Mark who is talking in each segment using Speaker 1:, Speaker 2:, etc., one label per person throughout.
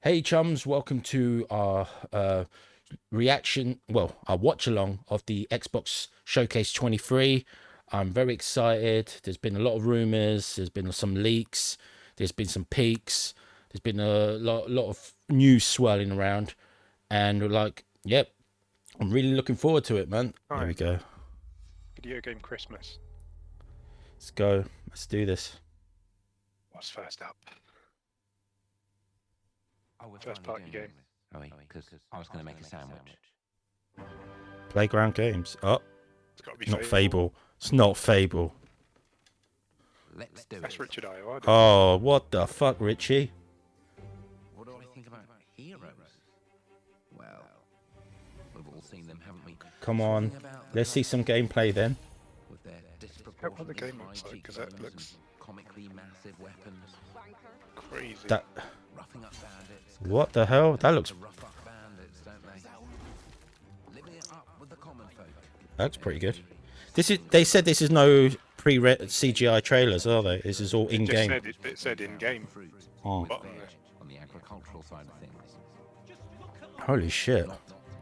Speaker 1: Hey chums, welcome to our our watch along of the Xbox Showcase 23. I'm very excited. There's been a lot of rumors, there's been some leaks, there's been some peaks, there's been a lot of news swirling around, and we're like, yep, I'm really looking forward to it, man. There we go.
Speaker 2: Video game Christmas.
Speaker 1: Let's go. Let's do this.
Speaker 2: What's first up?
Speaker 3: Oh, we're
Speaker 2: First
Speaker 3: finally
Speaker 2: party
Speaker 3: doing
Speaker 2: game.
Speaker 3: this. Are we? Because I was going to make a sandwich.
Speaker 1: Playground games. Oh,
Speaker 2: It's got to be
Speaker 1: not Fable. It's not Fable.
Speaker 3: Let's do
Speaker 2: That's
Speaker 3: it.
Speaker 2: Richard Ayoade.
Speaker 1: Oh, what the fuck, Richie?
Speaker 3: What do I think about heroes? Well, we've all seen them, haven't we?
Speaker 1: Come on. Let's see some gameplay then.
Speaker 3: With their
Speaker 2: How what the
Speaker 3: disproportionately
Speaker 2: game looks
Speaker 3: high
Speaker 2: like, because that
Speaker 3: cheekbones
Speaker 2: looks
Speaker 3: and comically massive weapons,
Speaker 2: crazy.
Speaker 1: That.
Speaker 3: roughing up bandits.
Speaker 1: What the hell? That looks.
Speaker 3: To rough up bandits, don't they? Living it up with the common folk.
Speaker 1: That's pretty good. This is. They said this is no CGI trailers, are they? This is all in
Speaker 2: Just
Speaker 1: game.
Speaker 2: said it said in game.
Speaker 1: Oh,
Speaker 2: Bottom there.
Speaker 3: On the agricultural side of things.
Speaker 1: holy shit!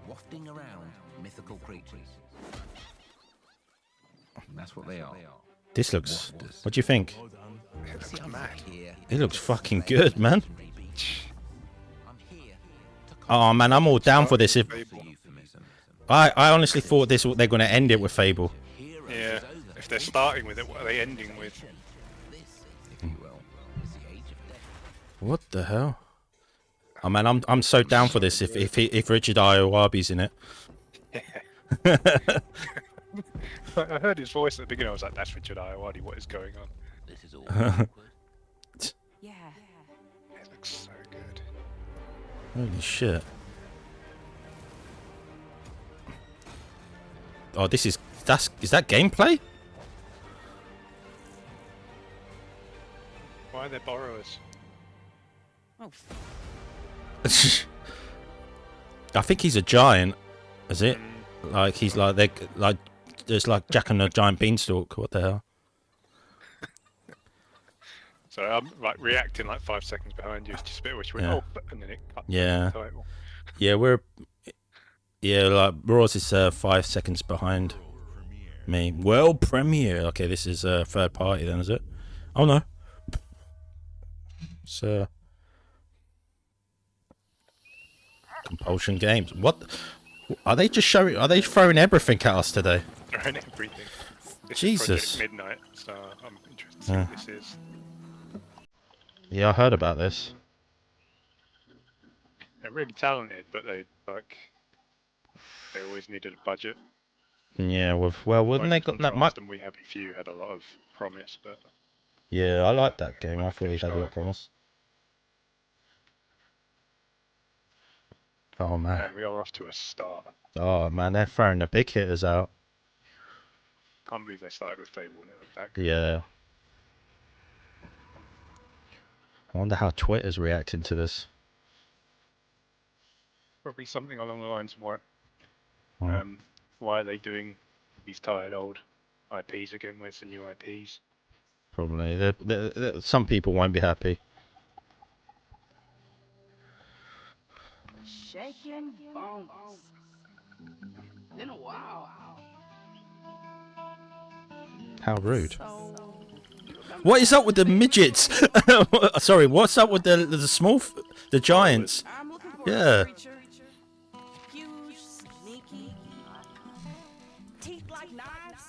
Speaker 3: Wafting around mythical creatures. And that's what they are.
Speaker 1: This looks. What do you think?
Speaker 2: It looks mad.
Speaker 1: It looks fucking good, man.
Speaker 3: I'm here to
Speaker 1: Oh man, I'm all down for this. If
Speaker 2: Fable.
Speaker 1: I honestly thought they're going to end it with Fable.
Speaker 2: Yeah. If they're starting with it, what are they ending with?
Speaker 3: this, if you will, is the age of death.
Speaker 1: What the hell? Oh man, I'm so down for this. If Richard Ayoabe's in it.
Speaker 2: I heard his voice at the beginning. I was like, "That's Richard Ayoade. What is going on?"
Speaker 3: This is all awkward.
Speaker 4: Yeah.
Speaker 2: It looks so good.
Speaker 1: Holy shit! Oh, is that gameplay?
Speaker 2: Why are there borrowers?
Speaker 4: Oh,
Speaker 1: I think he's a giant. Is it? Like he's like they like there's like Jack and the Giant Beanstalk. What the hell?
Speaker 2: So I'm like reacting like 5 seconds behind you. It's just a bit which went,
Speaker 1: Yeah.
Speaker 2: oh, and then it cut.
Speaker 1: Yeah.
Speaker 2: The title.
Speaker 1: Yeah, like Roars is 5 seconds behind me. World premiere. Okay, this is third party then, is it? Oh no. It's Compulsion Games. What are they just showing? Are they throwing everything at us today?
Speaker 2: Throwing everything. This
Speaker 1: Jesus.
Speaker 2: is Project Midnight, so I'm interested to see what this is.
Speaker 1: Yeah, I heard about this.
Speaker 2: They're really talented, but they always needed a budget.
Speaker 1: Yeah, wouldn't they got that much?
Speaker 2: And we have a few had a lot of promise, but
Speaker 1: Yeah, I like that game. I thought he had a lot of promise. Oh man.
Speaker 2: we are off to a start.
Speaker 1: Oh man, they're throwing the big hitters out.
Speaker 2: Can't believe they started with Fable and it was that good.
Speaker 1: Yeah. I wonder how Twitter's reacting to this.
Speaker 2: Probably something along the lines of what,
Speaker 1: Oh.
Speaker 2: why are they doing these tired old IPs again? Where's the new IPs?
Speaker 1: Probably. Some people won't be happy.
Speaker 4: shaking bones. Been a while.
Speaker 1: How rude.
Speaker 4: So,
Speaker 1: What is up with the midgets? Sorry, what's up with the giants?
Speaker 4: I'm looking for
Speaker 1: Yeah.
Speaker 4: a creature. Huge, sneaky, teeth like knives.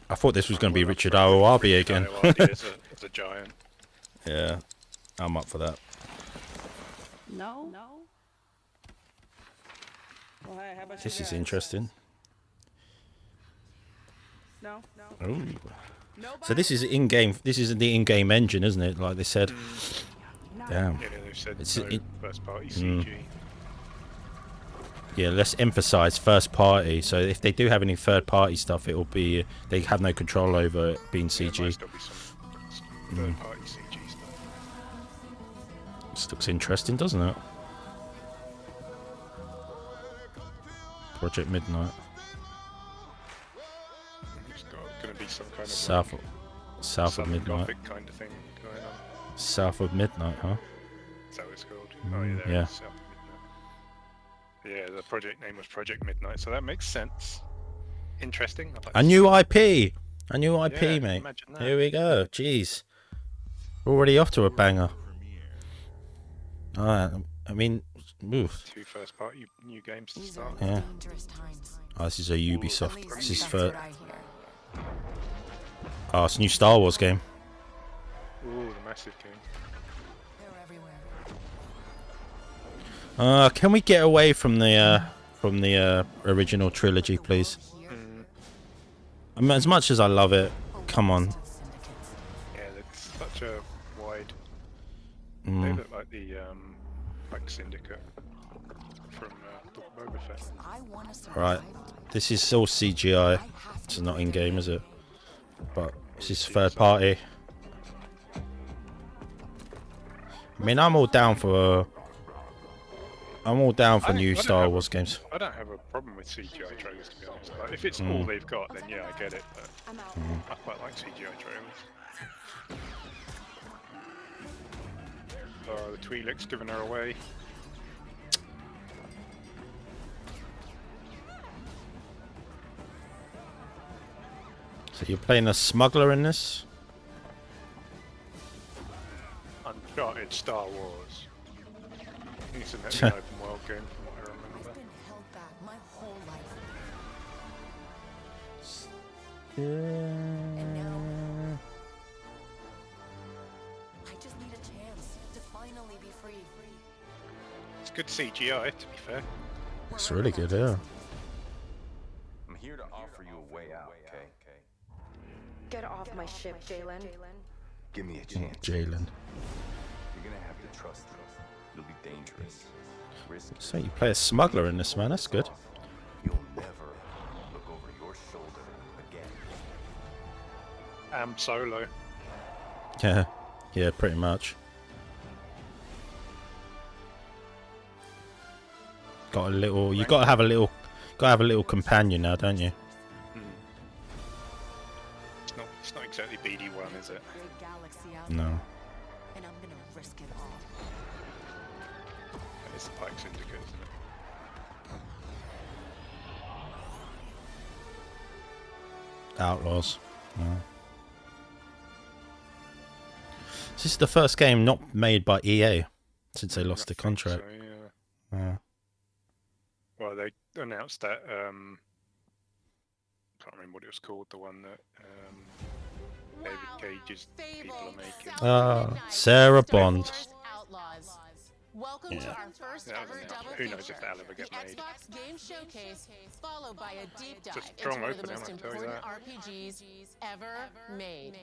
Speaker 1: I thought this was going to be Richard Ayoabe again.
Speaker 2: As a giant.
Speaker 1: Yeah, I'm up for that.
Speaker 4: No. Well, hey, how about
Speaker 1: This
Speaker 4: you
Speaker 1: is
Speaker 4: guys?
Speaker 1: interesting.
Speaker 4: No.
Speaker 1: Ooh.
Speaker 4: Nobody?
Speaker 1: So this is in-game. This is the in-game engine, isn't it? Like they said. Damn.
Speaker 2: Yeah, they've said
Speaker 1: It's-
Speaker 2: no
Speaker 1: it-
Speaker 2: first party CG.
Speaker 1: Yeah, let's emphasize first party. So if they do have any third party stuff, it will be they have no control over it being
Speaker 2: There
Speaker 1: CG.
Speaker 2: might still be some third party CG stuff.
Speaker 1: This looks interesting, doesn't it? Project Midnight.
Speaker 2: It's going to be some kind of
Speaker 1: South of
Speaker 2: Southern
Speaker 1: Midnight.
Speaker 2: Gothic kind of thing going on.
Speaker 1: South of Midnight, huh?
Speaker 2: Is that what it's called? Oh yeah, there
Speaker 1: yeah.
Speaker 2: it is, South Midnight. Yeah, the project name was Project Midnight, so that makes sense. Interesting. I'd like
Speaker 1: A
Speaker 2: to
Speaker 1: new
Speaker 2: see-
Speaker 1: IP. A new IP,
Speaker 2: Yeah,
Speaker 1: mate.
Speaker 2: imagine that.
Speaker 1: Here we go. Jeez. Already off to a banger. Alright, I mean, oof.
Speaker 2: 2 first-party new games to
Speaker 5: These are
Speaker 2: start.
Speaker 1: Yeah.
Speaker 5: dangerous times.
Speaker 1: Oh, this is a Ubisoft.
Speaker 5: At
Speaker 1: This
Speaker 5: least
Speaker 1: is
Speaker 5: that's
Speaker 1: for.
Speaker 5: what I hear.
Speaker 1: Oh, it's a new Star Wars game.
Speaker 2: Ooh, the massive game.
Speaker 5: They're everywhere.
Speaker 1: Can we get away from the original trilogy, please?
Speaker 5: Here,
Speaker 1: I mean, as much as I love it, come on.
Speaker 5: still syndicates.
Speaker 2: Yeah, it's such a wide. They
Speaker 1: Mm.
Speaker 2: look like the like Syndicate from Book of Boba Fett.
Speaker 5: I want to
Speaker 1: Right.
Speaker 5: survive.
Speaker 1: This is all CGI.
Speaker 5: I have
Speaker 1: It's
Speaker 5: to
Speaker 1: not
Speaker 5: be
Speaker 1: in game,
Speaker 5: there.
Speaker 1: is it? But this is third party. I mean, I'm all down for new Star Wars games.
Speaker 2: I don't have a problem with CGI trailers, to be honest. Like, if it's all they've got, then yeah, I get it. But
Speaker 4: I'm out.
Speaker 2: I quite like CGI trailers. Oh, the Twi'lek's giving her away.
Speaker 1: So you're playing a smuggler in this?
Speaker 2: Uncharted Star Wars. It's an open world game, from what I remember.
Speaker 5: I've been held back my whole life. And now I just need a chance to finally be free.
Speaker 2: It's good CGI, to be fair.
Speaker 1: It's really good, yeah.
Speaker 6: I'm here to offer you a way out, okay?
Speaker 7: Get off my ship, Jalen.
Speaker 6: Give me a chance.
Speaker 1: Jalen.
Speaker 6: You're gonna have to trust me. It'll be dangerous. Risky.
Speaker 1: So you play a smuggler in this, man. That's good.
Speaker 6: You'll never look over your shoulder again.
Speaker 2: Solo.
Speaker 1: Yeah. Yeah, pretty much. Got a little. You gotta have a little companion now, don't you?
Speaker 2: It's not exactly BD1, is it?
Speaker 5: Great galaxy out
Speaker 1: No.
Speaker 5: there, and I'm gonna risk it all.
Speaker 2: It's the Pike Syndicate, isn't it?
Speaker 1: Outlaws. No. This is the first game not made by EA since they lost the
Speaker 2: I think
Speaker 1: contract.
Speaker 2: so, yeah.
Speaker 1: Yeah.
Speaker 2: Well, they announced that. Can't remember what it was called. The one that David Cage's people are making.
Speaker 1: Sarah Bond.
Speaker 8: Outlaws. Welcome
Speaker 1: Yeah.
Speaker 8: to our first
Speaker 2: That was
Speaker 8: ever
Speaker 2: announced,
Speaker 8: double
Speaker 2: but who knows
Speaker 8: feature.
Speaker 2: if that'll ever get
Speaker 8: the
Speaker 2: made.
Speaker 8: Xbox Game Showcase, followed by a deep dive
Speaker 2: a
Speaker 8: into
Speaker 2: strong
Speaker 8: one of the
Speaker 2: opening,
Speaker 8: most
Speaker 2: I'll tell you
Speaker 8: important
Speaker 2: that.
Speaker 8: RPGs ever made.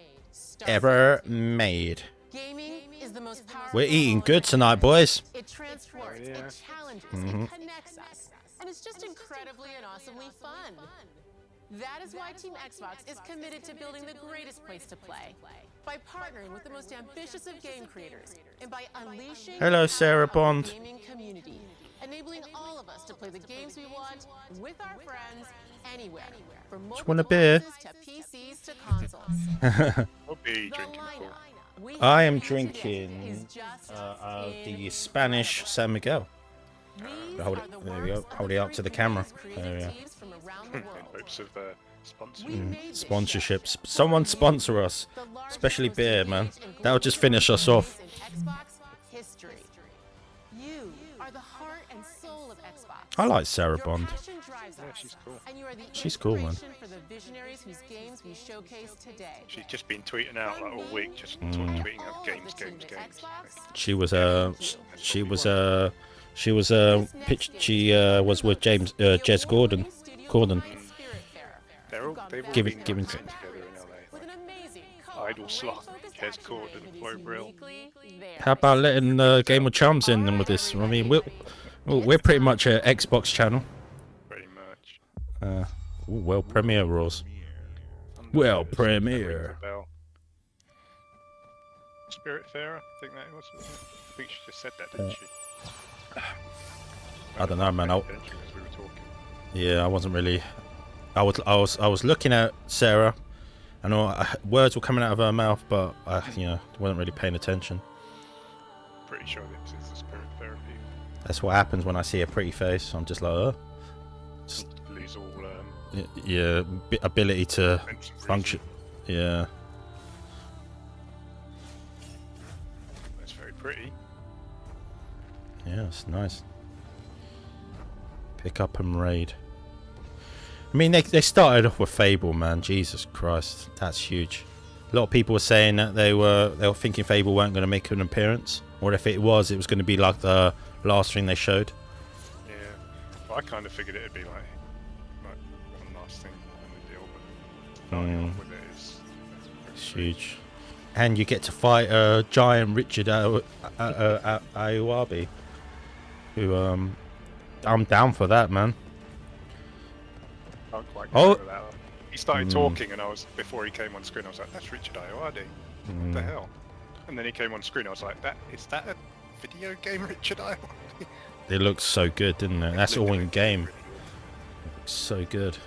Speaker 1: Ever
Speaker 8: Starfield.
Speaker 1: made.
Speaker 8: Gaming is the most powerful.
Speaker 1: We're eating good tonight, boys.
Speaker 8: It transports,
Speaker 2: Oh, yeah.
Speaker 8: it challenges,
Speaker 1: Mhm.
Speaker 8: it connects us, and it's just incredibly and awesomely fun. That is why Team Xbox is committed to building the greatest place to play. By partnering with the most ambitious of game creators, and by unleashing
Speaker 1: Hello,
Speaker 8: the
Speaker 1: Sarah
Speaker 8: power of
Speaker 1: Bond.
Speaker 8: the gaming community, enabling all of us to play the games we want with our friends anywhere. From mobile
Speaker 1: want a beer?
Speaker 8: devices to PCs to consoles.
Speaker 2: We'll be
Speaker 8: The
Speaker 2: drinking
Speaker 8: lineup
Speaker 2: before.
Speaker 8: we
Speaker 1: I
Speaker 8: have
Speaker 1: am
Speaker 8: for you today
Speaker 1: drinking
Speaker 8: is just
Speaker 1: the Spanish San Miguel.
Speaker 8: These
Speaker 1: Hold
Speaker 8: are
Speaker 1: it.
Speaker 8: the
Speaker 1: There we go.
Speaker 8: works of
Speaker 1: Hold
Speaker 8: the
Speaker 1: it up to the camera.
Speaker 8: three
Speaker 1: There we go.
Speaker 8: creative teams from around the
Speaker 2: In
Speaker 8: world.
Speaker 2: hopes of sponsorship.
Speaker 8: We made this
Speaker 1: Sponsorships.
Speaker 8: show
Speaker 1: Someone
Speaker 8: for you,
Speaker 1: sponsor us.
Speaker 8: the largest,
Speaker 1: Especially
Speaker 8: most
Speaker 1: beer, man.
Speaker 8: engaged and
Speaker 1: That'll just
Speaker 8: globally
Speaker 1: finish us off.
Speaker 8: in Xbox history. You are the heart and soul of Xbox.
Speaker 1: I like Sarah
Speaker 8: Your
Speaker 1: Bond.
Speaker 8: passion drives us,
Speaker 2: she's cool.
Speaker 8: and you are the
Speaker 1: She's cool, man.
Speaker 8: inspiration for the visionaries whose games we showcase today.
Speaker 2: She's just been tweeting out like all week, just tweeting out games.
Speaker 1: She was was with James Jez Gordon.
Speaker 2: They've all
Speaker 1: Give
Speaker 2: been
Speaker 1: it-
Speaker 2: together in
Speaker 1: it-
Speaker 2: LA.
Speaker 8: With an amazing
Speaker 2: Idle Slot, Jez Gordon, Flo Brill.
Speaker 1: How about letting Game of Chums in with this? I mean, we're pretty much an Xbox channel.
Speaker 2: Pretty much.
Speaker 1: Well, Premiere Rules. Well, Premiere.
Speaker 2: Bell. Spiritfarer, I think that was. Wasn't it? I think she just said that, didn't she?
Speaker 1: I don't know, man.
Speaker 2: As we were talking.
Speaker 1: Yeah, I wasn't really. I was looking at Sarah, I know words were coming out of her mouth, but I, wasn't really paying attention.
Speaker 2: Pretty sure this is the spirit therapy.
Speaker 1: That's what happens when I see a pretty face. I'm just like, oh.
Speaker 2: Lose all
Speaker 1: Yeah, ability to
Speaker 2: sense of
Speaker 1: function.
Speaker 2: reason.
Speaker 1: Yeah.
Speaker 2: That's very pretty.
Speaker 1: Yeah, it's nice. Pick up and raid. I mean, they started off with Fable, man. Jesus Christ, that's huge. A lot of people were saying that they were thinking Fable weren't going to make an appearance, or if it was going to be like the last thing they showed.
Speaker 2: Yeah. Well, I kind of figured it'd be like one last thing on the deal, but starting off with it is
Speaker 1: It's huge. And you get to fight a giant Richard Ayoabi, who I'm down for that, man.
Speaker 2: can't quite
Speaker 1: Oh.
Speaker 2: remember that. He started talking, and before he came on screen, I was like, "That's Richard Ayoade. What the hell?" And then he came on screen, I was like, "Is that a video game, Richard Ayoade?"
Speaker 1: It looks so good, didn't it? That's all in game.
Speaker 2: Really good.
Speaker 1: So good.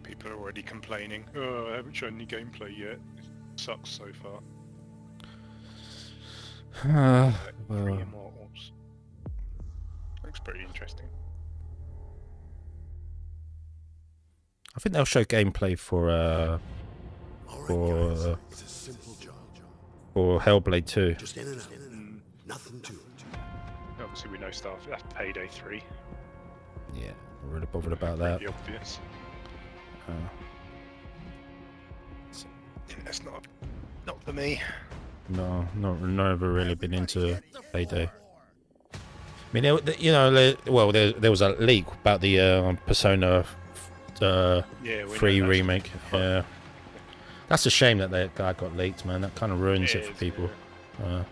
Speaker 2: People are already complaining. Oh, I haven't shown any gameplay yet. It sucks so far. Three Immortals. Looks pretty interesting.
Speaker 1: I think they'll show gameplay for Hellblade 2.
Speaker 9: Just in and out. Nothing to it.
Speaker 2: Obviously, we know Starfield. That's Payday 3.
Speaker 1: Yeah, I'm really bothered about that.
Speaker 2: Pretty obvious. Yeah, that's not for me.
Speaker 1: No, never really been into Payday. I mean, there was a leak about the Persona
Speaker 2: Yeah, we
Speaker 1: 3
Speaker 2: know that's
Speaker 1: remake. Yeah, that's a shame that guy got leaked, man. That kind of ruins it for
Speaker 2: is,
Speaker 1: people.
Speaker 2: That would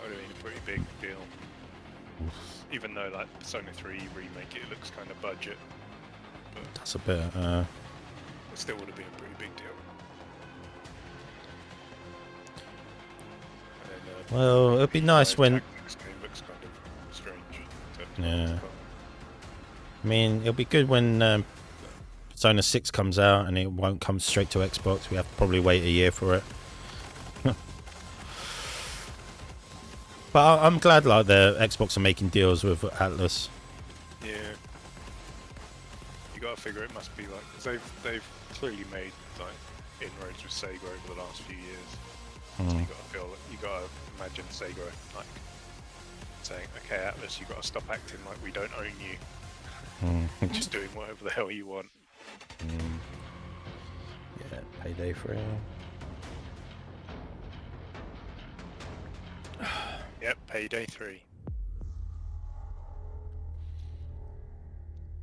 Speaker 2: have been a pretty big deal. Even though, like, Persona 3 remake, it looks kind of budget. But
Speaker 1: That's a bit.
Speaker 2: it still would have been a pretty big deal. And then,
Speaker 1: Well, it'd be nice when.
Speaker 2: This game looks kind of strange.
Speaker 1: Yeah. I mean, it'll be good when Persona 6 comes out, and it won't come straight to Xbox. We have to probably wait a year for it. But I'm glad like the Xbox are making deals with Atlas.
Speaker 2: Yeah. You gotta figure it must be like, because they've clearly made like inroads with Sega over the last few years. So you gotta imagine Sega like saying, "Okay, Atlas, you gotta stop acting like we don't own you. Just doing whatever the hell you want."
Speaker 1: Yeah, Payday 3.
Speaker 2: Yep, Payday 3.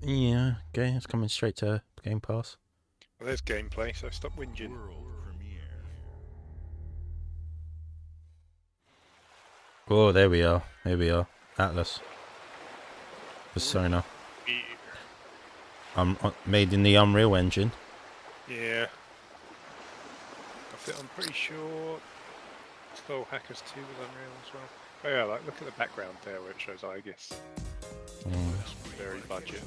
Speaker 1: Yeah, okay, it's coming straight to Game Pass.
Speaker 2: Well, there's gameplay, so stop whinging.
Speaker 1: Oh, there we are. Here we are. Atlas. Persona. Made in the Unreal Engine.
Speaker 2: Yeah. I'm pretty sure Skull Hackers 2 was Unreal as well. Oh yeah, like look at the background there where it shows Aegis. It's very budget.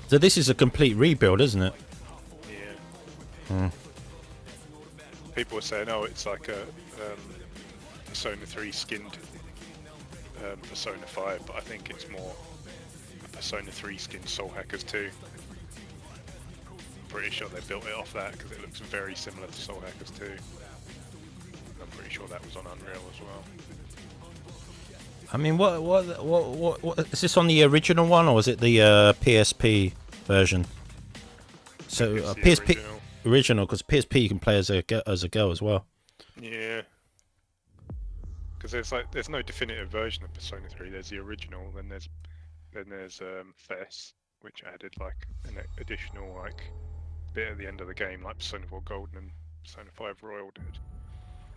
Speaker 1: So this is a complete rebuild, isn't it?
Speaker 2: Yeah. People were saying, oh, it's like a Persona 3 skinned Persona 5, but I think it's more a Persona 3 skinned Soul Hackers 2. Pretty sure they built it off that because it looks very similar to Soul Hackers 2. I'm pretty sure that was on Unreal as well.
Speaker 1: I mean, what is this on the original one, or is it the PSP version? So
Speaker 2: It's the
Speaker 1: PSP original, because PSP you can play as a girl as well.
Speaker 2: Yeah. Because there's no definitive version of Persona 3. There's the original, then there's FES, which added like an additional like bit at the end of the game, like Persona 4 Golden and Persona 5 Royal did.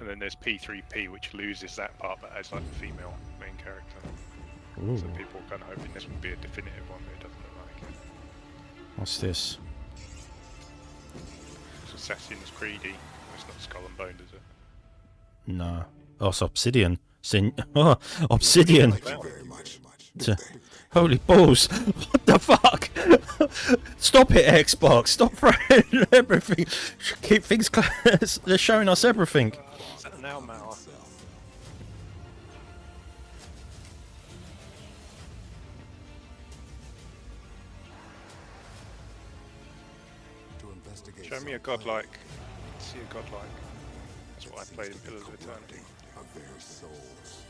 Speaker 2: And then there's P3P, which loses that part but has like the female main character.
Speaker 1: Ooh.
Speaker 2: So people are kind of hoping this would be a definitive one, but it doesn't look like it.
Speaker 1: What's this?
Speaker 2: It's Assassin's Creedy. It's not Skull and Bones, is it?
Speaker 1: No. Oh, it's Obsidian. Oh, Obsidian.
Speaker 9: Thank you very much.
Speaker 1: Holy balls! What the fuck? Stop it, Xbox! Stop throwing everything. Keep things close. They're showing us everything.
Speaker 2: Is that now, Mao?
Speaker 9: To investigate
Speaker 2: Show me a
Speaker 9: some
Speaker 2: godlike. See a godlike. That's what I played in Pillars of Eternity.
Speaker 9: of their souls.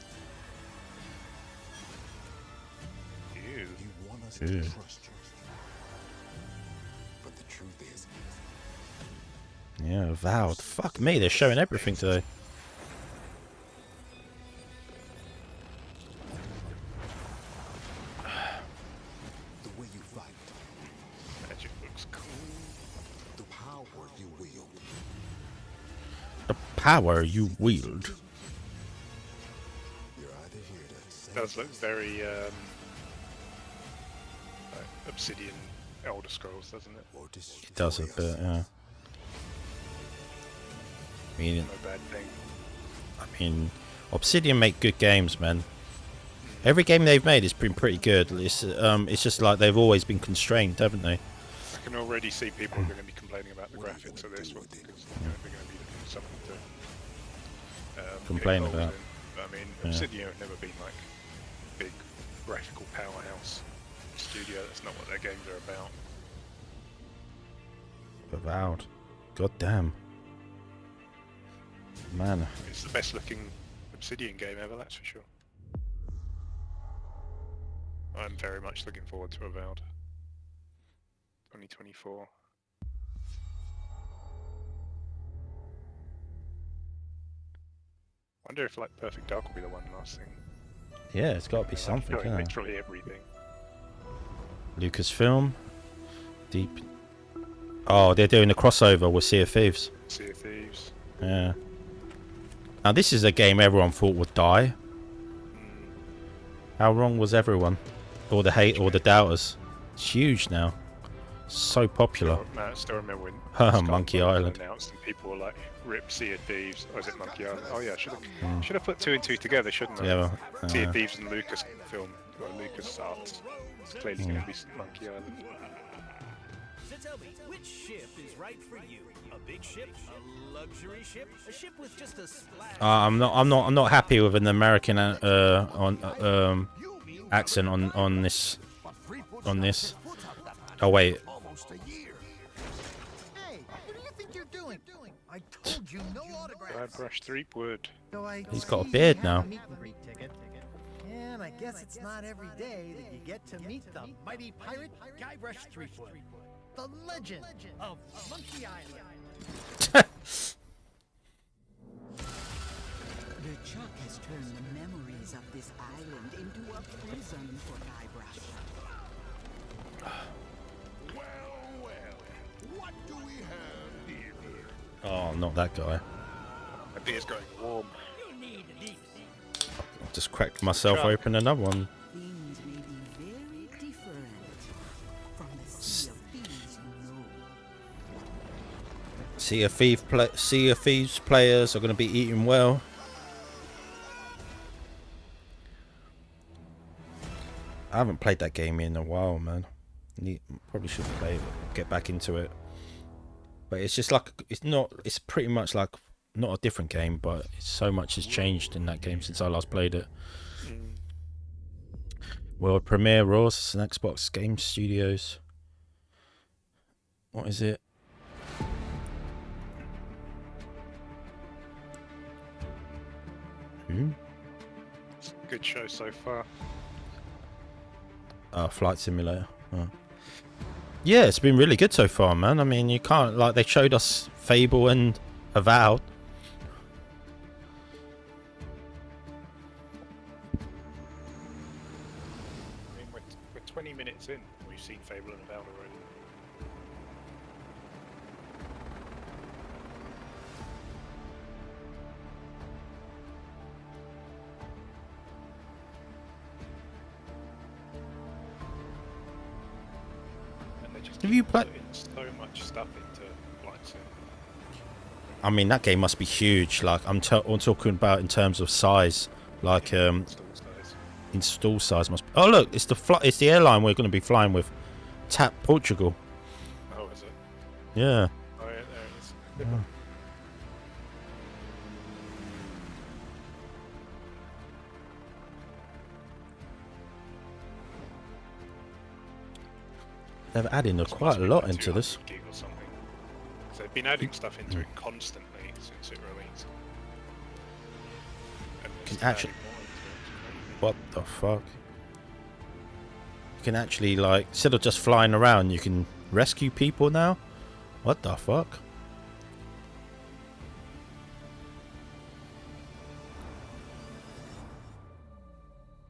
Speaker 2: Ew.
Speaker 9: You want us
Speaker 1: Ew.
Speaker 9: to trust you. But the truth is,
Speaker 1: Yeah, Avowed. Fuck me, they're showing everything today.
Speaker 9: the way you fight,
Speaker 2: Magic looks cool.
Speaker 9: the power you wield,
Speaker 1: The power you wield.
Speaker 9: you're either here to save
Speaker 2: Does look very like Obsidian Elder Scrolls, doesn't it?
Speaker 9: or destroy
Speaker 1: It does a
Speaker 9: us.
Speaker 1: bit, yeah. I
Speaker 2: No bad thing.
Speaker 1: Obsidian make good games, man. Every game they've made has been pretty good. It's just like they've always been constrained, haven't they?
Speaker 2: I can already see people are going to be complaining about the graphics of this one because they're going to be looking for something to
Speaker 1: Complain
Speaker 2: get involved
Speaker 1: about.
Speaker 2: in. But, I mean,
Speaker 1: Yeah.
Speaker 2: Obsidian have never been like big graphical powerhouse studio. That's not what their games are about.
Speaker 1: Avowed. God damn. Man.
Speaker 2: It's the best looking Obsidian game ever, that's for sure. I'm very much looking forward to Avowed 2024. Wonder if like Perfect Dark will be the one last thing.
Speaker 1: Yeah, it's got to be
Speaker 2: Like,
Speaker 1: something,
Speaker 2: showing
Speaker 1: yeah.
Speaker 2: literally everything.
Speaker 1: Lucasfilm. Deep. Oh, they're doing a crossover with Sea of Thieves.
Speaker 2: Sea of Thieves.
Speaker 1: Yeah. Now this is a game everyone thought would die. How wrong was everyone? All the hate, all the doubters. It's huge now. So popular.
Speaker 2: I still remember when
Speaker 1: Monkey
Speaker 2: Skyrim was
Speaker 1: Island.
Speaker 2: announced and people were like, "Rip Sea of Thieves." Or is it Monkey Island? Oh yeah, should have put two and two together, shouldn't I?
Speaker 1: Yeah.
Speaker 2: Sea of Thieves and Lucasfilm or Lucas Arts. It's clearly going to be Monkey Island.
Speaker 10: So tell me, which ship is right for you? A big ship, a luxury ship, a ship with just a splash.
Speaker 1: I'm not happy with an American accent on this. Oh wait.
Speaker 10: Almost a year. Hey, what do you think you're doing? I told you no autographs.
Speaker 2: Guybrush Threepwood.
Speaker 10: So I
Speaker 1: He's got a
Speaker 10: see
Speaker 1: beard
Speaker 10: you have
Speaker 1: now.
Speaker 10: a meet and greet ticket. And I guess it's not every day that you get to meet the mighty pirate Guybrush Threepwood, the legend of Monkey Island.
Speaker 11: The Chuck has turned the memories of this island into a prison for Guybrush.
Speaker 9: What do we have here?
Speaker 1: Oh, not that guy.
Speaker 2: My beer's going warm.
Speaker 1: I just cracked myself open another one.
Speaker 11: Things may be very different from the Sea of Thieves you know.
Speaker 1: Sea of Thieves players are going to be eating well. I haven't played that game in a while, man. Probably should play it, get back into it. But it's just like it's pretty much like not a different game, but so much has changed in that game since I last played it. World premiere Raws and Xbox Game Studios. What is it?
Speaker 2: It's a good show so far.
Speaker 1: Flight Simulator. Oh. Yeah, it's been really good so far, man. I mean, you can't, like, they showed us Fable and Avowed.
Speaker 2: I mean, we're 20 minutes in. We've seen Fable and Avowed already. And they just
Speaker 1: Have
Speaker 2: keep
Speaker 1: you played?
Speaker 2: putting so much stuff into Flight Sim.
Speaker 1: I mean, that game must be huge. Like, I'm talking about in terms of size. Like,
Speaker 2: Install size.
Speaker 1: install size must. Oh look, it's it's the airline we're going to be flying with. TAP Portugal.
Speaker 2: Oh, is it?
Speaker 1: Yeah.
Speaker 2: Oh, yeah, there it is.
Speaker 1: Oh. They're adding quite a lot into this.
Speaker 2: Gig or something. So they've been adding stuff into it constantly since it released. And
Speaker 1: Can
Speaker 2: still
Speaker 1: actually.
Speaker 2: adding more into it.
Speaker 1: What the fuck? You can actually, like, instead of just flying around, you can rescue people now? What the fuck?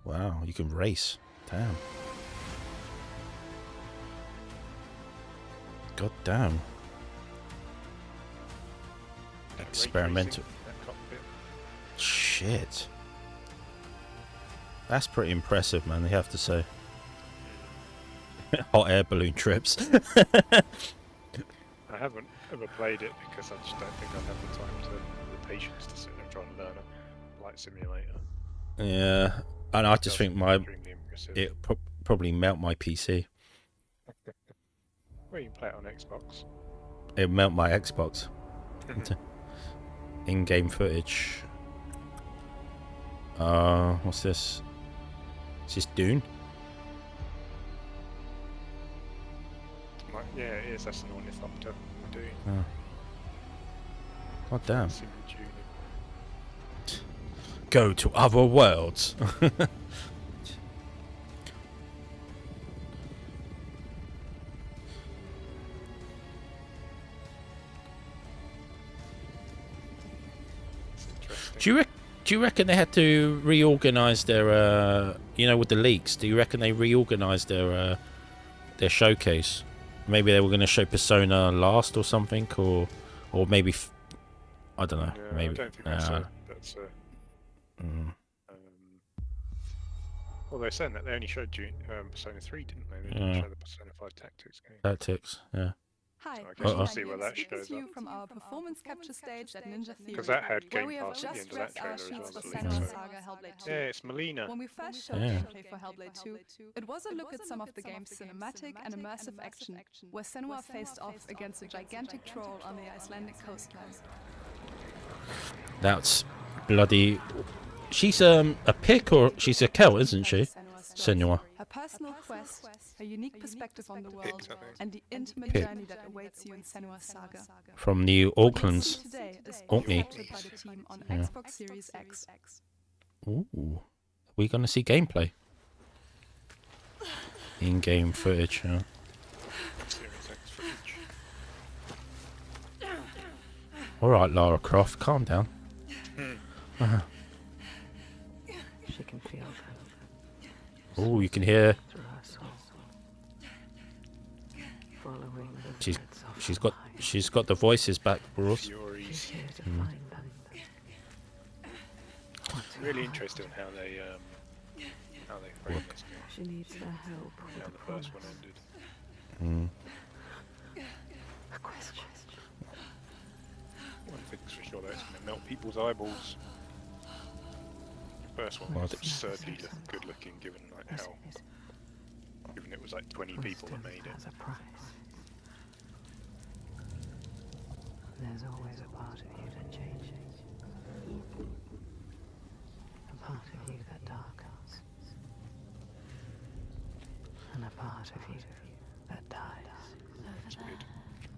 Speaker 1: Wow, you can race. Damn. God damn.
Speaker 2: And
Speaker 1: Experimental.
Speaker 2: ray tracing that cockpit.
Speaker 1: Shit. That's pretty impressive, man, you have to say. Hot air balloon trips.
Speaker 2: I haven't ever played it because I just don't think I'd have the time the patience to sit there and try and learn a flight simulator.
Speaker 1: Yeah, and I just think
Speaker 2: Extremely impressive.
Speaker 1: it probably melt my PC.
Speaker 2: Well, you can play it on Xbox.
Speaker 1: It melt my Xbox. In-game footage. What's this? Is this Dune?
Speaker 2: Yeah, it is. That's an ornithopter doing.
Speaker 1: Oh. God damn. Go to other worlds. Do you reckon they had to reorganize their you know, with the leaks? Do you reckon they reorganized their showcase? Maybe they were going to show Persona last or something, or maybe I don't know.
Speaker 2: Yeah,
Speaker 1: maybe
Speaker 2: I don't think that's well, they're saying that they only showed Persona 3, didn't they? They didn't show the Persona 5 Tactics game.
Speaker 1: Tactics, yeah.
Speaker 12: Hi,
Speaker 2: so I guess we'll see where that shows
Speaker 12: you
Speaker 2: up.
Speaker 12: from our performance capture stage at Ninja Theory,
Speaker 2: Because that had
Speaker 12: where
Speaker 2: Game
Speaker 12: we have
Speaker 2: Pass at the
Speaker 12: just
Speaker 2: end of that
Speaker 12: wrapped our
Speaker 2: trailer
Speaker 12: sheets
Speaker 2: as
Speaker 12: for
Speaker 2: well.
Speaker 12: Senua
Speaker 2: So.
Speaker 12: Saga Hellblade 2.
Speaker 2: Yeah, it's Melina.
Speaker 12: When we first showed gameplay for Hellblade 2, it was a look at some of the game's cinematic and immersive action, where Senua faced off against a gigantic troll on the Icelandic coastline.
Speaker 1: That's bloody. She's a pick, or she's a Celt, isn't she? Senua.
Speaker 12: Her personal quest, her unique perspective on the world, and the intimate
Speaker 1: Pick.
Speaker 12: journey that awaits you in Senua's saga.
Speaker 1: From the Aucklands.
Speaker 12: Today is
Speaker 1: Orkney.
Speaker 12: crafted by the team on
Speaker 1: Yeah.
Speaker 12: Xbox Series X.
Speaker 1: Ooh. Are we going to see gameplay? In-game footage, yeah. Alright, Lara Croft, calm down.
Speaker 13: She can feel them
Speaker 1: Oh, you can hear.
Speaker 13: through her soul. Following the
Speaker 1: She's
Speaker 13: threads of
Speaker 1: she's got the voices back, Ross.
Speaker 13: She's here to
Speaker 1: Mm.
Speaker 13: find them.
Speaker 2: Really interested in how they frame this game.
Speaker 13: She needs their help with
Speaker 2: How
Speaker 13: the
Speaker 2: the first one
Speaker 13: promise.
Speaker 2: ended.
Speaker 1: Mm.
Speaker 13: A question.
Speaker 2: One thing's for sure, that's going to melt people's eyeballs. The first one
Speaker 1: Well,
Speaker 2: was absurdly good looking, given like how, given it was like 20 people that made it.
Speaker 13: Has a price. There's always a part of you that changes. A part of you that darkens. And a part of you that dies.
Speaker 2: That's good.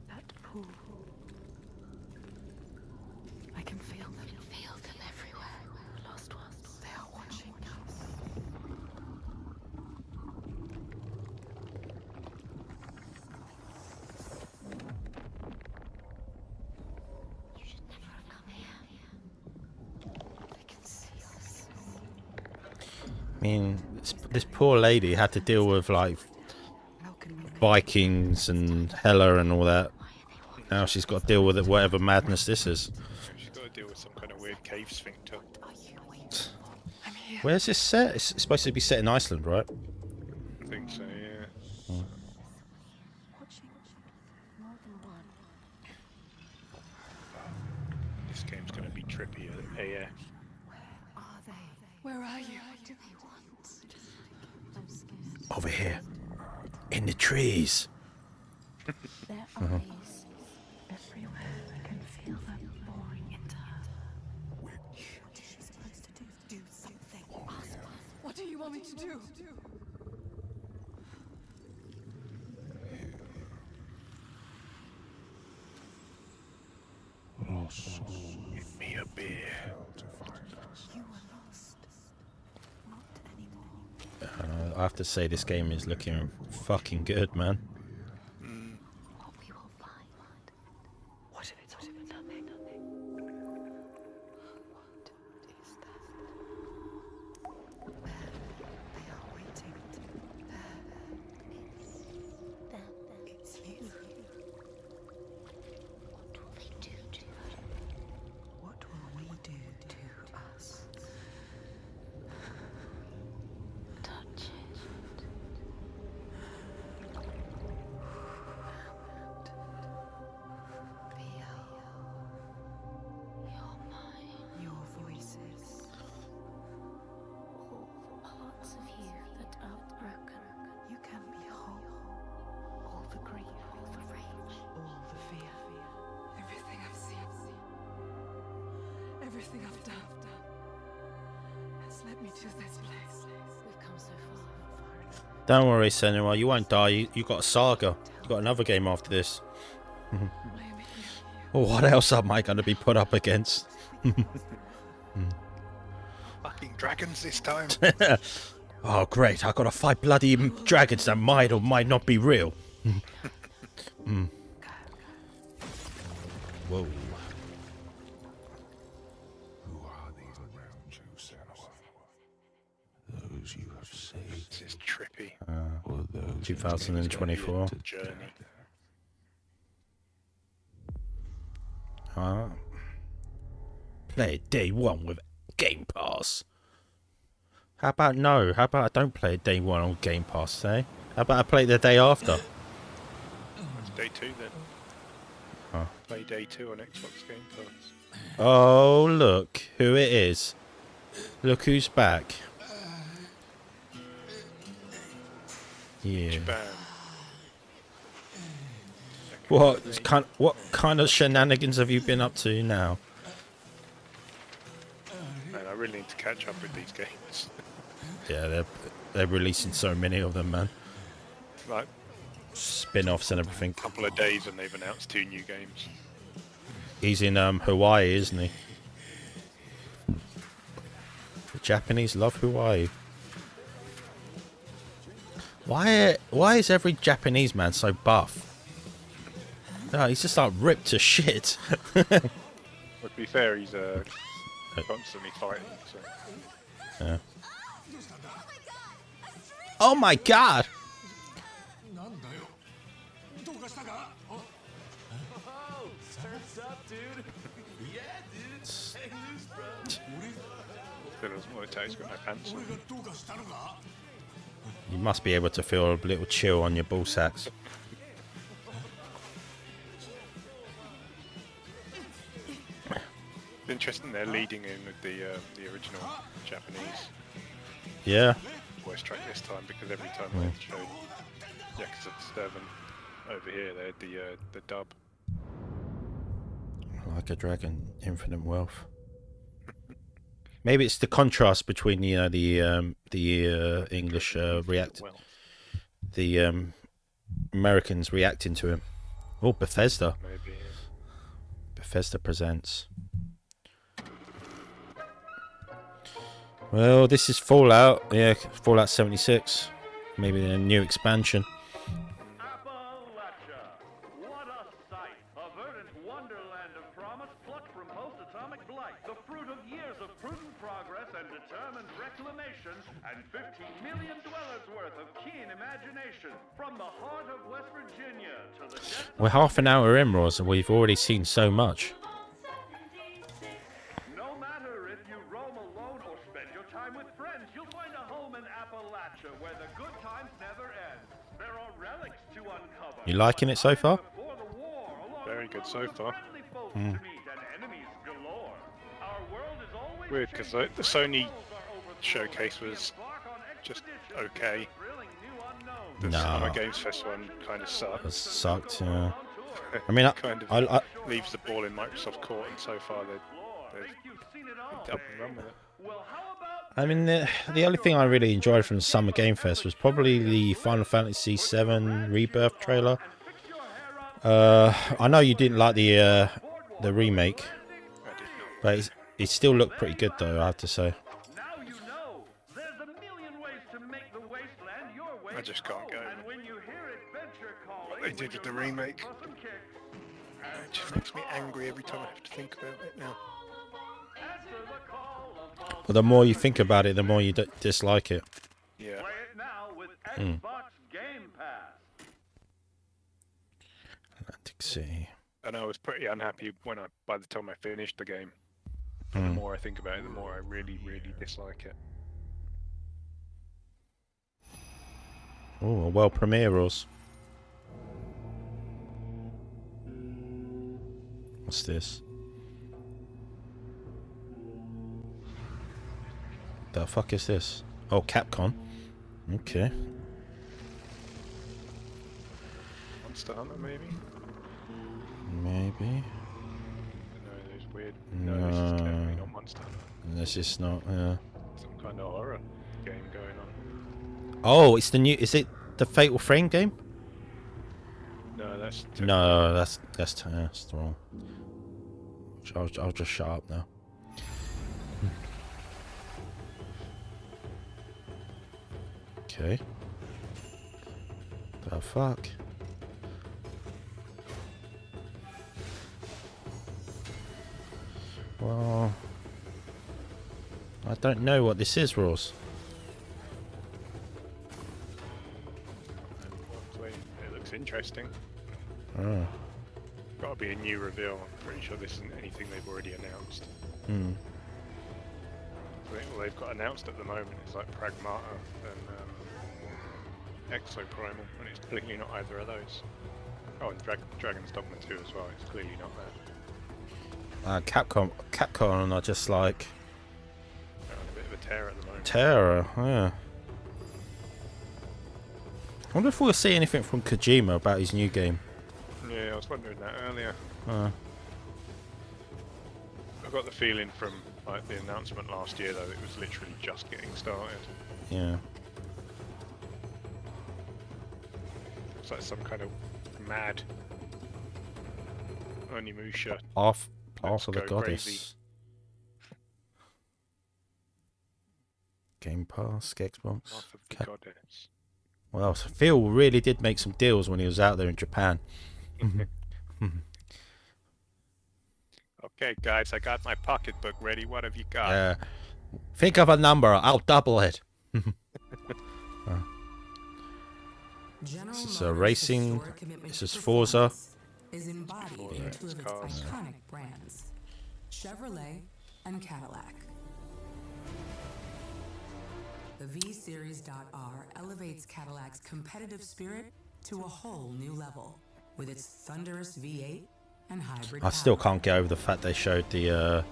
Speaker 13: That pool. I can feel them. Feel them everywhere. Lost ones. They are watching us.
Speaker 5: You should never have come here. They can see us.
Speaker 1: I mean, this poor lady had to deal with like Vikings and Hela and all that. Now she's got to deal with it, whatever madness this is.
Speaker 2: She's got to deal with some kind of weird cave sphincter.
Speaker 1: Where's this set? It's supposed to be set in Iceland, right?
Speaker 2: I think so, yeah.
Speaker 1: Oh.
Speaker 2: This game's going to be trippy AF.
Speaker 12: Where are you?
Speaker 5: What do they want?
Speaker 1: Over here. In the trees.
Speaker 13: Their eyes everywhere. I can feel them boring into her. What are you supposed to do? Do something. Ask one.
Speaker 12: What do you want me to do?
Speaker 2: Give me a beer.
Speaker 13: You were lost. Not anymore.
Speaker 1: I have to say, this game is looking fucking good, man.
Speaker 13: What we will find. What if it's all for nothing? What is that? There. They are waiting. There. It's them. It's you. What will they do to her? What will we do to us? Touch it. Feel your mind, your voices, all the parts of you that are broken. You can be whole. All the grief, all the rage, all the fear.
Speaker 12: Everything I've seen, everything I've done, has led me to this place.
Speaker 13: We've come so far.
Speaker 1: Don't worry, Senua, you won't die. You got a saga. You got another game after this. Well, what else am I going to be put up against?
Speaker 2: Fucking dragons this time.
Speaker 1: Oh, great. I got to fight bloody dragons that might or might not be real. Whoa.
Speaker 9: Who are these around you, Senua? Those you have saved,
Speaker 2: This is trippy.
Speaker 9: or those
Speaker 1: 2024.
Speaker 2: Journey.
Speaker 1: Play it day one with Game Pass. How about no? How about I don't play it day one on Game Pass, eh? How about I play it the day after?
Speaker 2: It's day 2 then.
Speaker 1: Oh.
Speaker 2: Play day 2 on Xbox Game Pass.
Speaker 1: Oh, look who it is. Look who's back. Yeah.
Speaker 2: Bam.
Speaker 1: What kind of shenanigans have you been up to now?
Speaker 2: Man, I really need to catch up with these games.
Speaker 1: Yeah, they're releasing so many of them, man.
Speaker 2: Like
Speaker 1: Spin-offs and everything.
Speaker 2: a couple of days and they've announced 2 new games.
Speaker 1: He's in Hawaii, isn't he? The Japanese love Hawaii. Why is every Japanese man so buff? No, he's just like ripped to shit.
Speaker 2: But to be fair, he's constantly fighting. So.
Speaker 1: Yeah. Oh my god!
Speaker 2: He's got no pants on.
Speaker 1: You must be able to feel a little chill on your ball sacks.
Speaker 2: It's interesting they're leading in with the original Japanese
Speaker 1: Yeah.
Speaker 2: voice track this time, because every time they showed Yakuza 7 over here, they had the dub.
Speaker 1: Like a dragon, infinite wealth. Maybe it's the contrast between the English the Americans reacting to him. Oh, Bethesda.
Speaker 2: Maybe.
Speaker 1: Bethesda presents. Well, this is Fallout. Yeah, Fallout 76. Maybe a new expansion.
Speaker 14: What a sight! A verdant wonderland of promise plucked from post-atomic blight. The fruit of years of prudent progress and determined reclamation, and 15 million dwellers worth of keen imagination. From the heart of West Virginia to the depths.
Speaker 1: We're half an hour in, Roz, and we've already seen so much.
Speaker 14: No matter if you roam alone or spend your time with friends, you'll find a home in Appalachia where the good times never end. There are relics to uncover.
Speaker 1: You liking it so far?
Speaker 2: Very good so far. Weird, because the Sony showcase was just okay. The
Speaker 1: No.
Speaker 2: Summer Games Fest one kind of sucked.
Speaker 1: It sucked. Yeah. I mean,
Speaker 2: kind of
Speaker 1: I
Speaker 2: leaves the ball in Microsoft court, and so far they've picked up and run with it.
Speaker 1: I mean, the only thing I really enjoyed from the Summer Game Fest was probably the Final Fantasy VII Rebirth trailer. I know you didn't like the remake, but it still looked pretty good, though, I have to say.
Speaker 2: I just can't go. What they did with the remake, it just makes me angry every time I have to think about it now.
Speaker 1: But the more you think about it, the more you dislike it.
Speaker 2: Yeah.
Speaker 1: Atlantic City.
Speaker 2: And I was pretty unhappy by the time I finished the game. The more I think about it, the more I really, really dislike it.
Speaker 1: Oh, a world premiere, Ross. What's this? The fuck is this? Oh, Capcom. Okay.
Speaker 2: Monster Hunter, maybe?
Speaker 1: Maybe.
Speaker 2: No, there's weird. No, this is definitely not Monster Hunter.
Speaker 1: This is not.
Speaker 2: Some kind of horror game going on.
Speaker 1: Oh, it's the new. Is it the Fatal Frame game?
Speaker 2: No, that's.
Speaker 1: No, that's wrong. I'll just shut up now. Okay. The fuck? Well, I don't know what this is, Ross.
Speaker 2: It looks interesting.
Speaker 1: Oh.
Speaker 2: Gotta be a new reveal. I'm pretty sure this isn't anything they've already announced. I think all they've got announced at the moment is like Pragmata and Exoprimal, and it's clearly not either of those. Oh, and Dragon's Dogma 2 as well. It's clearly not that.
Speaker 1: Capcom are just like
Speaker 2: They're on a bit of a tear at the moment.
Speaker 1: terror. Yeah. I wonder if we'll see anything from Kojima about his new game.
Speaker 2: Yeah, I was wondering that earlier.
Speaker 1: Uh.
Speaker 2: I got the feeling from like the announcement last year though, it was literally just getting started.
Speaker 1: Yeah.
Speaker 2: It's like some kind of mad Onimusha.
Speaker 1: Path of the
Speaker 2: go
Speaker 1: Goddess.
Speaker 2: crazy.
Speaker 1: Game Pass, Xbox.
Speaker 2: Path of the Goddess.
Speaker 1: Well, Phil really did make some deals when he was out there in Japan.
Speaker 2: Okay, guys, I got my pocketbook ready. What have you got?
Speaker 1: Think of a number. I'll double it. This is a racing. This is Forza.
Speaker 11: Is embodied in two of its iconic brands, Chevrolet and Cadillac. The V-Series.R elevates Cadillac's competitive spirit to a whole new level with its thunderous V8 and hybrid
Speaker 1: I still can't get over the fact they showed the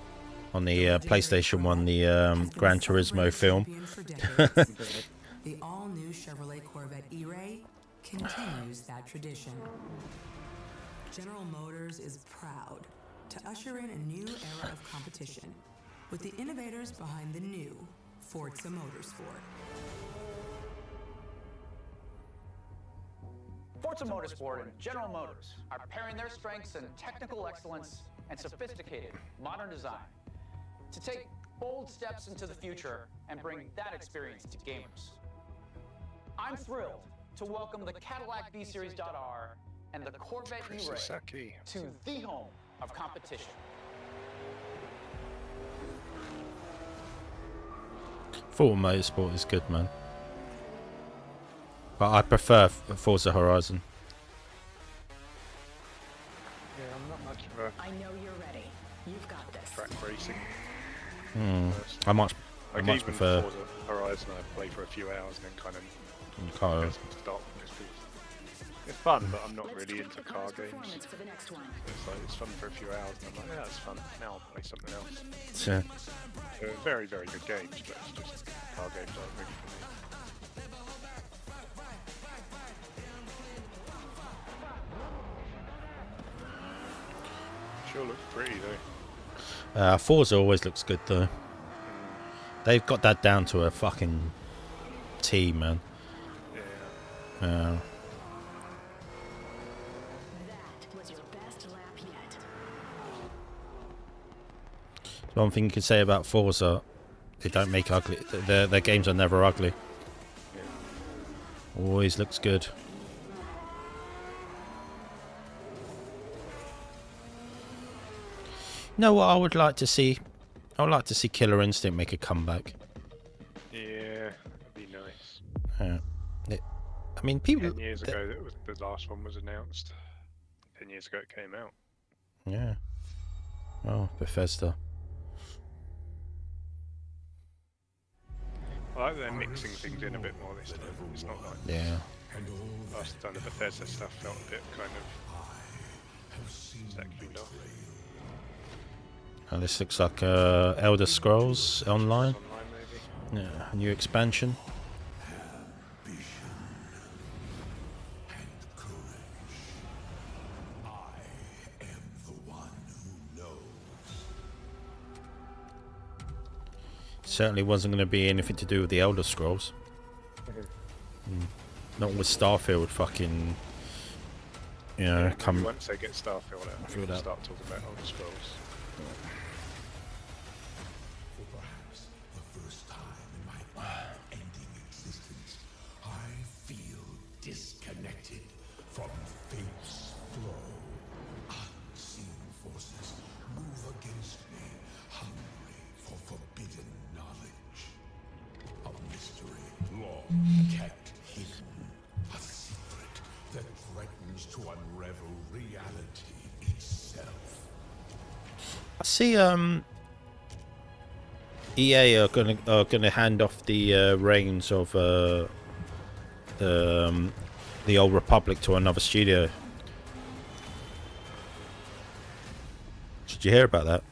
Speaker 1: on the PlayStation 1 the Gran Turismo film.
Speaker 11: The all-new Chevrolet Corvette E-Ray continues that tradition. General Motors is proud to usher in a new era of competition with the innovators behind the new Forza Motorsport.
Speaker 15: Forza Motorsport and General Motors are pairing their strengths in technical excellence and sophisticated modern design to take bold steps into the future and bring that experience to gamers. I'm thrilled to welcome the Cadillac V-Series.R and the Corvette E-Ray to the home of competition.
Speaker 1: Forza Motorsport is good, man. But I prefer Forza Horizon.
Speaker 2: Yeah, I'm not much of a
Speaker 5: I know you're ready. You've got this.
Speaker 2: track racing.
Speaker 1: I much
Speaker 2: Even
Speaker 1: prefer.
Speaker 2: Forza Horizon, I play for a few hours and then kind of stop. It's fun, but I'm not really into car games. It's fun for a few hours, and I'm like, yeah, it's fun. Now I'll play something else.
Speaker 1: Yeah.
Speaker 2: They're very, very good games, but it's just car games aren't really for me. Sure looks pretty though.
Speaker 1: Forza always looks good though. They've got that down to a fucking T, man.
Speaker 2: Yeah.
Speaker 13: That was your best lap yet.
Speaker 1: One thing you could say about Forza, they don't make ugly. Their games are never ugly. Always looks good. You know what I would like to see? I would like to see Killer Instinct make a comeback.
Speaker 2: Yeah, that'd be nice.
Speaker 1: I mean, people.
Speaker 2: 10 years ago, that was the last one was announced. 10 years ago, it came out.
Speaker 1: Yeah. Oh, Bethesda.
Speaker 2: I like they're mixing things in a bit more this time. It's not like last time the Bethesda stuff felt a bit kind of sectioned off.
Speaker 1: Oh, this looks like Elder Scrolls Online.
Speaker 2: Maybe.
Speaker 1: Yeah, new expansion. Certainly wasn't going to be anything to do with the Elder Scrolls. Not with Starfield fucking, you know, come.
Speaker 2: Once they get Starfield out, we can start talking about Elder Scrolls.
Speaker 9: For perhaps the first time in my ending existence, I feel disconnected from fate's flow. Unseen forces move against me, hungry for forbidden knowledge. A mystery long kept hidden. A secret that threatens to unravel reality itself.
Speaker 1: I see. EA are gonna hand off the reins of the Old Republic to another studio. Did you hear about that?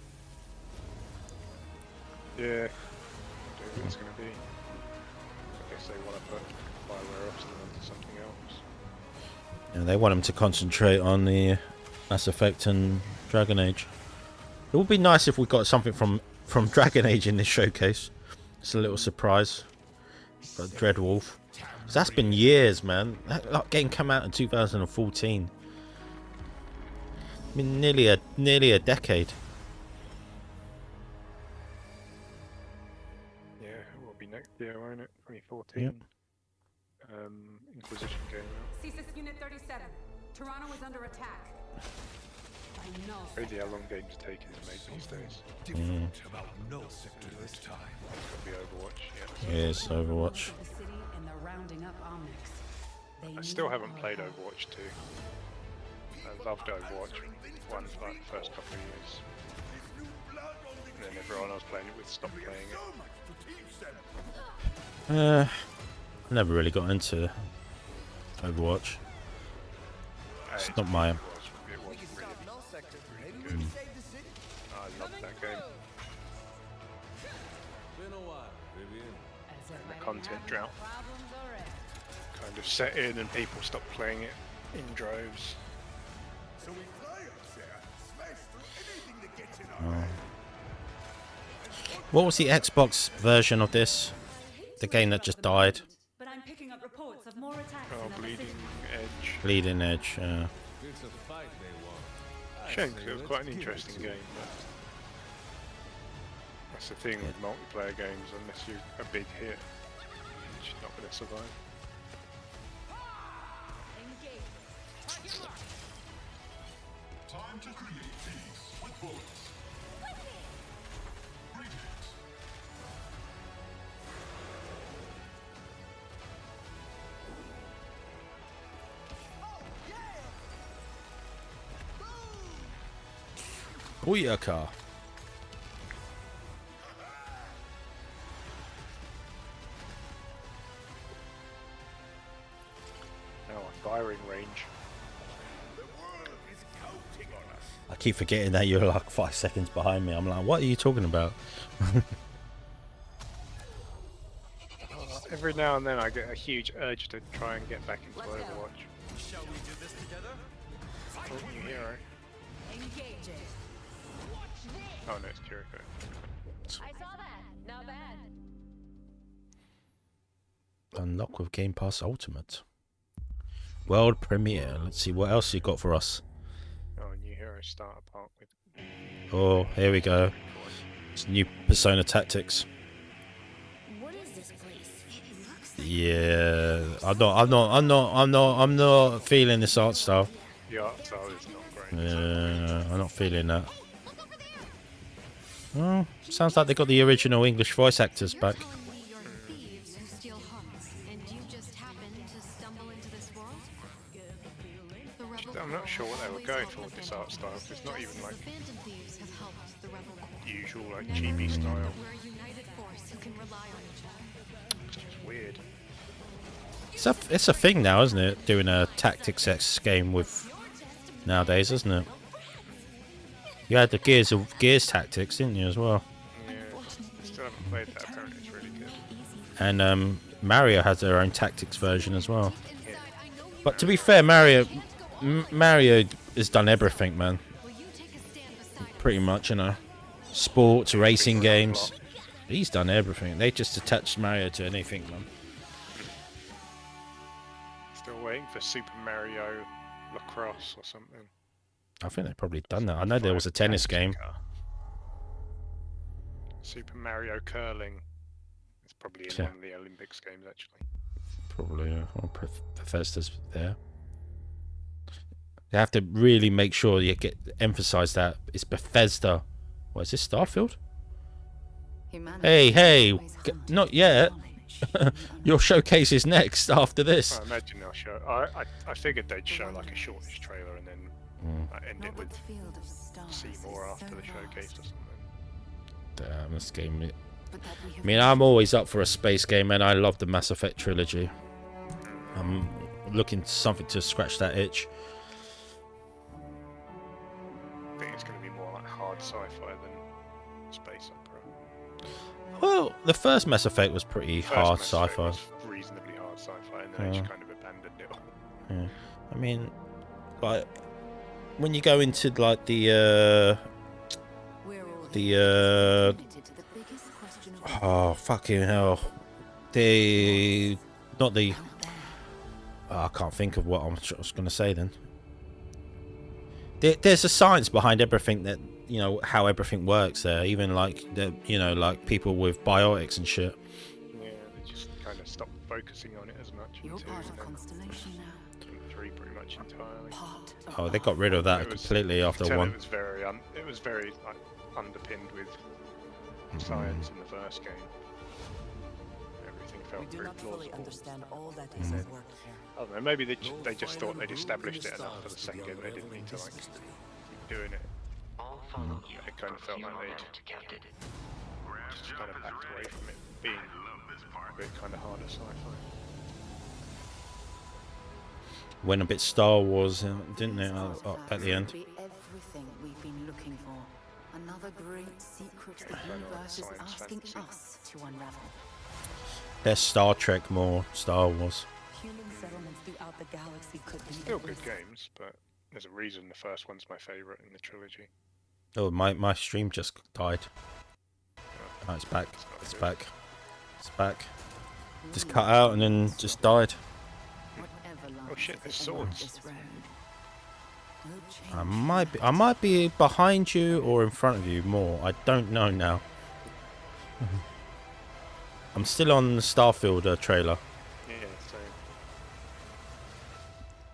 Speaker 2: Yeah. I don't know what it's going to be. I guess they want to put Bioware Austin onto something else.
Speaker 1: Yeah, they want them to concentrate on the Mass Effect and Dragon Age. It would be nice if we got something from Dragon Age in this showcase. It's a little surprise. Got Dreadwolf. 'Cause that's been years, man. That game came out in 2014. I mean, nearly a decade.
Speaker 2: Yeah, it will be next year, won't it? 2014.
Speaker 1: Yep.
Speaker 2: Inquisition came out.
Speaker 16: CSIS Unit 37. Toronto is under attack.
Speaker 2: Crazy how long games take to make these days.
Speaker 9: Different about no sector this time.
Speaker 2: It's got to be Overwatch. Yeah.
Speaker 1: Yes, Overwatch.
Speaker 2: I still haven't played Overwatch 2. I loved Overwatch 1 for like the first couple of years. And then everyone I was playing it with stopped playing it.
Speaker 1: I never really got into Overwatch. It's not my.
Speaker 2: I loved that game. And the content drought kind of set in and people stopped playing it in droves.
Speaker 9: So we fly up there, smash through anything that gets in our way.
Speaker 1: What was the Xbox version of this? The game that just died?
Speaker 16: But I'm picking up reports of more attacks.
Speaker 2: Oh, Bleeding Edge.
Speaker 1: Bleeding Edge.
Speaker 2: Shame, 'cause it was quite an interesting game, but that's the thing with multiplayer games, unless you're a big hit, you're just not going to survive.
Speaker 9: Time to create peace with bullets.
Speaker 1: Booyaka.
Speaker 2: Now a firing range.
Speaker 1: I keep forgetting that you're like 5 seconds behind me. I'm like, what are you talking about?
Speaker 2: Every now and then I get a huge urge to try and get back into Overwatch.
Speaker 10: Shall we do this together?
Speaker 2: Oh, new hero.
Speaker 16: Engaging.
Speaker 2: Oh no, it's Jericho.
Speaker 13: I saw that. Not bad.
Speaker 1: Unlock with Game Pass Ultimate. World premiere. Let's see what else you got for us.
Speaker 2: Oh, new hero starter pack with.
Speaker 1: Oh, here we go. It's new Persona Tactics.
Speaker 13: What is this place? It looks like
Speaker 1: Yeah, I'm not feeling this art style.
Speaker 2: The art style is not great.
Speaker 1: I'm not feeling that. Well, sounds like they got the original English voice actors back.
Speaker 13: thieves who steal hearts, and you just happened to stumble into this world? The rebel
Speaker 2: I'm not sure what they were going for with this art style. It's not even like
Speaker 13: Phantom thieves have helped the rebel
Speaker 2: usual like chibi style.
Speaker 13: We're a united force who can rely on each other.
Speaker 2: It's just weird.
Speaker 1: It's a thing now, isn't it? Doing a Tactics X game with nowadays, isn't it? You had the Gears Tactics, didn't you, as well?
Speaker 2: Yeah, I still haven't played that. Apparently, it's really good.
Speaker 1: And Mario has their own Tactics version as well. But to be fair, Mario has done everything, man. Pretty much, you know. Sports, racing games. He's done everything. They just attached Mario to anything, man.
Speaker 2: Still waiting for Super Mario Lacrosse or something.
Speaker 1: I think they've probably done that. I know there was a tennis game.
Speaker 2: Super Mario Curling. It's probably in
Speaker 1: Yeah.
Speaker 2: one of the Olympics games, actually.
Speaker 1: Probably, or Bethesda's there. They have to really make sure you emphasize that it's Bethesda. What is this, Starfield? Hey, not yet. Your showcase is next after this.
Speaker 2: I imagine they'll show. I figured they'd show like a shortish trailer and then end it with see more after the showcase or something.
Speaker 1: Damn, this game. I mean, I'm always up for a space game, and I love the Mass Effect trilogy. I'm looking for something to scratch that itch.
Speaker 2: I think it's going to be more like hard sci-fi than space opera.
Speaker 1: Well, the first Mass Effect was pretty hard
Speaker 2: Mass Effect
Speaker 1: sci-fi.
Speaker 2: was reasonably hard sci-fi, and then they just kind of abandoned it all.
Speaker 1: Yeah. I mean, like when you go into like the oh fucking hell, I can't think of what I was going to say then. There's a science behind everything that, you know, how everything works there. Even like like people with biotics and shit.
Speaker 2: Yeah, they just kind of stopped focusing on it as much.
Speaker 11: You're
Speaker 2: until,
Speaker 11: part of Constellation now.
Speaker 2: 3 pretty much entirely.
Speaker 1: Oh, they got rid of that completely after one.
Speaker 2: It was very like underpinned with science in the first game. Everything felt
Speaker 11: We do
Speaker 2: very
Speaker 11: not fully
Speaker 2: plausible.
Speaker 11: understand all that is at work here.
Speaker 2: I don't know, maybe they just thought they'd established it enough for the second game. They didn't need to like keep doing it. It kind of felt like they'd just kind of backed away from it being a bit kind of harder sci-fi.
Speaker 1: Went a bit Star Wars, didn't it, at the end?
Speaker 11: Be everything we've been looking for. Another great secret the universe is asking us to unravel.
Speaker 1: They're Star Trek more Star Wars.
Speaker 11: Human settlements throughout the galaxy could be
Speaker 2: Still good games, but there's a reason the first one's my favourite in the trilogy.
Speaker 1: Oh, my stream just died. Oh, it's back. It's back. It's back. Just cut out and then just died.
Speaker 2: Oh shit, there's swords.
Speaker 1: I might be behind you or in front of you more. I don't know now. I'm still on the Starfield trailer.
Speaker 2: Yeah, same.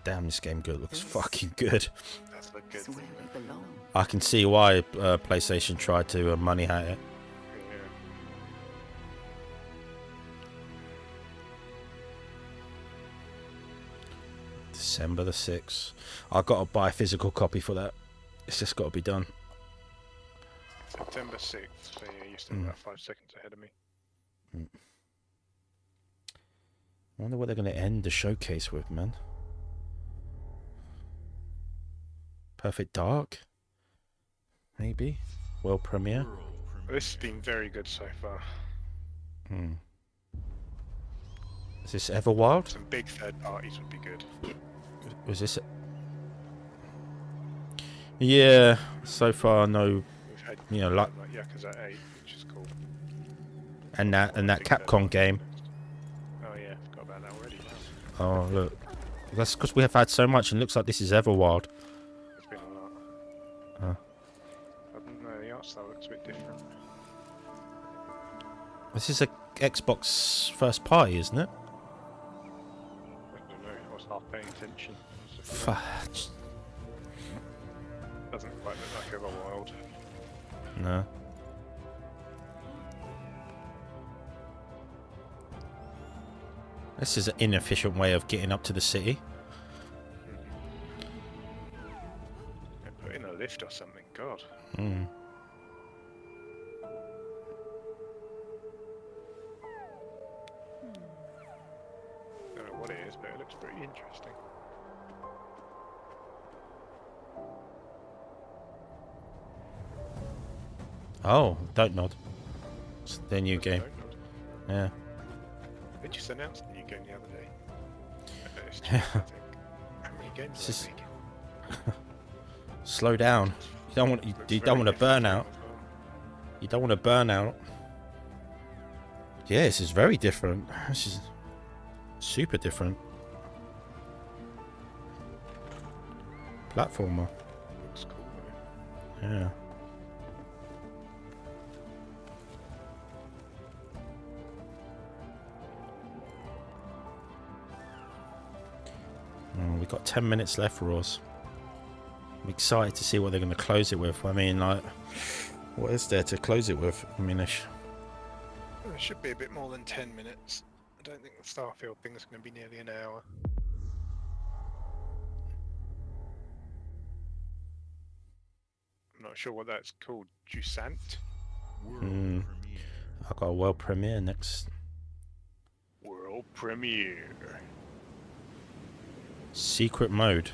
Speaker 1: Damn, this game looks fucking good.
Speaker 2: That's the good thing.
Speaker 1: I can see why PlayStation tried to money hat it. December the 6th. I've got to buy a physical copy for that. It's just got to be done.
Speaker 2: September 6th, so yeah, you're still about 5 seconds ahead of me.
Speaker 1: I wonder what they're going to end the showcase with, man. Perfect Dark? Maybe? World premiere?
Speaker 2: This has been very good so far.
Speaker 1: Is this Everwild?
Speaker 2: Some big third parties would be good.
Speaker 1: Was this it? Yeah, so far no.
Speaker 2: We've had
Speaker 1: You know, like
Speaker 2: Yakuza 8, which is cool.
Speaker 1: and that Capcom game.
Speaker 2: Oh yeah, forgot about that already. Wow.
Speaker 1: Oh look, that's because we have had so much, and it looks like this is Everwild.
Speaker 2: It's been a lot.
Speaker 1: Uh,
Speaker 2: I don't know, the art style looks a bit different.
Speaker 1: this is a Xbox first party, isn't it?
Speaker 2: I don't know, I was half paying attention.
Speaker 1: Fudge.
Speaker 2: Doesn't quite look like Everwild.
Speaker 1: No. This is an inefficient way of getting up to the city.
Speaker 2: Yeah, put in a lift or something, God.
Speaker 1: Hmm.
Speaker 2: Don't know what it is, but it looks pretty interesting.
Speaker 1: Oh, Don't Nod. It's their new game. Yeah.
Speaker 2: They just announced a new game the other day. It's cheap, I think. How many games
Speaker 1: This
Speaker 2: are
Speaker 1: is-
Speaker 2: they making?
Speaker 1: Slow down. You don't want to burn out. You don't want to burn out. Yeah, this is very different. This is super different. Platformer.
Speaker 2: Looks cool though.
Speaker 1: Yeah. Oh, we've got 10 minutes left, Ross. I'm excited to see what they're going to close it with. I mean, like, what is there to close it with? I mean,
Speaker 2: It should be a bit more than 10 minutes. I don't think the Starfield thing is going to be nearly an hour. I'm not sure what that's called. Jusant?
Speaker 1: I've got a world premiere next.
Speaker 2: World premiere.
Speaker 1: Secret mode.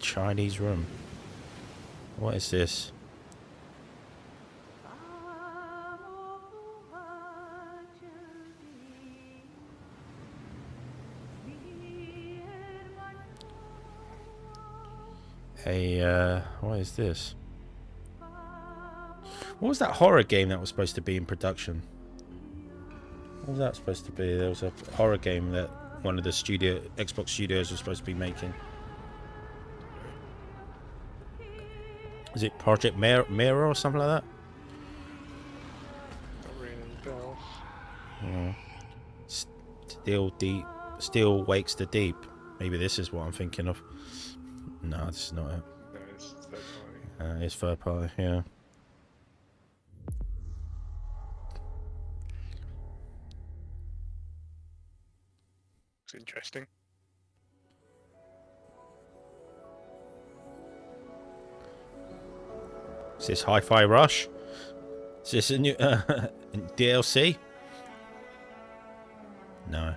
Speaker 1: Chinese room. What is this? What is this? What was that horror game that was supposed to be in production? What was that supposed to be? There was a horror game that one of the Xbox studios was supposed to be making. Is it Project Mirror or something like that?
Speaker 2: Not ringing any bells.
Speaker 1: Yeah. Still wakes the deep. Maybe this is what I'm thinking of. No, this is not it.
Speaker 2: No, it's third party.
Speaker 1: It's third party, yeah.
Speaker 2: It's interesting.
Speaker 1: Is this Hi-Fi Rush? Is this a new DLC? No.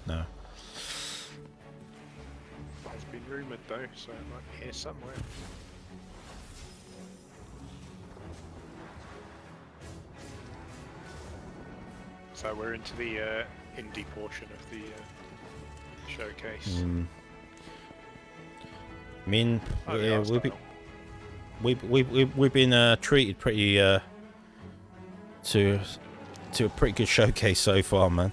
Speaker 1: No.
Speaker 2: It's been rumoured though, so it might be here somewhere. So we're into the indie portion of the showcase.
Speaker 1: I mean,
Speaker 2: Oh, the art style.
Speaker 1: we've been treated pretty to a pretty good showcase so far, man.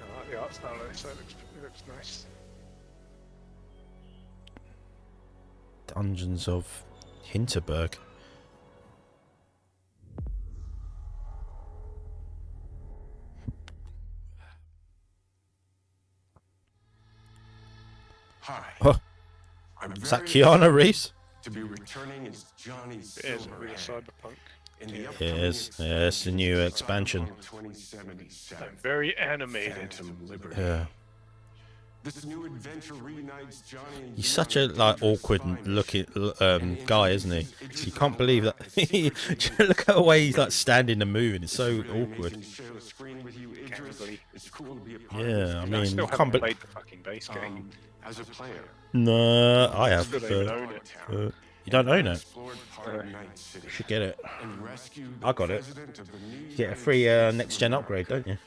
Speaker 2: I like the art style though, so it looks nice.
Speaker 1: Dungeons of Hinterberg.
Speaker 9: Hi.
Speaker 1: Oh,
Speaker 9: I'm
Speaker 1: is that
Speaker 9: very
Speaker 1: Keanu Reeves?
Speaker 9: to be returning as Johnny
Speaker 2: It is with a
Speaker 9: Silverhand
Speaker 2: cyberpunk.
Speaker 9: in the
Speaker 1: It
Speaker 9: upcoming
Speaker 1: is. Yeah, it's the new expansion.
Speaker 9: 2077.
Speaker 2: I'm very animated.
Speaker 9: Phantom Liberty.
Speaker 1: Yeah.
Speaker 9: This new adventure reunites Johnny and
Speaker 1: He's such a like awkward looking guy, isn't he? You can't believe that. Look at the way he's like standing and moving. It's so awkward. Yeah, I mean,
Speaker 2: still
Speaker 1: you can't
Speaker 2: haven't
Speaker 1: be-
Speaker 2: played the fucking base game.
Speaker 9: As a player,
Speaker 1: No, I have.
Speaker 2: Still don't even own it.
Speaker 1: You don't own it.
Speaker 9: explored part of Night City
Speaker 1: You should get it.
Speaker 9: and rescued
Speaker 1: I got
Speaker 9: the
Speaker 1: it.
Speaker 9: president of the new
Speaker 1: You get a
Speaker 9: United
Speaker 1: free
Speaker 9: States
Speaker 1: next gen
Speaker 9: of
Speaker 1: upgrade,
Speaker 9: America.
Speaker 1: don't you?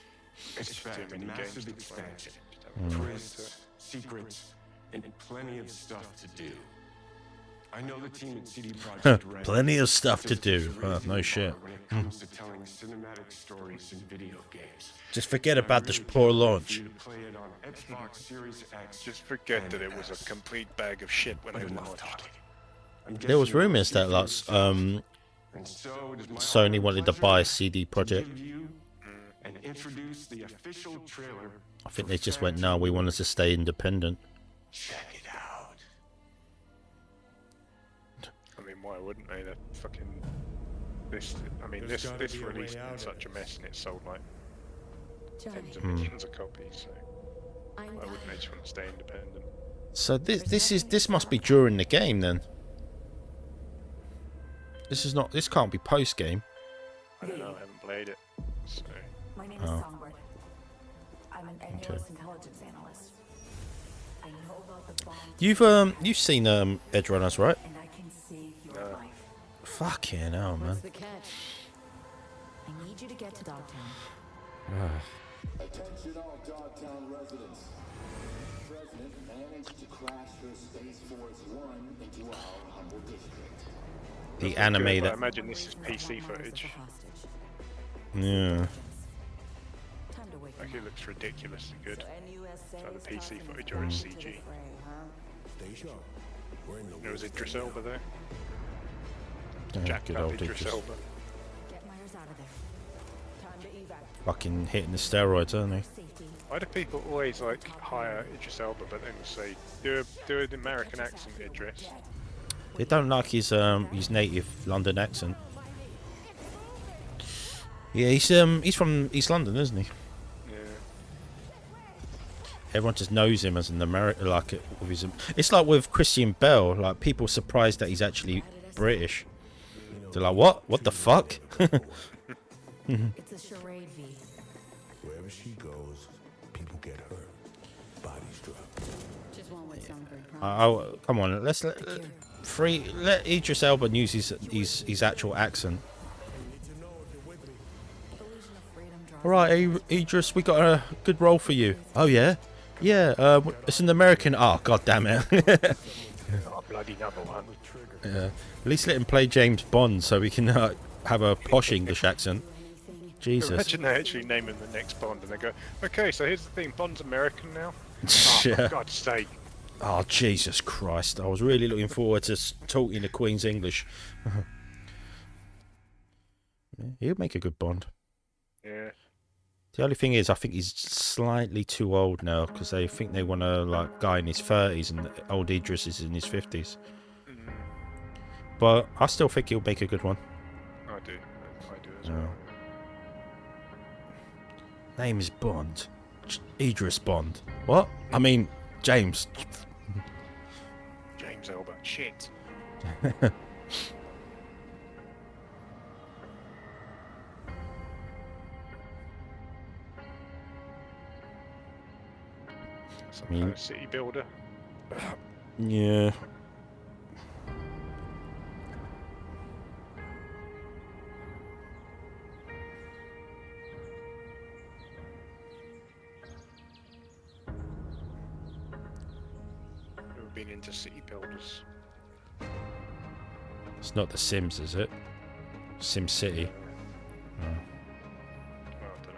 Speaker 9: It's
Speaker 2: too
Speaker 9: fact, a
Speaker 2: many
Speaker 9: massive
Speaker 2: games to play.
Speaker 9: expansion.
Speaker 2: Just have
Speaker 9: Twists, secrets, and plenty of stuff to do. I know the team at CD Projekt Red.
Speaker 1: Plenty of stuff to
Speaker 9: says it's
Speaker 1: do.
Speaker 9: raising
Speaker 1: No
Speaker 9: the
Speaker 1: shit.
Speaker 9: bar when it comes to telling cinematic stories in video games.
Speaker 1: Just forget
Speaker 9: And I
Speaker 1: about this
Speaker 9: really
Speaker 1: poor
Speaker 9: can't wait for
Speaker 1: launch.
Speaker 9: you to play it on Xbox Series X.
Speaker 2: Just forget that
Speaker 9: and
Speaker 2: it was a
Speaker 9: S.
Speaker 2: complete bag of shit when
Speaker 9: But
Speaker 2: it
Speaker 9: enough
Speaker 2: launched.
Speaker 9: talking. I'm
Speaker 1: There was
Speaker 9: guessing you'll
Speaker 1: rumors
Speaker 9: see
Speaker 1: that
Speaker 9: for
Speaker 1: lots
Speaker 9: yourself. And so it is my honor
Speaker 1: Sony
Speaker 9: and
Speaker 1: wanted to
Speaker 9: pleasure
Speaker 1: buy CD
Speaker 9: to
Speaker 1: Projekt.
Speaker 9: give you and introduce the official trailer.
Speaker 1: I think they just went, no, we want us to stay independent.
Speaker 9: Check it out.
Speaker 2: I mean, why wouldn't they? They're fucking this. I mean,
Speaker 17: There's
Speaker 2: this
Speaker 17: gotta be a way
Speaker 2: released
Speaker 17: out
Speaker 2: in
Speaker 17: of
Speaker 2: such a mess, and it sold like tens of
Speaker 1: Hmm.
Speaker 2: millions of copies. So why wouldn't they just want to stay independent?
Speaker 1: So this must be during the game then. This can't be post game.
Speaker 2: I don't know. I haven't played it. So
Speaker 5: My name
Speaker 1: Oh.
Speaker 5: is Songbird. I'm an endless intelligence analyst. I know about the bomb
Speaker 1: You've seen Edge Runners, right?
Speaker 5: and I can save your life.
Speaker 1: Fucking hell, man.
Speaker 5: What's the catch? I need you to get to Dogtown.
Speaker 18: Attention all Dogtown residents. The President managed to crash her Space Force One into our humble district.
Speaker 1: The anime
Speaker 2: Good, but I
Speaker 1: that.
Speaker 2: imagine this is PC footage.
Speaker 1: Yeah.
Speaker 2: Like it looks ridiculously good. Like the PC footage or it's CG. There was Idris Elba there.
Speaker 1: Yeah,
Speaker 2: Jack
Speaker 1: good
Speaker 2: Black,
Speaker 1: old
Speaker 2: Idris
Speaker 1: Idris.
Speaker 2: Elba.
Speaker 5: Get Myers out of there. Time to evac.
Speaker 1: Fucking hitting the steroids, aren't they?
Speaker 2: Why do people always like hire Idris Elba but then say do an American accent, Idris?
Speaker 1: They don't like his native London accent. Yeah, he's from East London, isn't he?
Speaker 2: Yeah.
Speaker 1: Everyone just knows him as an American, like with his. It's like with Christian Bale. Like people are surprised that he's actually British. They're like, what? What the fuck?
Speaker 5: It's a charade, V.
Speaker 9: Wherever she goes, people get hurt. Bodies drop.
Speaker 5: Just one with Songbird.
Speaker 1: Oh, come on, let Idris Elba use his actual accent. All right, Idris, we got a good role for you. Oh yeah, yeah. It's an American. Oh god damn it.
Speaker 2: Oh, bloody another one.
Speaker 1: Yeah. At least let him play James Bond so we can have a posh English accent. Jesus.
Speaker 2: Imagine they actually name him the next Bond and they go, okay, so here's the thing, Bond's American now. Oh,
Speaker 1: Yeah.
Speaker 2: for God's sake.
Speaker 1: Oh Jesus Christ! I was really looking forward to talking the Queen's English. Yeah, he'll make a good Bond.
Speaker 2: Yeah.
Speaker 1: The only thing is, I think he's slightly too old now because they think they want a like guy in his 30s and old Idris is in his 50s. But I still think he'll make a good one.
Speaker 2: I do as well.
Speaker 1: Name is Bond. Idris Bond. What? I mean, James.
Speaker 2: James Elba. Shit. Some kind of city builder.
Speaker 1: Yeah.
Speaker 2: Never been into city builders.
Speaker 1: It's not The Sims, is it? Sim City. Oh.
Speaker 2: Well, I don't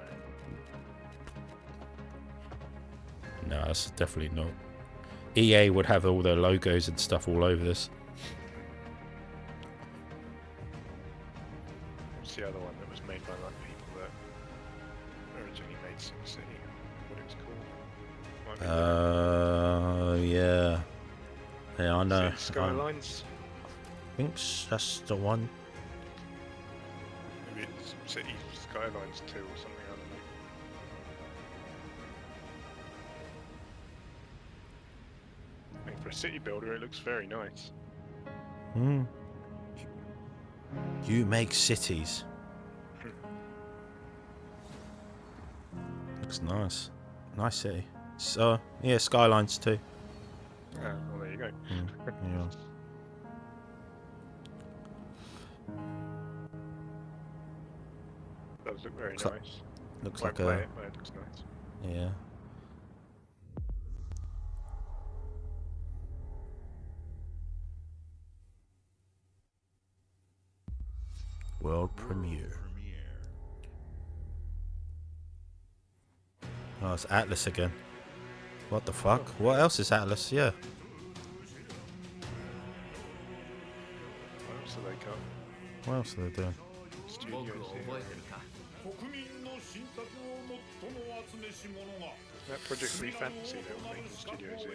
Speaker 2: know.
Speaker 1: No, that's definitely not. EA would have all their logos and stuff all over this.
Speaker 2: What's the other one that was made by like people that originally made SimCity? What it was called? Might be
Speaker 1: Yeah. Yeah, I know.
Speaker 2: City Skylines?
Speaker 1: I think that's the one.
Speaker 2: Maybe it's City Skylines 2 or something, I don't know. I think for a city builder it looks very nice.
Speaker 1: Hmm. You make cities. Looks nice. Nice city. So, yeah, Skylines too.
Speaker 2: Well, there you go.
Speaker 1: Yeah.
Speaker 2: Does look very
Speaker 1: Looks like-
Speaker 2: nice.
Speaker 1: Looks
Speaker 2: Won't
Speaker 1: like
Speaker 2: play
Speaker 1: a
Speaker 2: it, but it looks nice.
Speaker 1: yeah. World premiere. Oh, it's Atlas again. What the fuck? What else is Atlas? Yeah.
Speaker 2: What else have they got?
Speaker 1: What else are they doing?
Speaker 2: Studio Zero. That Project Fantasy they were making Studio Zero.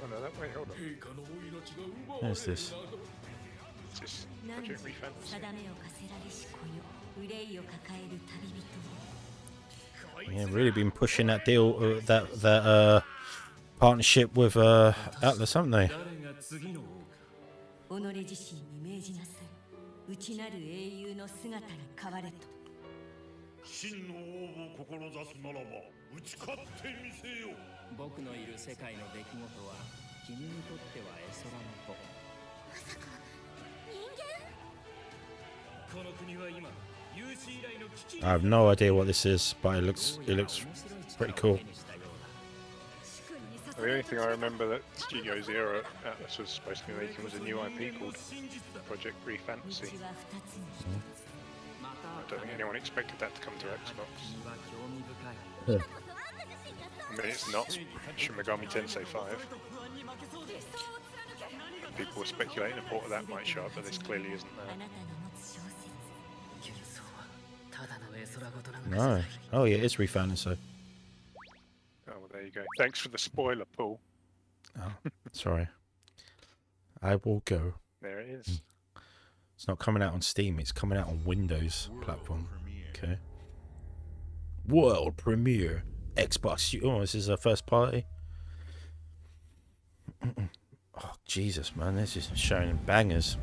Speaker 2: Oh no, that wait, hold on.
Speaker 1: Where's this?
Speaker 2: It's this Project Fantasy.
Speaker 1: Yeah, really been pushing that deal, that partnership with Atlas, haven't they?
Speaker 13: 己自身に命じなさい。内なる英雄の姿に変われと。
Speaker 14: 真の王を志すならば打ち勝ってみせよ。
Speaker 3: 僕のいる世界の出来事は君にとっては絵空の子。
Speaker 13: まさか人間？
Speaker 14: この国は今有史以来の危機。
Speaker 1: I have no idea what this is, but it looks pretty cool.
Speaker 2: The only thing I remember that Studio Zero Atlas was supposed to be making was a new IP called Project Fantasy. I don't think anyone expected that to come to Xbox. I mean, it's not Shin Megami Tensei 5. People were speculating a port of that might show up, but this clearly isn't that.
Speaker 1: No. Oh yeah, it's refounded, so.
Speaker 2: Oh, well, there you go. Thanks for the spoiler, Paul.
Speaker 1: Oh, sorry. I will go.
Speaker 2: There it is.
Speaker 1: It's not coming out on Steam, it's coming out on Windows platform. Okay. World premiere. Xbox. Oh, this is a first party. Oh, Jesus, man. This is showing bangers.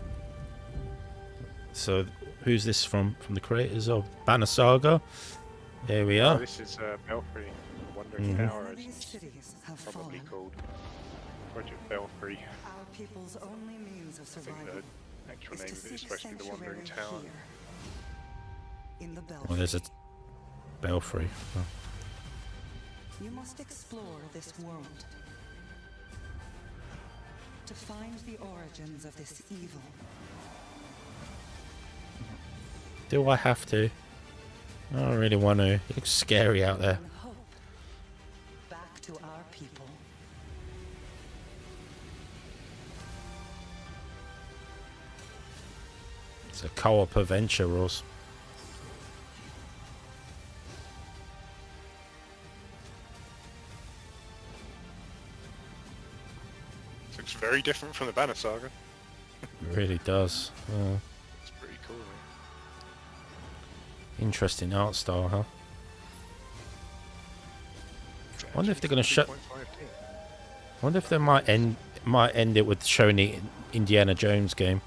Speaker 1: So, who's this from? From the creators of Banner Saga? There we are.
Speaker 2: Oh, this is Belfry. The Wandering Tower is probably called Project Belfry.
Speaker 17: Our people's only means of
Speaker 2: I think
Speaker 17: survival
Speaker 2: the actual
Speaker 17: is
Speaker 2: name
Speaker 17: to
Speaker 2: of it is
Speaker 17: seek
Speaker 2: supposed to be the Wandering
Speaker 17: sanctuary
Speaker 2: Tower.
Speaker 17: here, in the
Speaker 1: Well,
Speaker 17: Belfry.
Speaker 1: there's a belfry. Oh.
Speaker 17: You must explore this world to find the origins of this evil.
Speaker 1: Do I have to? I don't really want to. It looks scary out there.
Speaker 17: And hope back to our people.
Speaker 1: It's a co-op adventure, Ross.
Speaker 2: Looks very different from the Banner Saga.
Speaker 1: It really does.
Speaker 2: It's pretty cool, man.
Speaker 1: Interesting art style, huh? I wonder if they're going to show. Wonder if they might end it with showing the Indiana Jones game.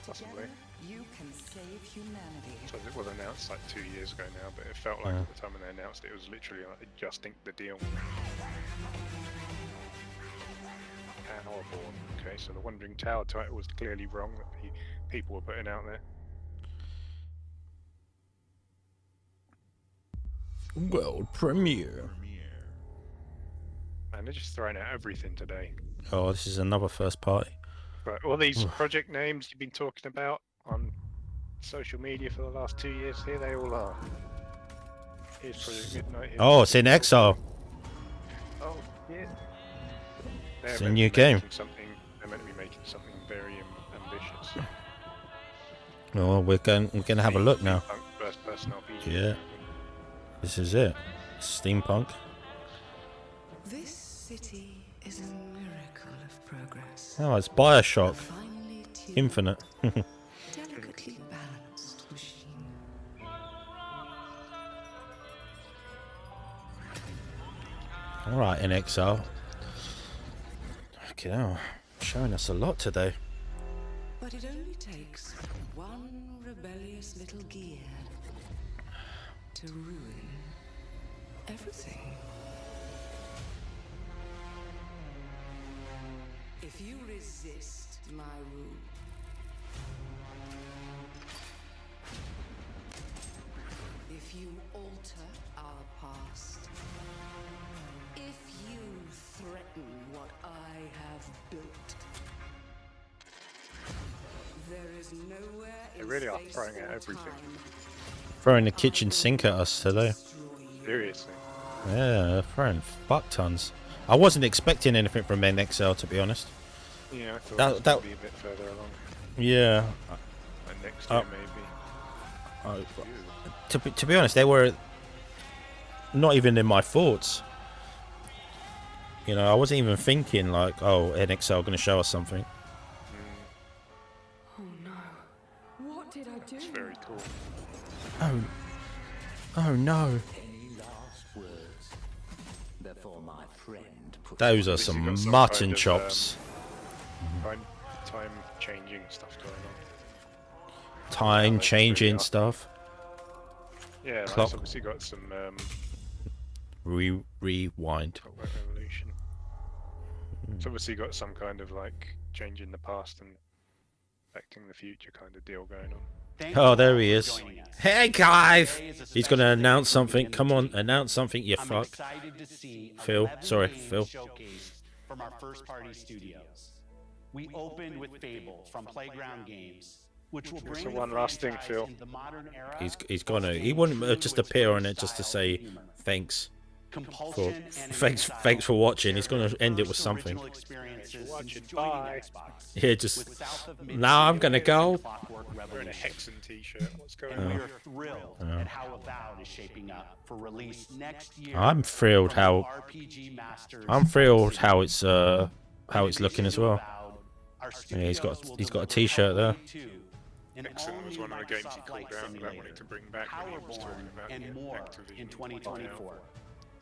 Speaker 2: Possibly.
Speaker 17: You can save humanity.
Speaker 2: So it was announced like 2 years ago now, but it felt like at the time when they announced it, it was literally like they just inked the deal. Powerborn. Okay, so the Wandering Tower title was clearly wrong that the people were putting out there.
Speaker 1: World premiere.
Speaker 2: Man, they're just throwing out everything today.
Speaker 1: Oh, this is another first party.
Speaker 2: Right, all these project names you've been talking about on social media for the last 2 years, here they all are. Here's Project Midnight. Here's
Speaker 1: Oh, it's in Exile.
Speaker 2: Oh, yeah.
Speaker 1: It's a new game.
Speaker 2: They're meant to be making something very ambitious.
Speaker 1: Oh, we're gonna have a look now.
Speaker 2: First-person RPG.
Speaker 1: Yeah. This is it. Steampunk.
Speaker 11: This city is a miracle of progress.
Speaker 1: Oh, it's Bioshock. Infinite.
Speaker 11: Delicately balanced machine.
Speaker 1: Alright, in Exile. Okay, now showing us a lot today.
Speaker 11: But it only takes one rebellious little gear to ruin everything. If you resist my rule, if you
Speaker 17: you alter our past, if you threaten what I have built, there is nowhere
Speaker 2: They
Speaker 17: in
Speaker 2: really are
Speaker 17: space
Speaker 2: throwing out
Speaker 17: or
Speaker 2: everything.
Speaker 17: time
Speaker 1: Throwing the kitchen sink at us today.
Speaker 2: Seriously.
Speaker 1: Yeah, they're throwing fuck tons. I wasn't expecting anything from NXL, to be honest.
Speaker 2: Yeah, I thought it was going to be a bit further along.
Speaker 1: Yeah.
Speaker 2: And next year, maybe.
Speaker 1: To be honest, they were not even in my thoughts. You know, I wasn't even thinking like, oh, NXL going to show us something.
Speaker 17: Oh no. What did I do?
Speaker 2: It's very cool.
Speaker 1: Oh no.
Speaker 18: Any last words before my friend puts
Speaker 1: Those are
Speaker 2: At least you've
Speaker 1: some
Speaker 2: got
Speaker 1: mutton
Speaker 2: kind of,
Speaker 1: chops.
Speaker 2: Time changing stuff going on.
Speaker 1: Time changing stuff.
Speaker 2: Yeah, like,
Speaker 1: Clock.
Speaker 2: it's obviously got some
Speaker 1: Rewind.
Speaker 2: Clockwork Revolution. It's obviously got some kind of like changing the past and affecting the future kind of deal going on.
Speaker 1: Oh, there he is. Hey, guys! He's going to announce something. Come on, announce something, you fuck. Phil. Sorry, Phil.
Speaker 19: From our first-party studios. We opened with Fable from Playground Games, which will bring
Speaker 2: So one last thing, Phil.
Speaker 19: the modern era.
Speaker 1: He's going to. He wouldn't just appear on it just to say thanks. Thanks for watching. He's going to end it with something.
Speaker 2: Bye.
Speaker 1: Yeah, just now I'm going to go.
Speaker 2: Wearing a Hexen t-shirt. What's going
Speaker 19: And
Speaker 2: on?
Speaker 19: we are thrilled at how Avowed is shaping up for release next year.
Speaker 1: I'm thrilled how it's looking as well. Yeah, he's got a t-shirt there.
Speaker 2: Hexen was one of the games he called out about wanting to bring back when he was talking about
Speaker 19: and more in 2024.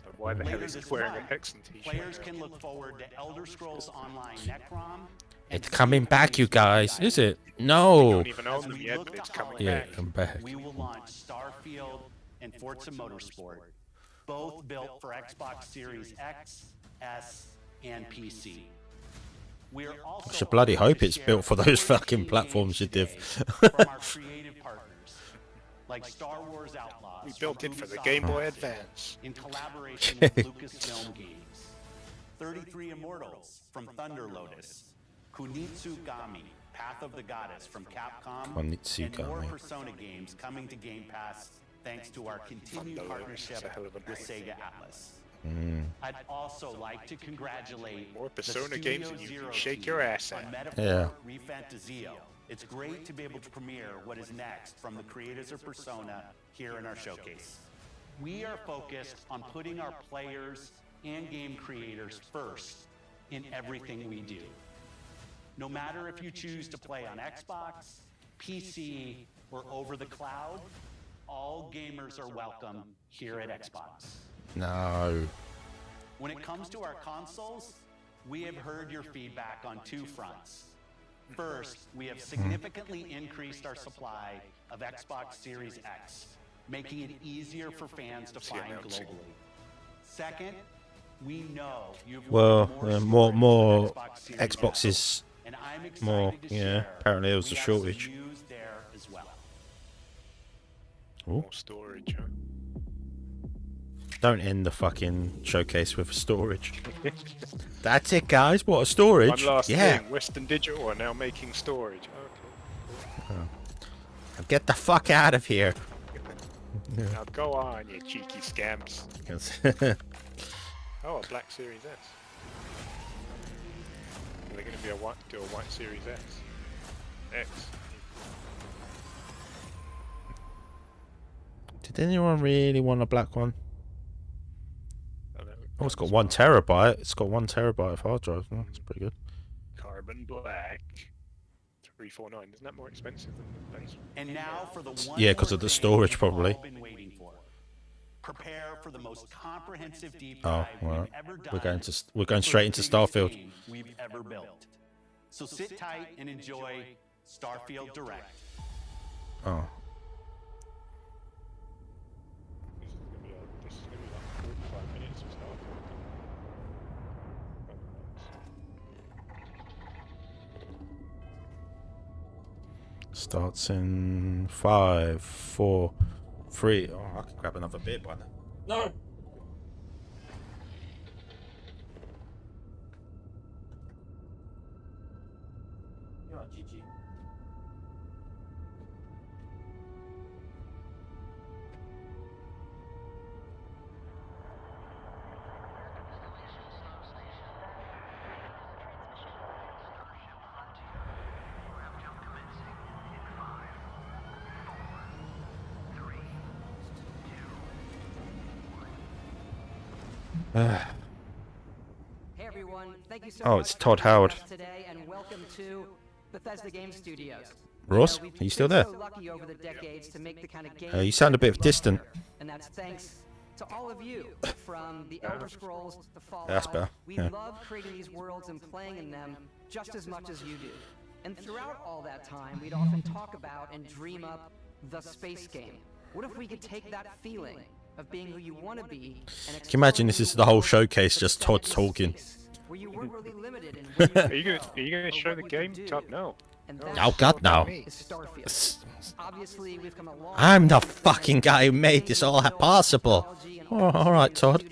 Speaker 2: So why the hell is he wearing a Hexen t-shirt?
Speaker 19: Players can look forward to Elder Scrolls Online Necrom.
Speaker 1: It's coming back, you guys. Is it? No.
Speaker 2: Don't even own them yet, but it's coming back.
Speaker 1: I'm back.
Speaker 19: We will launch Starfield and Forza Motorsport, both built for Xbox Series X, S, and PC. We're also
Speaker 1: I should bloody hope it's built for those fucking platforms, you div.
Speaker 19: from our creative partners, like Star Wars Outlaws.
Speaker 2: We built it for the Game Boy Advance.
Speaker 19: In collaboration with Lucasfilm Games. 33 Immortals from Thunder Lotus. Kunitsugami, Path of the Goddess from Capcom. And more Persona games coming to Game Pass thanks to our continued partnership with Sega Atlas. I'd also like to congratulate
Speaker 2: More
Speaker 19: the
Speaker 2: Persona
Speaker 19: Studio
Speaker 2: games than you
Speaker 19: Zero
Speaker 2: can shake
Speaker 19: team
Speaker 2: your ass
Speaker 19: on
Speaker 2: at.
Speaker 19: Metaphor
Speaker 1: Yeah.
Speaker 19: Refantasio. It's great to be able to premiere what is next from the creators of Persona here in our showcase. We are focused on putting our players and game creators first in everything we do. No matter if you choose to play on Xbox, PC, or over the cloud, all gamers are welcome here at Xbox.
Speaker 1: No.
Speaker 19: When it comes to our consoles, we have heard your feedback on two fronts. First, we have significantly increased our supply of Xbox Series X, making it easier for fans to find globally. Second, we know you've
Speaker 1: Well,
Speaker 19: more
Speaker 1: more
Speaker 19: Xbox Series
Speaker 1: Xboxes.
Speaker 19: and I'm excited
Speaker 1: More,
Speaker 19: to
Speaker 1: yeah.
Speaker 19: share
Speaker 1: Apparently there was
Speaker 19: we
Speaker 1: a
Speaker 19: have some
Speaker 1: shortage.
Speaker 19: news there as well.
Speaker 1: Ooh.
Speaker 2: More storage, huh?
Speaker 1: Don't end the fucking showcase with storage. That's it, guys. What, a storage?
Speaker 2: One last
Speaker 1: Yeah.
Speaker 2: thing. Western Digital are now making storage. Okay.
Speaker 1: Get the fuck out of here.
Speaker 2: Now go on, you cheeky scamps. Oh, a black Series S. Are they going to be do a white Series S? X.
Speaker 1: Did anyone really want a black one?
Speaker 2: I don't know.
Speaker 1: Oh, it's got 1 terabyte. It's got 1 terabyte of hard drive. Oh, that's pretty good.
Speaker 2: Carbon black. 349. Isn't that more expensive than the base?
Speaker 19: And now for the one
Speaker 1: Yeah, 'cause of
Speaker 19: more
Speaker 1: the
Speaker 19: thing
Speaker 1: storage,
Speaker 19: we've
Speaker 1: probably.
Speaker 19: all been waiting for. Prepare for the most comprehensive deep
Speaker 1: Oh,
Speaker 19: dive
Speaker 1: well,
Speaker 19: we've ever done.
Speaker 1: we're going straight into
Speaker 19: for the biggest
Speaker 1: Starfield.
Speaker 19: game we've ever built. So sit tight and enjoy Starfield Direct.
Speaker 1: Oh.
Speaker 2: This is going to be like 45 minutes of Starfield.
Speaker 1: Starts in 5, 4, free. Oh, I could grab another beer by now. No. GG.
Speaker 20: Hey everyone, thank you so
Speaker 1: Oh,
Speaker 20: much
Speaker 1: it's
Speaker 20: for
Speaker 1: Todd
Speaker 20: joining
Speaker 1: Howard.
Speaker 20: us today, and welcome to Bethesda Game Studios.
Speaker 1: Ross,
Speaker 20: You know,
Speaker 1: are you still there?
Speaker 20: we've been so lucky over the decades to make the kind of games
Speaker 1: You sound a bit
Speaker 20: that we love
Speaker 1: distant.
Speaker 20: here, and that's thanks to all of you, from the Elder Scrolls to Fallout.
Speaker 1: That's better.
Speaker 20: We
Speaker 1: Yeah.
Speaker 20: love creating these worlds and playing in them just as much as you do. And throughout all that time, we'd often talk about and dream up the space game. What if we could take that feeling of being who you want to be and
Speaker 1: Can you imagine this is the whole showcase, just Todd talking?
Speaker 20: where you weren't really limited in where you
Speaker 2: Are you gonna show the game? Todd, no.
Speaker 1: Oh God, no.
Speaker 20: is Starfield. Obviously, we've come a long
Speaker 1: I'm the fucking guy who made this all possible. Oh, all right, Todd.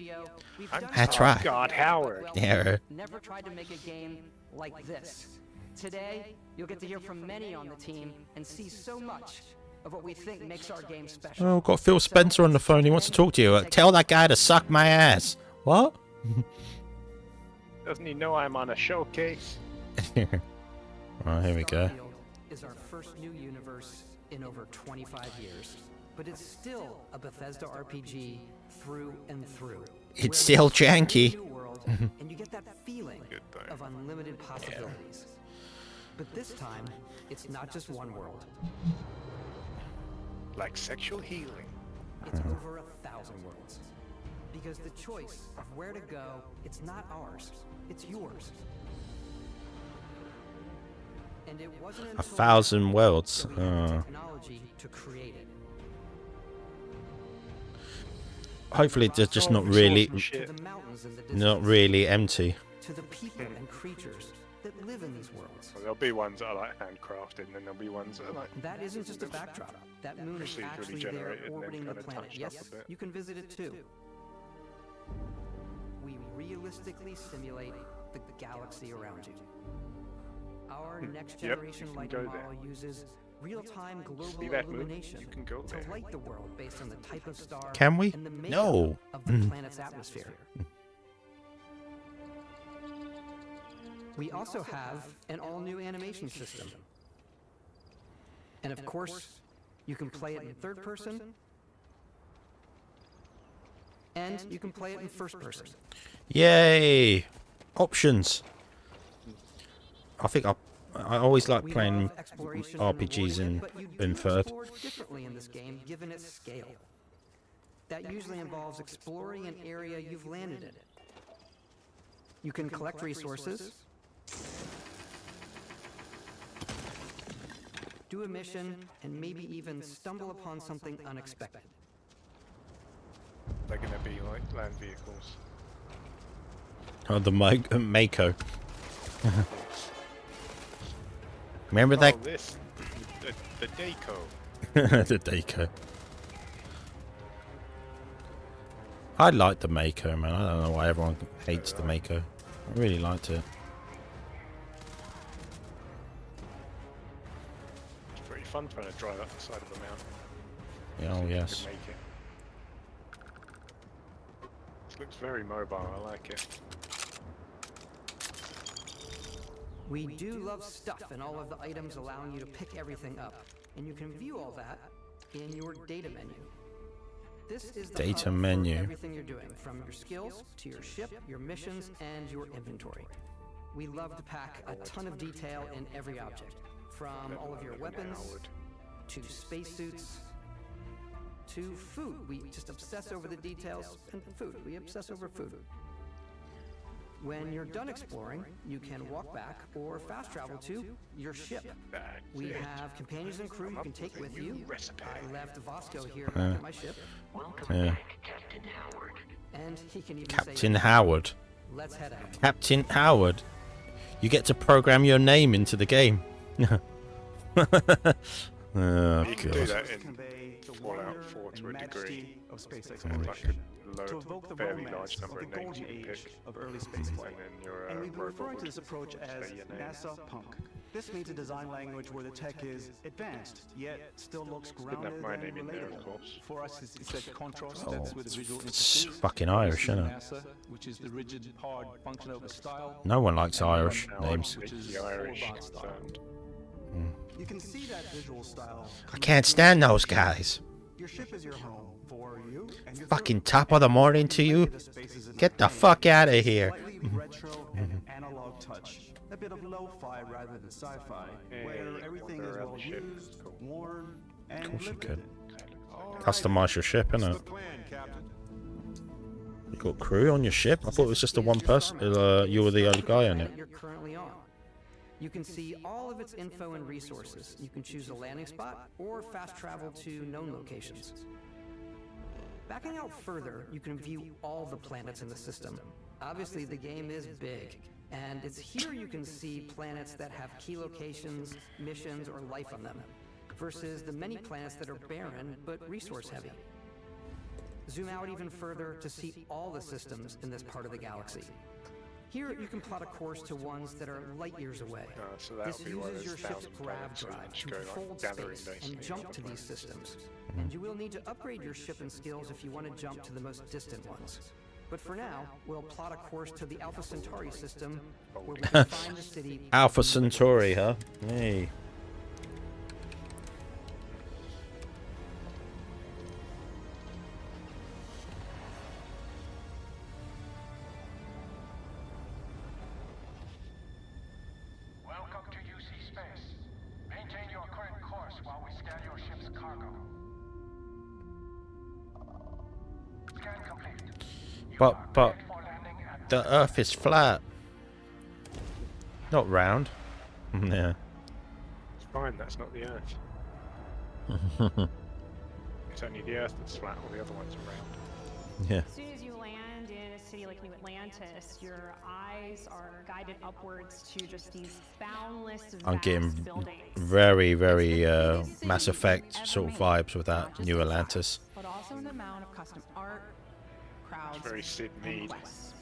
Speaker 1: That's right.
Speaker 2: God, Howard.
Speaker 1: Yeah.
Speaker 20: Never tried to make a game like this. Today, you'll get to hear from many on the team and see so much of what we think makes our game special.
Speaker 1: Oh, got Phil Spencer on the phone. He wants to talk to you. Tell that guy to suck my ass. What?
Speaker 2: Doesn't he know I'm on a showcase?
Speaker 1: Right, here we go.
Speaker 20: Starfield is our first new universe in over 25 years, but it's still a Bethesda RPG through and through.
Speaker 1: It's still janky.
Speaker 20: And you get that feeling of unlimited possibilities. But this time, it's not just one world.
Speaker 2: Like sexual healing.
Speaker 20: It's over 1,000 worlds. Because the choice of where to go, it's not ours, it's yours. And it wasn't until
Speaker 1: 1,000 worlds.
Speaker 20: that we had the technology to create it.
Speaker 1: Hopefully, they're just not really empty.
Speaker 20: To the people and creatures that live in these worlds.
Speaker 2: Well, there'll be ones that are like handcrafted, and then there'll be ones that are like.
Speaker 20: That isn't just a backdrop. That moon is
Speaker 2: procedurally
Speaker 20: actually there
Speaker 2: generated and then
Speaker 20: orbiting the
Speaker 2: kinda
Speaker 20: planet.
Speaker 2: touched up
Speaker 20: Yes,
Speaker 2: a bit.
Speaker 20: you can visit it too. We realistically simulate the galaxy around you. Our next
Speaker 2: Yep,
Speaker 20: generation
Speaker 2: you can
Speaker 20: lighting
Speaker 2: go there.
Speaker 20: model uses real-time global
Speaker 2: See that moon?
Speaker 20: illumination
Speaker 2: You can go
Speaker 20: to
Speaker 2: there.
Speaker 20: light the world based on the type of star
Speaker 1: Can we?
Speaker 20: and the makeup
Speaker 1: No.
Speaker 20: of the planet's atmosphere. We also have an all-new animation system. And of course, you can play it in third person, and you can play it in first person.
Speaker 1: Yay! Options. I think I always like
Speaker 20: We
Speaker 1: playing
Speaker 20: love exploration and
Speaker 1: RPGs
Speaker 20: rewarding
Speaker 1: in
Speaker 20: it, but you do
Speaker 1: third.
Speaker 20: explore differently in this game, given its scale. That usually involves exploring an area you've landed in. You can collect resources, do a mission, and maybe even stumble upon something unexpected.
Speaker 2: They're gonna be like land vehicles.
Speaker 1: Oh, the Mako. Remember that?
Speaker 2: Oh, this, the Daco.
Speaker 1: The Daco. I like the Mako, man. I don't know why everyone hates the Mako. I really liked it.
Speaker 2: It's pretty fun trying to drive up the side of the mountain.
Speaker 1: Yeah, oh,
Speaker 2: See if you
Speaker 1: yes.
Speaker 2: can make it. This looks very mobile. I like it.
Speaker 20: We do love stuff and all of the items allowing you to pick everything up, and you can view all that in your data menu. This is the
Speaker 1: Data
Speaker 20: hub for
Speaker 1: menu.
Speaker 20: everything you're doing, from your skills to your ship, your missions, and your inventory. We love to pack a ton of detail in every object, from all of your weapons to spacesuits to food. We just obsess over the details, and food. We obsess over food. When you're done exploring, you can walk back or fast travel to your ship. We have companions and crew you can take with you. I left Vasco here back at my ship.
Speaker 1: Yeah.
Speaker 20: And he can even
Speaker 1: Captain
Speaker 20: say,
Speaker 1: Howard.
Speaker 20: "Let's head out."
Speaker 1: Captain Howard. You get to program your name into the game. Oh,
Speaker 2: You can do
Speaker 1: God.
Speaker 2: that in Fallout 4 to a degree.
Speaker 21: majesty of space
Speaker 2: Like
Speaker 21: exploration.
Speaker 2: a
Speaker 21: To evoke the
Speaker 2: fairly
Speaker 21: romance
Speaker 2: large
Speaker 21: of
Speaker 2: number
Speaker 21: the
Speaker 2: of names
Speaker 21: golden
Speaker 2: you can
Speaker 21: age
Speaker 2: pick.
Speaker 21: of early spaceflight.
Speaker 2: And then your
Speaker 21: And we've been
Speaker 2: robot
Speaker 21: referring to
Speaker 2: would
Speaker 21: this approach as
Speaker 2: say your name.
Speaker 21: NASA Punk. This means a design language where the tech is advanced, yet still looks
Speaker 2: Didn't
Speaker 21: grounded
Speaker 2: have my
Speaker 21: and
Speaker 2: name in there, of
Speaker 21: relatable.
Speaker 2: course.
Speaker 21: For us, it's that contrast
Speaker 1: Oh,
Speaker 21: that's with the visual
Speaker 1: it's
Speaker 21: emphasis.
Speaker 1: fucking Irish, isn't it?
Speaker 21: NASA, which is the rigid, hard function over style.
Speaker 1: No one likes
Speaker 21: and
Speaker 1: Irish
Speaker 21: Punk,
Speaker 1: names.
Speaker 21: which is
Speaker 2: The Irish
Speaker 21: all about style. You can see that visual style.
Speaker 1: I can't stand those guys.
Speaker 21: Your ship is your home for you and your
Speaker 1: Fucking top of the morning to you. Get the fuck out of here.
Speaker 21: slightly retro and analog touch. A bit of lo-fi rather than sci-fi, where everything is well used, worn, and
Speaker 1: Of course you
Speaker 21: lived
Speaker 1: could.
Speaker 21: in.
Speaker 1: Customize your ship, innit? You got crew on your ship? I thought it was just the one person. You were the only guy on it.
Speaker 20: You're currently on. You can see all of its info and resources. You can choose a landing spot or fast travel to known locations. Backing out further, you can view all the planets in the system. Obviously, the game is big, and it's here you can see planets that have key locations, missions, or life on them, versus the many planets that are barren but resource heavy. Zoom out even further to see all the systems in this part of the galaxy. Here, you can plot a course to ones that are light years away.
Speaker 2: So that'll
Speaker 20: This
Speaker 2: be why
Speaker 20: uses
Speaker 2: there's
Speaker 20: your ship's
Speaker 2: 1,000
Speaker 20: grav
Speaker 2: planets, so you
Speaker 20: drive
Speaker 2: can just
Speaker 20: to
Speaker 2: go, like,
Speaker 20: fold
Speaker 2: gathering
Speaker 20: space
Speaker 2: basically
Speaker 20: and jump
Speaker 2: on
Speaker 20: to these
Speaker 2: planets.
Speaker 20: systems. And you will need to upgrade your ship and skills if you want to jump to the most distant ones. But for now, we'll plot a course to the Alpha Centauri system, where we can find the city.
Speaker 1: Alpha Centauri, huh? Hey.
Speaker 22: Welcome to UC Space. Maintain your current course while we scan your ship's cargo. Scan complete.
Speaker 1: But the Earth is flat, not round. Yeah.
Speaker 2: It's fine, that's not the Earth. It's only the Earth that's flat, all the other ones are round.
Speaker 1: Yeah.
Speaker 23: As soon as you land in a city like New Atlantis, your eyes are guided upwards to just these boundless,
Speaker 1: I'm
Speaker 23: vast
Speaker 1: getting
Speaker 23: buildings.
Speaker 1: very, very Mass Effect sort of vibes with that New Atlantis.
Speaker 23: But also an amount of custom art, crowds,
Speaker 2: It's very Sid
Speaker 23: and
Speaker 2: Mead.
Speaker 23: quests.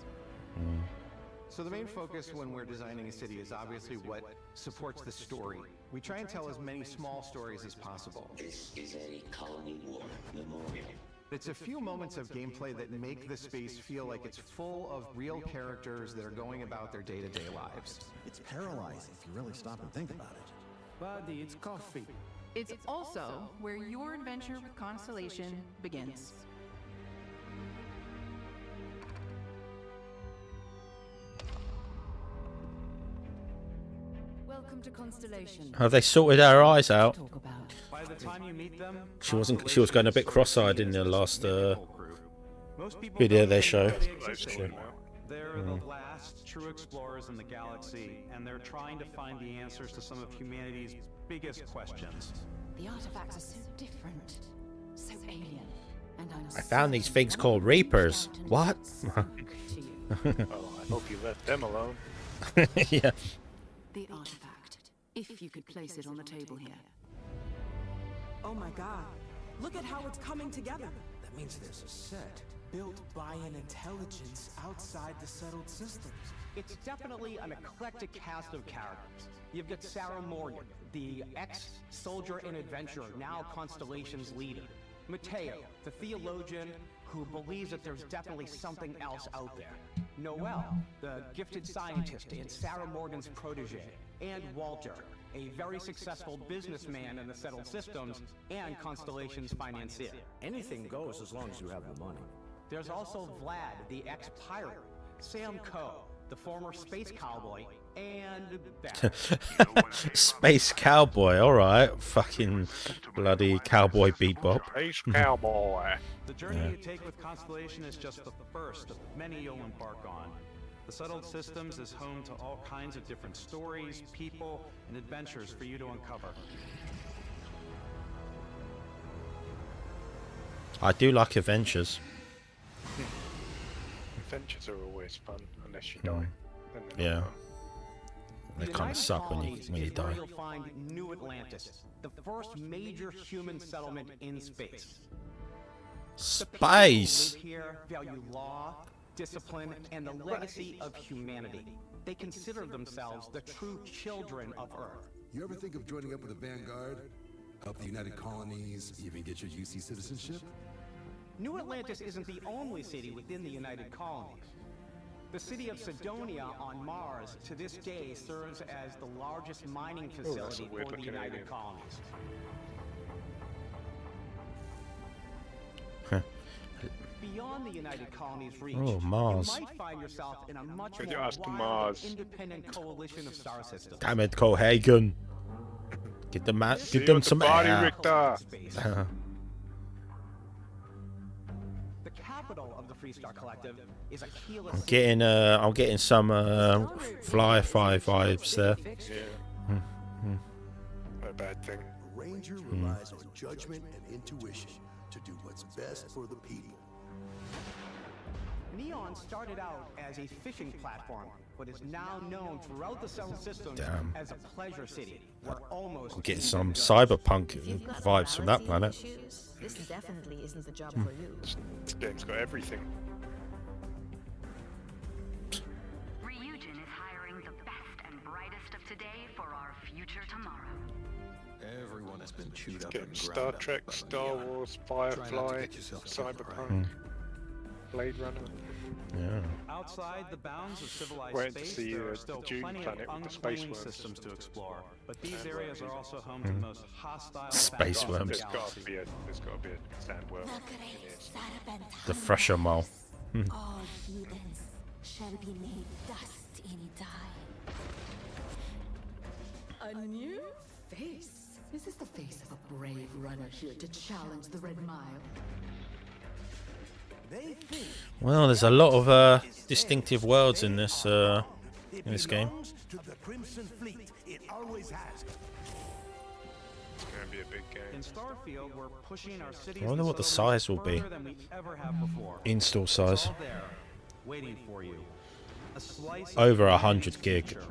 Speaker 24: So the main focus when we're designing a city is obviously what supports the story. We try and tell as many small stories as possible.
Speaker 25: This is a Colony War memorial.
Speaker 24: It's a few moments of gameplay that make the space feel like it's full of real characters that are going about their day-to-day lives.
Speaker 10: It's paralyzing if you really stop and think about it.
Speaker 20: Buddy, it's coffee.
Speaker 26: It's also where your adventure with Constellation begins.
Speaker 17: Welcome to Constellation.
Speaker 1: Have they sorted our eyes out?
Speaker 21: By the time you meet them,
Speaker 1: She was going a bit cross-eyed in the last video they show.
Speaker 21: they're the last true explorers in the galaxy, and they're trying to find the answers to some of humanity's biggest questions.
Speaker 17: The artifacts are so different, so alien, and I'm
Speaker 1: I found these things called Reapers. What?
Speaker 2: Oh, I hope you left them alone.
Speaker 1: Yeah.
Speaker 17: The artifact, if you could place it on the table here.
Speaker 27: Oh my god. Look at how it's coming together.
Speaker 10: That means there's a set built by an intelligence outside the settled systems.
Speaker 15: It's definitely an eclectic cast of characters. You've got Sarah Morgan, the ex-soldier and adventurer, now Constellation's leader. Mateo, the theologian who believes that there's definitely something else out there. Noel, the gifted scientist and Sarah Morgan's protege. And Walter, a very successful businessman in the settled systems and Constellation's financier.
Speaker 10: Anything goes as long as you have the money.
Speaker 15: There's also Vlad, the ex-pirate, Sam Coe, the former space cowboy, and Ben.
Speaker 1: Space cowboy, alright. Fucking bloody cowboy bebop.
Speaker 2: Space cowboy.
Speaker 21: The journey
Speaker 1: Yeah.
Speaker 21: you take with Constellation is just the first of many you'll embark on. The Settled Systems is home to all kinds of different stories, people, and adventures for you to uncover.
Speaker 1: I do like adventures.
Speaker 2: Adventures are always fun, unless you die. Then they're
Speaker 1: Yeah.
Speaker 2: not
Speaker 1: They kind of suck when you die.
Speaker 20: You'll find New Atlantis, the first major human settlement in space.
Speaker 1: Space.
Speaker 20: The people who live here value law, discipline, and the legacy of humanity. They consider themselves the true children of Earth.
Speaker 4: You ever think of joining up with the Vanguard? Help the United Colonies, even get your UC citizenship?
Speaker 20: New Atlantis isn't the only city within the United Colonies. The city of Sidonia on Mars to this day serves as the largest mining facility for the United Colonies. Beyond the United Colonies reach,
Speaker 1: Mars.
Speaker 20: you might find yourself in a much
Speaker 2: Could
Speaker 20: more
Speaker 2: you ask to
Speaker 20: wild,
Speaker 2: Mars?
Speaker 20: independent coalition of star systems.
Speaker 1: Damn it, Cohagen. Give them some air.
Speaker 20: The capital of the Freestar Collective is a keyless.
Speaker 1: I'm getting some Firefly vibes there.
Speaker 2: Yeah. Not a bad thing.
Speaker 4: A ranger relies on judgment and intuition to do what's best for the people.
Speaker 20: Neon started out as a fishing platform, but is now known throughout the Settled System as a pleasure city, where almost
Speaker 1: I'm getting some cyberpunk vibes from that planet.
Speaker 6: This definitely isn't the job for you.
Speaker 2: This game's got everything.
Speaker 7: Ryujin is hiring the best and brightest of today for our future tomorrow.
Speaker 3: Everyone has been chewed up.
Speaker 2: Getting Star Trek, Star Wars, Firefly, Cyberpunk, Blade Runner.
Speaker 1: Yeah.
Speaker 21: Outside the bounds of civilized
Speaker 2: Waiting to
Speaker 21: space,
Speaker 2: see
Speaker 21: there are
Speaker 2: the
Speaker 21: still
Speaker 2: Dune
Speaker 21: plenty
Speaker 2: planet
Speaker 21: of
Speaker 2: with the space
Speaker 21: unclaimed
Speaker 2: worms.
Speaker 21: systems to explore. But these areas are also home to the most hostile
Speaker 1: Space
Speaker 21: backgrounds in
Speaker 1: worms.
Speaker 21: the galaxy.
Speaker 2: There's got to be a sandworm.
Speaker 1: The fresher mole.
Speaker 13: All heathens shall be made dust in time.
Speaker 17: A new face? Is this the face of a brave runner here to challenge the Red Mile?
Speaker 1: Well, there's a lot of distinctive worlds in this game.
Speaker 4: To the Crimson Fleet, it always has.
Speaker 2: It's going to be a big game.
Speaker 21: In Starfield, we're pushing our cities
Speaker 1: I wonder
Speaker 21: and
Speaker 1: what the
Speaker 21: settlements
Speaker 1: size will be.
Speaker 21: further than we ever have before.
Speaker 1: Install
Speaker 21: It's
Speaker 1: size.
Speaker 21: all there, waiting for you. A slice of
Speaker 1: Over
Speaker 21: the
Speaker 1: 100 gig.
Speaker 21: future.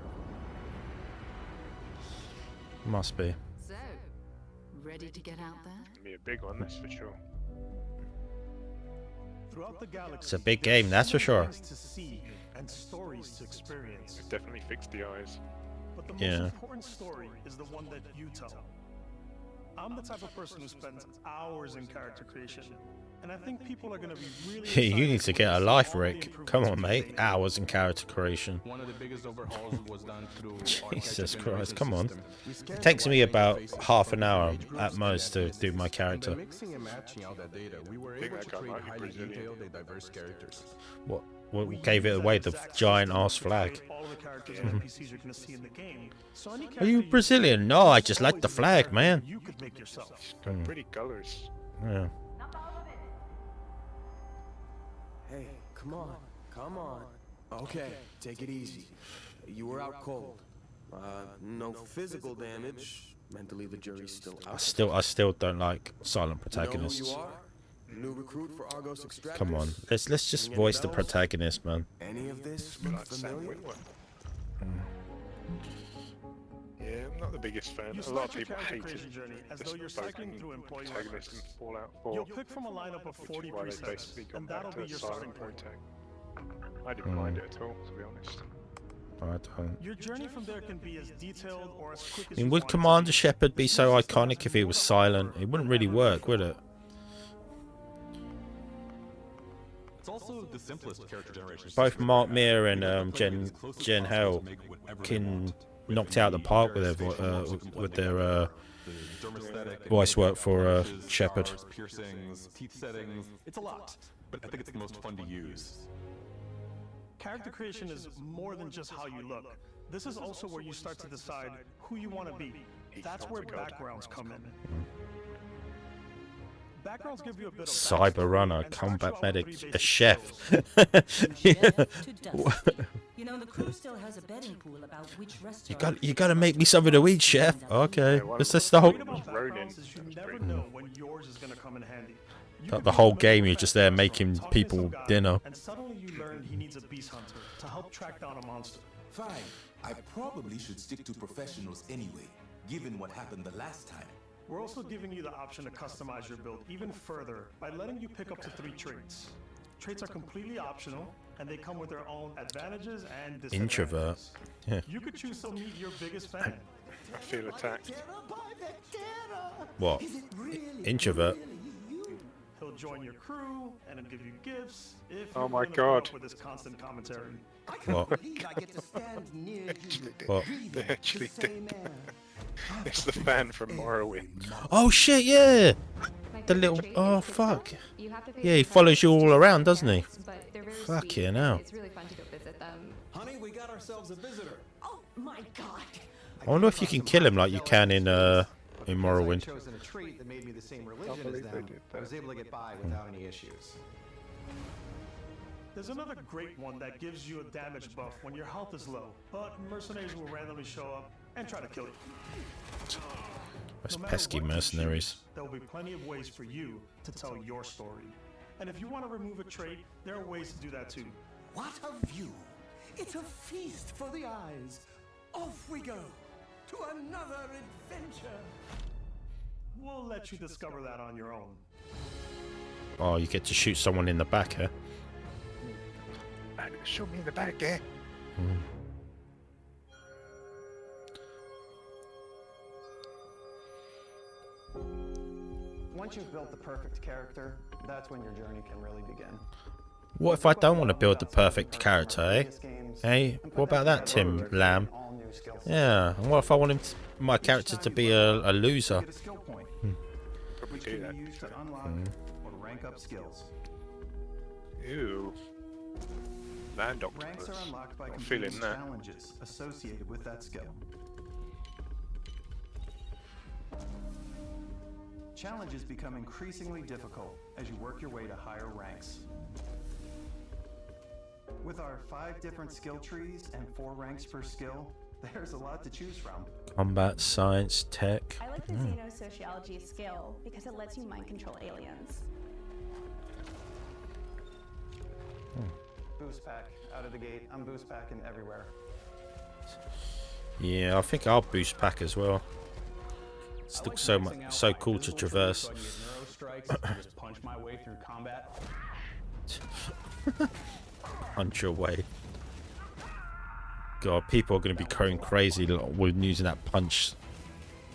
Speaker 1: Must be.
Speaker 17: So, ready to get out there?
Speaker 2: It's going to be a big one, that's for sure.
Speaker 8: Throughout the galaxy,
Speaker 1: It's a big game, that's for sure.
Speaker 8: things to see and stories to experience.
Speaker 2: It definitely fixed the eyes.
Speaker 8: But the most
Speaker 1: Yeah.
Speaker 8: important story is the one that you tell. I'm the type of person who spends hours in character creation, and I think people are going to be really
Speaker 1: You need to get a life,
Speaker 8: all the
Speaker 1: Rick.
Speaker 8: improvements
Speaker 1: Come on,
Speaker 8: we've
Speaker 1: mate.
Speaker 8: made.
Speaker 1: Hours in character creation.
Speaker 9: One of the biggest overhauls was done through
Speaker 1: Jesus Christ, come on. It takes me about half an hour at most to do my character.
Speaker 9: By mixing and matching out that data, we were able to create highly detailed and diverse characters.
Speaker 1: What gave it away? The giant ass flag.
Speaker 8: All the characters and NPCs you're going to see in the game. So any
Speaker 1: Are
Speaker 8: character
Speaker 1: you Brazilian? No, I just like the flag, man.
Speaker 8: you could make yourself.
Speaker 2: Got pretty colours.
Speaker 1: Yeah.
Speaker 12: Hey, come on. Okay, take it easy. You were out cold. No physical damage. Mentally, the jury's still out.
Speaker 1: I still don't like silent
Speaker 12: You know who
Speaker 1: protagonists.
Speaker 12: you are? New recruit for Argos Extractors?
Speaker 1: Come on, let's just voice the protagonist, man.
Speaker 12: Any of this
Speaker 2: Like
Speaker 12: look
Speaker 2: Sam
Speaker 12: familiar?
Speaker 2: Witwer. Yeah, I'm not the biggest fan.
Speaker 8: You
Speaker 2: A lot of
Speaker 8: start your
Speaker 2: people
Speaker 8: character
Speaker 2: hate
Speaker 8: creation
Speaker 2: it.
Speaker 8: journey as
Speaker 2: The
Speaker 8: though you're cycling
Speaker 2: spoken
Speaker 8: through employee
Speaker 2: protagonist in
Speaker 8: networks.
Speaker 2: Fallout 4.
Speaker 8: You'll pick from a lineup of 40
Speaker 2: Why they
Speaker 8: presets,
Speaker 2: basically gone
Speaker 8: and
Speaker 2: back
Speaker 8: that'll
Speaker 2: to
Speaker 8: be
Speaker 2: a
Speaker 8: your
Speaker 2: silent
Speaker 8: starting point.
Speaker 2: protag. I didn't mind it at all, to be honest.
Speaker 1: I don't.
Speaker 8: Your journey from there can be as detailed or as quick as
Speaker 1: I mean,
Speaker 8: you
Speaker 1: would
Speaker 8: want it to
Speaker 1: Commander
Speaker 8: be.
Speaker 1: Shepard be so iconic if he was silent? It wouldn't really work, would it?
Speaker 9: It's also the simplest character generation.
Speaker 1: Both Mark Meer and Jen Hale knocked out the park with their voice work for Shepard.
Speaker 9: Piercings, teeth settings. It's a lot, but I think it's the most fun to use.
Speaker 8: Character creation is more than just how you look. This is also where you start to decide who you want to be. That's where backgrounds come in. Backgrounds give you a bit of
Speaker 1: Cyber runner, combat medic, a chef.
Speaker 16: You know, the crew still has a betting pool about which
Speaker 1: You
Speaker 16: restaurant.
Speaker 1: gotta make me something to eat, chef. Okay, let's just the whole
Speaker 8: backgrounds is you never know when yours is going to come in handy.
Speaker 1: the whole game. You're just there making people dinner.
Speaker 8: And suddenly you learn he needs a beast hunter to help track down a monster.
Speaker 5: Fine. I probably should stick to professionals anyway, given what happened the last time.
Speaker 8: We're also giving you the option to customize your build even further by letting you pick up to 3 traits. Traits are completely optional, and they come with their own advantages and disadvantages.
Speaker 1: Introvert. Yeah.
Speaker 8: You could choose to meet your biggest fan.
Speaker 2: I feel attacked.
Speaker 1: What? Introvert.
Speaker 8: He'll join your crew and he'll give you gifts if
Speaker 2: Oh
Speaker 8: you're
Speaker 2: my
Speaker 8: willing to put
Speaker 2: God.
Speaker 8: up with his constant commentary.
Speaker 1: What? What?
Speaker 2: They actually did. It's the fan from Morrowind.
Speaker 1: Oh shit, yeah! The little... Oh fuck. Yeah, he follows you all around, doesn't he? Fucking hell.
Speaker 11: It's really fun to go visit them.
Speaker 12: Honey, we got ourselves a visitor.
Speaker 17: Oh my god.
Speaker 1: I wonder if you can kill him like you can in Morrowind.
Speaker 24: I'd chosen a trait that made me the same religion as them. I was able to get by without any issues.
Speaker 8: There's another great one that gives you a damage buff when your health is low, but mercenaries will randomly show up and try to kill you.
Speaker 1: Those pesky mercenaries.
Speaker 8: There will be plenty of ways for you to tell your story. And if you want to remove a trait, there are ways to do that too.
Speaker 10: What a view! It's a feast for the eyes. Off we go to another adventure.
Speaker 8: We'll let you discover that on your own.
Speaker 1: Oh, you get to shoot someone in the back, huh?
Speaker 2: Shoot me in the back, eh?
Speaker 24: Once you've built the perfect character, that's when your journey can really begin.
Speaker 1: What if I don't want to build the perfect character, eh? Hey, what about that, Tim Lamb? Yeah, and what if I want my character to be a loser?
Speaker 2: Probably do that.
Speaker 21: Use to unlock or rank up skills.
Speaker 2: Ew. Land
Speaker 21: Ranks
Speaker 2: octopus.
Speaker 21: are unlocked by
Speaker 2: I'm
Speaker 21: completing
Speaker 2: feeling that.
Speaker 21: challenges associated with that skill. Challenges become increasingly difficult as you work your way to higher ranks. With our 5 different skill trees and 4 ranks per skill, there's a lot to choose from.
Speaker 1: Combat, science, tech.
Speaker 11: I like the xenosociology skill because it lets you mind control aliens.
Speaker 24: Boost pack out of the gate. I'm boost packing everywhere.
Speaker 1: Yeah, I think I'll boost pack as well. It looks so cool to traverse.
Speaker 21: Just punch my way through combat.
Speaker 1: Punch your way. God, people are going to be going crazy with using that punch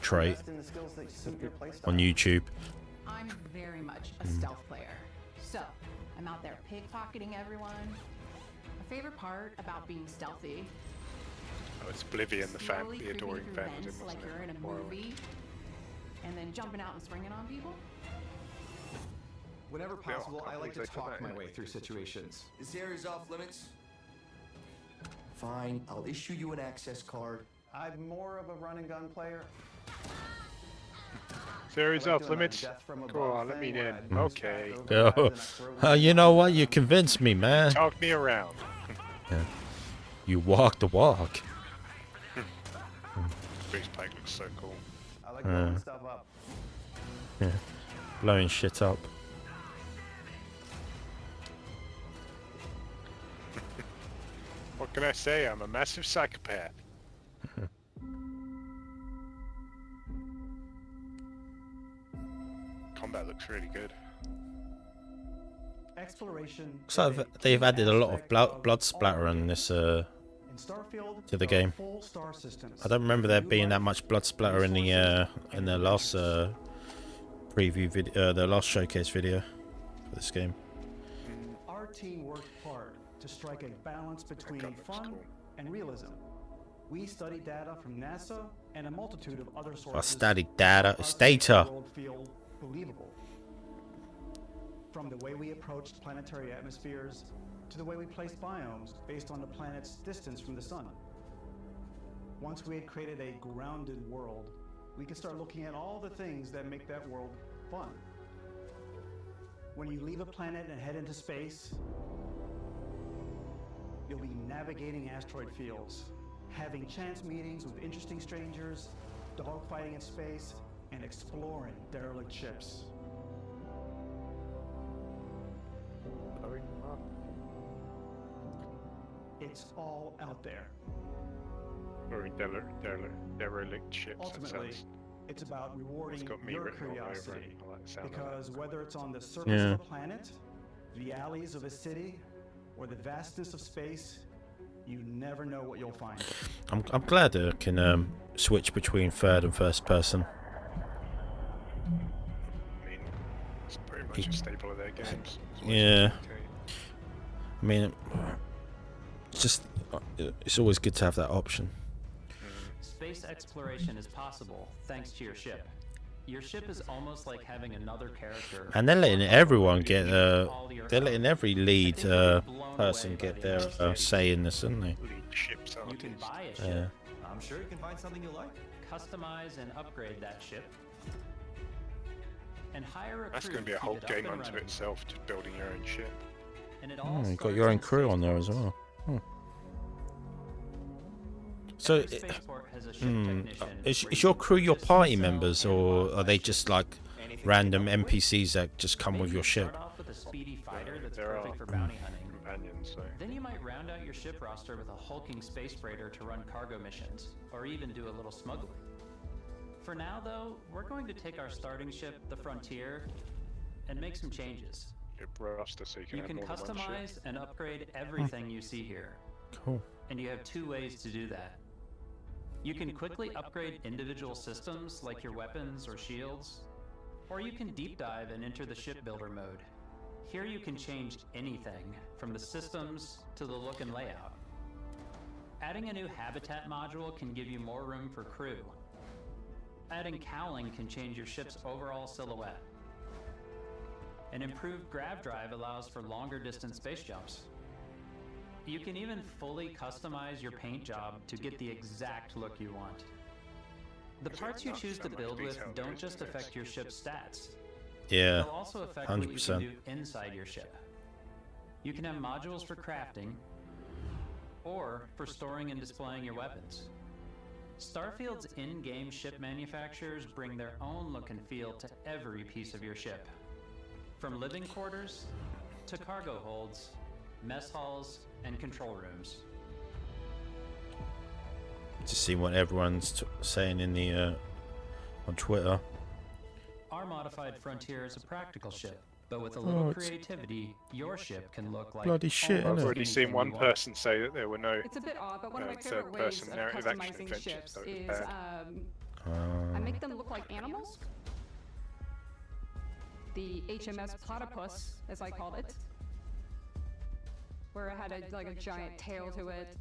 Speaker 1: trait on YouTube.
Speaker 26: I'm very much a stealth player. So, I'm out there pickpocketing everyone. My favorite part about being stealthy.
Speaker 2: Oh, it's Oblivion, the fan,
Speaker 26: slowly
Speaker 2: the
Speaker 26: creeping
Speaker 2: adoring
Speaker 26: through
Speaker 2: fan.
Speaker 26: vents like you're in a movie, and then jumping out and swinging on people.
Speaker 24: Whenever possible, I like to talk my way through situations.
Speaker 12: This area's off limits. Fine, I'll issue you an access card.
Speaker 24: I'm more of a run and gun player.
Speaker 2: Series
Speaker 24: I like
Speaker 2: off
Speaker 24: doing a
Speaker 2: limits.
Speaker 24: death from
Speaker 2: Go
Speaker 24: above
Speaker 2: on, let me
Speaker 24: thing where
Speaker 2: in.
Speaker 24: I boost
Speaker 2: Okay.
Speaker 24: back over
Speaker 1: Oh,
Speaker 24: guys and I throw
Speaker 1: you know what? You convinced me, man.
Speaker 2: Talk me around.
Speaker 1: Yeah. You walk the walk.
Speaker 2: Boost pack looks so cool.
Speaker 24: I like blowing stuff up.
Speaker 1: Yeah. Blowing shit up.
Speaker 2: What can I say? I'm a massive psychopath. Combat looks really good.
Speaker 8: Exploration.
Speaker 1: So they've added a lot of blood splatter in this
Speaker 8: In Starfield,
Speaker 1: to the
Speaker 8: there are
Speaker 1: game.
Speaker 8: full star systems.
Speaker 1: I don't remember there being that much blood splatter in the last preview video, the last showcase video for this game.
Speaker 8: Our team worked hard to strike a balance between fun and realism. We studied data from NASA and a multitude of other sources.
Speaker 1: I studied data. It's data.
Speaker 8: The world feel believable. From the way we approached planetary atmospheres to the way we placed biomes based on the planet's distance from the sun. Once we had created a grounded world, we could start looking at all the things that make that world fun. When you leave a planet and head into space, you'll be navigating asteroid fields, having chance meetings with interesting strangers, dogfighting in space, and exploring derelict ships. It's all out there.
Speaker 2: Or in derelict ships.
Speaker 8: Ultimately, it's about rewarding
Speaker 2: got me
Speaker 8: your
Speaker 2: written all over
Speaker 8: curiosity.
Speaker 2: it. I like the sound of
Speaker 8: Because whether it's on the surface of a planet, the alleys of a city, or the vastness of space, you never know what you'll find.
Speaker 1: I'm glad I can switch between third and first person.
Speaker 2: I mean, it's pretty much a staple of their games.
Speaker 1: Yeah. I mean, it's always good to have that option.
Speaker 14: Space exploration is possible thanks to your ship. Your ship is almost like having another character.
Speaker 1: And they're letting everyone get they're letting every lead person get their say in this, aren't they?
Speaker 14: You can buy a ship.
Speaker 1: Yeah.
Speaker 3: I'm sure you can find something you like.
Speaker 14: Customize and upgrade that ship. And hire a
Speaker 2: That's
Speaker 14: crew
Speaker 2: going to be a
Speaker 14: keep
Speaker 2: whole
Speaker 14: it up
Speaker 2: game
Speaker 14: and
Speaker 2: unto
Speaker 14: running.
Speaker 2: itself, just building your own ship.
Speaker 14: And it all
Speaker 1: You got your own crew on there as well. So, is your crew your party members, or are they just like random NPCs that just come with your ship?
Speaker 14: Start off with a speedy fighter that's
Speaker 2: There
Speaker 14: perfect
Speaker 2: are
Speaker 14: for bounty hunting.
Speaker 2: companions, so.
Speaker 14: Then you might round out your ship roster with a hulking space freighter to run cargo missions, or even do a little smuggling. For now, though, we're going to take our starting ship, the Frontier, and make some changes.
Speaker 2: Roster so
Speaker 14: You can customize and upgrade everything you see here.
Speaker 1: Cool.
Speaker 14: And you have two ways to do that. You can quickly upgrade individual systems like your weapons or shields, or you can deep dive and enter the ship builder mode. Here you can change anything, from the systems to the look and layout. Adding a new habitat module can give you more room for crew. Adding cowling can change your ship's overall silhouette. An improved grav drive allows for longer distance space jumps. You can even fully customize your paint job to get the exact look you want. The parts you choose to build with don't just affect your ship's stats.
Speaker 1: Yeah,
Speaker 14: They'll also affect what you
Speaker 1: 100%.
Speaker 14: can do inside your ship. You can have modules for crafting, or for storing and displaying your weapons. Starfield's in-game ship manufacturers bring their own look and feel to every piece of your ship. From living quarters to cargo holds, mess halls, and control rooms.
Speaker 1: Just see what everyone's saying in the on Twitter.
Speaker 14: Our modified Frontier is a practical ship, but with a little
Speaker 1: it's
Speaker 14: creativity, your ship can look like
Speaker 1: bloody shit,
Speaker 14: almost
Speaker 2: I've already
Speaker 14: anything
Speaker 2: seen one
Speaker 14: you want.
Speaker 2: person say that there were no
Speaker 11: It's a bit odd, but one of my favorite ways
Speaker 2: third-person
Speaker 11: of
Speaker 2: narrative action
Speaker 11: customizing
Speaker 2: adventures,
Speaker 11: ships
Speaker 2: so it was
Speaker 11: is
Speaker 2: bad.
Speaker 11: I make them look like animals. The HMS Platypus, as I called it, where it had a giant tail to it.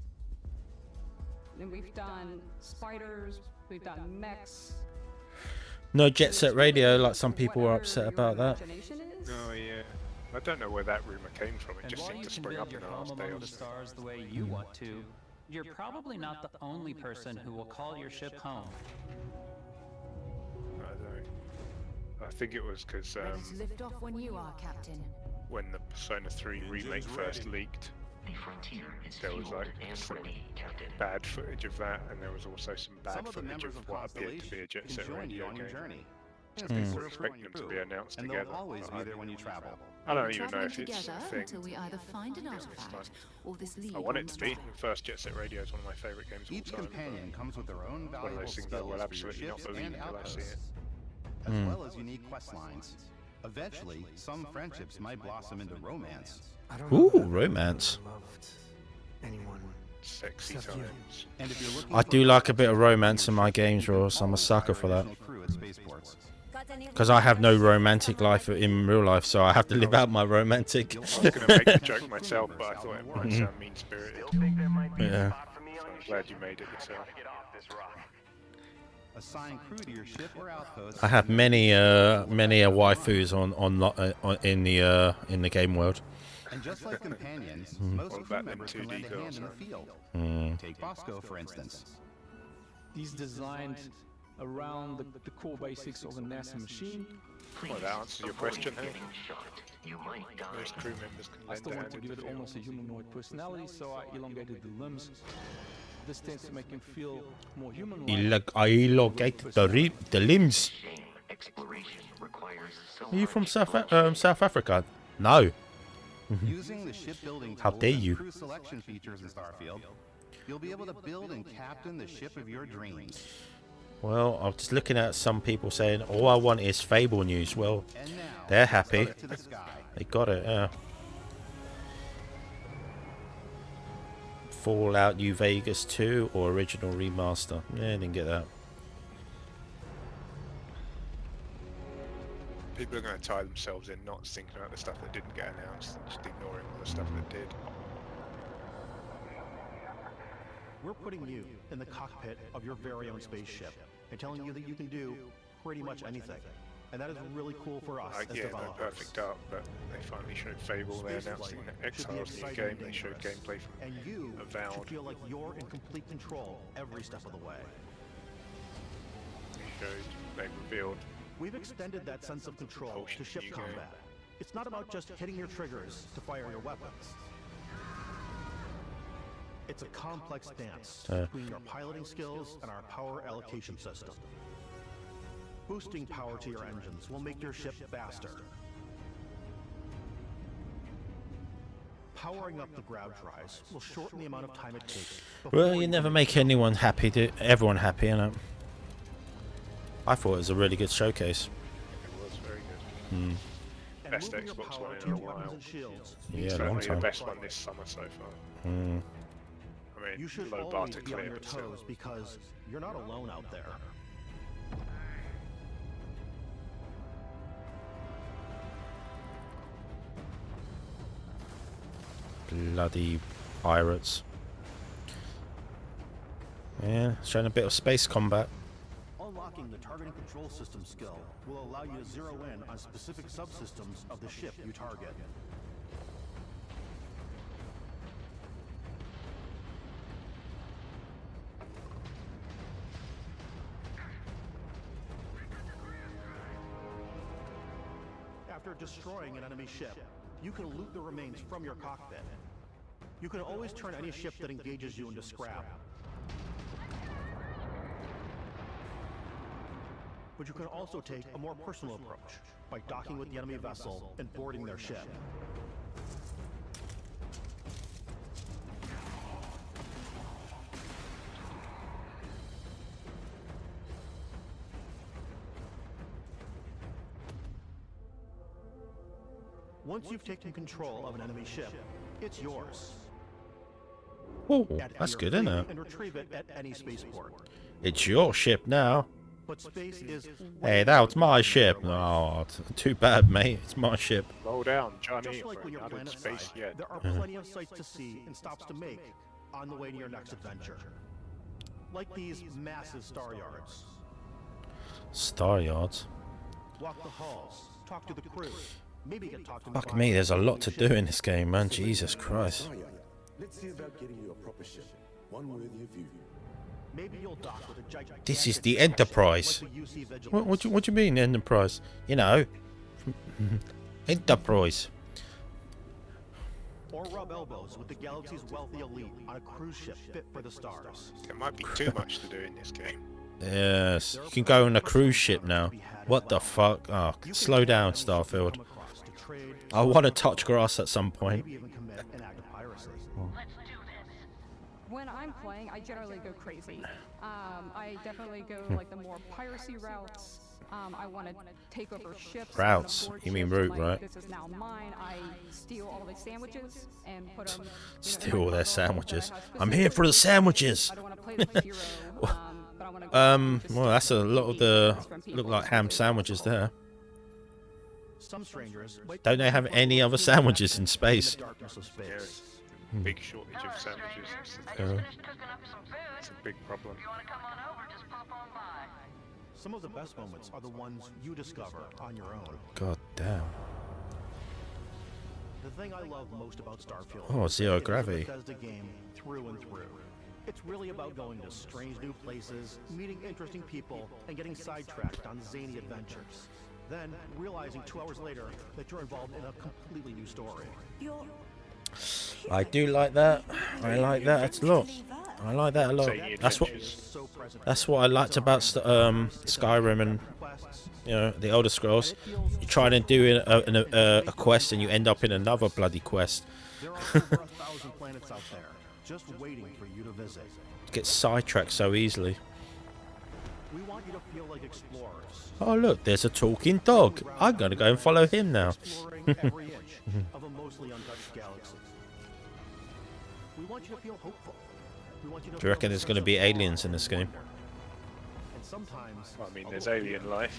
Speaker 11: And we've done spiders, we've done mechs.
Speaker 1: No Jet Set Radio, like some people were upset about that.
Speaker 2: Oh yeah. I don't know where that rumor came from. It
Speaker 14: And
Speaker 2: just
Speaker 14: while
Speaker 2: seemed
Speaker 14: you
Speaker 2: to
Speaker 14: can
Speaker 2: spring
Speaker 14: build
Speaker 2: up
Speaker 14: your
Speaker 2: in the
Speaker 14: home
Speaker 2: last day
Speaker 14: among
Speaker 2: or
Speaker 14: the
Speaker 2: so.
Speaker 14: stars the way you want to, you're probably not the only person who will call your ship home.
Speaker 2: I don't know. I think it was because
Speaker 17: Ready to lift off when you are, Captain.
Speaker 2: when the Persona 3 remake first leaked,
Speaker 7: The Frontier is
Speaker 2: there was like
Speaker 7: fueled and
Speaker 2: some
Speaker 7: ready, Captain.
Speaker 2: bad footage of that, and there was also some bad
Speaker 9: Some of the
Speaker 2: footage
Speaker 9: members
Speaker 2: of
Speaker 9: of
Speaker 2: what appeared to
Speaker 9: Constellation
Speaker 2: be a Jet
Speaker 9: can
Speaker 2: Set
Speaker 9: join you
Speaker 2: Radio
Speaker 9: on your
Speaker 2: game.
Speaker 9: journey.
Speaker 2: I
Speaker 9: As
Speaker 2: think
Speaker 9: they
Speaker 2: we're
Speaker 9: serve
Speaker 2: expecting
Speaker 9: your
Speaker 2: them to be
Speaker 9: crew,
Speaker 2: announced
Speaker 9: and
Speaker 2: together.
Speaker 9: they'll always
Speaker 2: but
Speaker 9: be
Speaker 2: I
Speaker 9: there
Speaker 2: don't
Speaker 9: when you
Speaker 2: know.
Speaker 9: travel.
Speaker 2: I don't
Speaker 17: We're
Speaker 2: even know
Speaker 17: traveling
Speaker 2: if it's
Speaker 17: together
Speaker 2: a thing.
Speaker 17: until we either find an artifact or this lead
Speaker 2: I want it
Speaker 17: runs
Speaker 2: to be.
Speaker 17: dry.
Speaker 2: First Jet Set Radio is one of my favourite games of all
Speaker 9: Each
Speaker 2: time.
Speaker 9: companion comes with their own
Speaker 2: One of
Speaker 9: valuable
Speaker 2: those things I
Speaker 9: skills
Speaker 2: will
Speaker 9: for your
Speaker 2: absolutely not
Speaker 9: ships
Speaker 2: believe
Speaker 9: and
Speaker 2: until I see
Speaker 9: outposts,
Speaker 2: it.
Speaker 9: as well as unique quest lines. Eventually, some friendships might blossom into romance.
Speaker 1: Ooh, romance.
Speaker 2: Sexy times.
Speaker 9: And if you're looking
Speaker 1: I
Speaker 9: for
Speaker 1: do like a bit of romance in my games, Ross. I'm a sucker for that.
Speaker 9: crew at spaceports.
Speaker 1: Because I have no romantic life in real life, so I have to live out my romantic.
Speaker 2: I was going to make the joke myself, but I thought it might sound mean-spirited.
Speaker 1: Yeah.
Speaker 2: So I'm glad you made it yourself.
Speaker 9: Assign crew to your ship or outpost.
Speaker 1: I have many waifus on in the game world.
Speaker 9: And just like companions,
Speaker 1: Mm.
Speaker 9: most
Speaker 2: What
Speaker 9: crew
Speaker 2: about them
Speaker 9: members can
Speaker 2: 2D
Speaker 9: lend a hand
Speaker 2: girls,
Speaker 9: in the
Speaker 2: huh?
Speaker 9: field.
Speaker 1: Mm.
Speaker 9: Take Bosco, for instance.
Speaker 18: These designed around the core basics of a NASA machine.
Speaker 2: Well, that answers your question, hey?
Speaker 7: You might die.
Speaker 2: Most crew members can
Speaker 18: I
Speaker 2: lend
Speaker 18: still
Speaker 2: a
Speaker 18: want
Speaker 2: hand
Speaker 18: to
Speaker 2: in
Speaker 18: give
Speaker 2: the
Speaker 18: it
Speaker 2: field.
Speaker 18: almost a humanoid personality, so I elongated the limbs. This tends to make him feel more human-like.
Speaker 1: I elongate the limbs.
Speaker 7: Exploration requires so
Speaker 1: Are you from
Speaker 7: much
Speaker 1: South Africa? No.
Speaker 9: Using the shipbuilding
Speaker 1: How
Speaker 9: tools
Speaker 1: dare
Speaker 9: and
Speaker 1: you.
Speaker 9: crew selection features in Starfield, you'll be able to build and captain the ship of your dreams.
Speaker 1: Well, I'm just looking at some people saying all I want is Fable news. Well, they're happy.
Speaker 9: To the sky.
Speaker 1: They got it. Fallout New Vegas 2 or original remaster. Yeah, didn't get that.
Speaker 2: People are going to tie themselves in not thinking about the stuff that didn't get announced and just ignoring all the stuff that did.
Speaker 8: We're putting you in the cockpit of your very own spaceship and telling you that you can do pretty much anything. And that is really cool for us as
Speaker 2: Yeah, no
Speaker 8: developers.
Speaker 2: perfect art, but they finally showed Fable. They announced in Exile's new game. They showed gameplay
Speaker 8: And
Speaker 2: from
Speaker 8: you should
Speaker 2: Avowed.
Speaker 8: feel like you're in complete control every step of the way.
Speaker 2: They revealed.
Speaker 8: We've extended that sense of control to ship
Speaker 2: new
Speaker 8: combat.
Speaker 2: game.
Speaker 8: It's not about just hitting your triggers to fire your weapons. It's a complex dance between your piloting skills and our power allocation system. Boosting power to your engines will make your ship faster. Powering up the grav drives will shorten the amount of time it takes.
Speaker 1: Well, you never make anyone happy, everyone happy, innit? I thought it was a really good showcase.
Speaker 2: It was very good. Best Xbox One in a while.
Speaker 1: Yeah,
Speaker 2: Certainly
Speaker 1: long time.
Speaker 2: the best one this summer so far. I mean,
Speaker 8: You should
Speaker 2: low bar
Speaker 8: always
Speaker 2: to
Speaker 8: be on
Speaker 2: clear,
Speaker 8: your
Speaker 2: but still.
Speaker 8: toes because you're not alone out there.
Speaker 1: Bloody pirates. Yeah, showing a bit of space combat.
Speaker 8: Unlocking the targeting control system skill will allow you to zero in on specific subsystems of the ship you target. After destroying an enemy ship, you can loot the remains from your cockpit. You can always turn any ship that engages you into scrap. But you can also take a more personal approach by docking with the enemy vessel and boarding their ship. Once you've taken control of an enemy ship, it's yours.
Speaker 1: Oh,
Speaker 8: Add
Speaker 1: that's
Speaker 8: your
Speaker 1: good,
Speaker 8: fleet
Speaker 1: isn't it?
Speaker 8: And retrieve it at any spaceport.
Speaker 1: It's your ship now.
Speaker 8: But space is
Speaker 1: Hey, that was my ship. Oh, too bad, mate. It's my ship.
Speaker 2: Roll down, Johnny.
Speaker 8: Just like when you're
Speaker 2: Not in
Speaker 8: planet
Speaker 2: space
Speaker 8: side,
Speaker 2: yet.
Speaker 8: there are plenty of sights to see and stops to make on the way to your next adventure. Like these massive star yards.
Speaker 1: Star yards.
Speaker 8: Walk the halls, talk to the crew, maybe get talked into
Speaker 1: Fuck me, there's a lot to do in this game, man. Jesus Christ.
Speaker 4: Let's see about getting you a proper ship, one worthy of you.
Speaker 8: Maybe you'll dock with a gigantic
Speaker 1: This is the Enterprise.
Speaker 8: like the UC Vigilance.
Speaker 1: What do you mean, Enterprise? You know, Enterprise.
Speaker 8: Or rub elbows with the galaxy's wealthy elite on a cruise ship fit for the stars.
Speaker 2: There might be too much to do in this game.
Speaker 1: Yes, you can go on a cruise ship now. What the fuck? Oh, slow down, Starfield. I want to touch grass at some point.
Speaker 8: Maybe even commit an act of piracy.
Speaker 11: When I'm playing, I generally go crazy. I definitely go like the more piracy routes. I want to take over ships.
Speaker 1: Routes? You mean route, right?
Speaker 11: This is now mine. I steal all the sandwiches and put them.
Speaker 1: Steal all their sandwiches. I'm here for the sandwiches.
Speaker 11: I don't want to play the hero, but I want to.
Speaker 1: Well, that's a lot of the look like ham sandwiches there.
Speaker 8: Some strangers
Speaker 1: Don't they have any other sandwiches in space?
Speaker 8: darkness of space.
Speaker 2: There's a big shortage of sandwiches. It's a big problem.
Speaker 8: Some of the best moments are the ones you discover on your own.
Speaker 1: God damn.
Speaker 8: The thing I love most about Starfield
Speaker 1: Oh, zero
Speaker 8: is the
Speaker 1: gravity.
Speaker 8: Bethesda game through and through. It's really about going to strange new places, meeting interesting people, and getting sidetracked on zany adventures. Then realizing 2 hours later that you're involved in a completely new story.
Speaker 1: I do like that. I like that a lot. I like that a lot. That's what I liked about Skyrim and you know, the Elder Scrolls. You try and do a quest and you end up in another bloody quest.
Speaker 10: There are over 1,000 planets out there, just waiting for you to visit.
Speaker 1: Get sidetracked so easily.
Speaker 10: We want you to feel like explorers.
Speaker 1: Oh look, there's a talking dog. I'm gonna go and follow him now.
Speaker 10: Exploring every inch of a mostly untouched galaxy. We want you to feel hopeful. We want you to
Speaker 1: Do you reckon there's gonna be aliens in this game?
Speaker 10: And sometimes,
Speaker 2: I mean, there's alien life.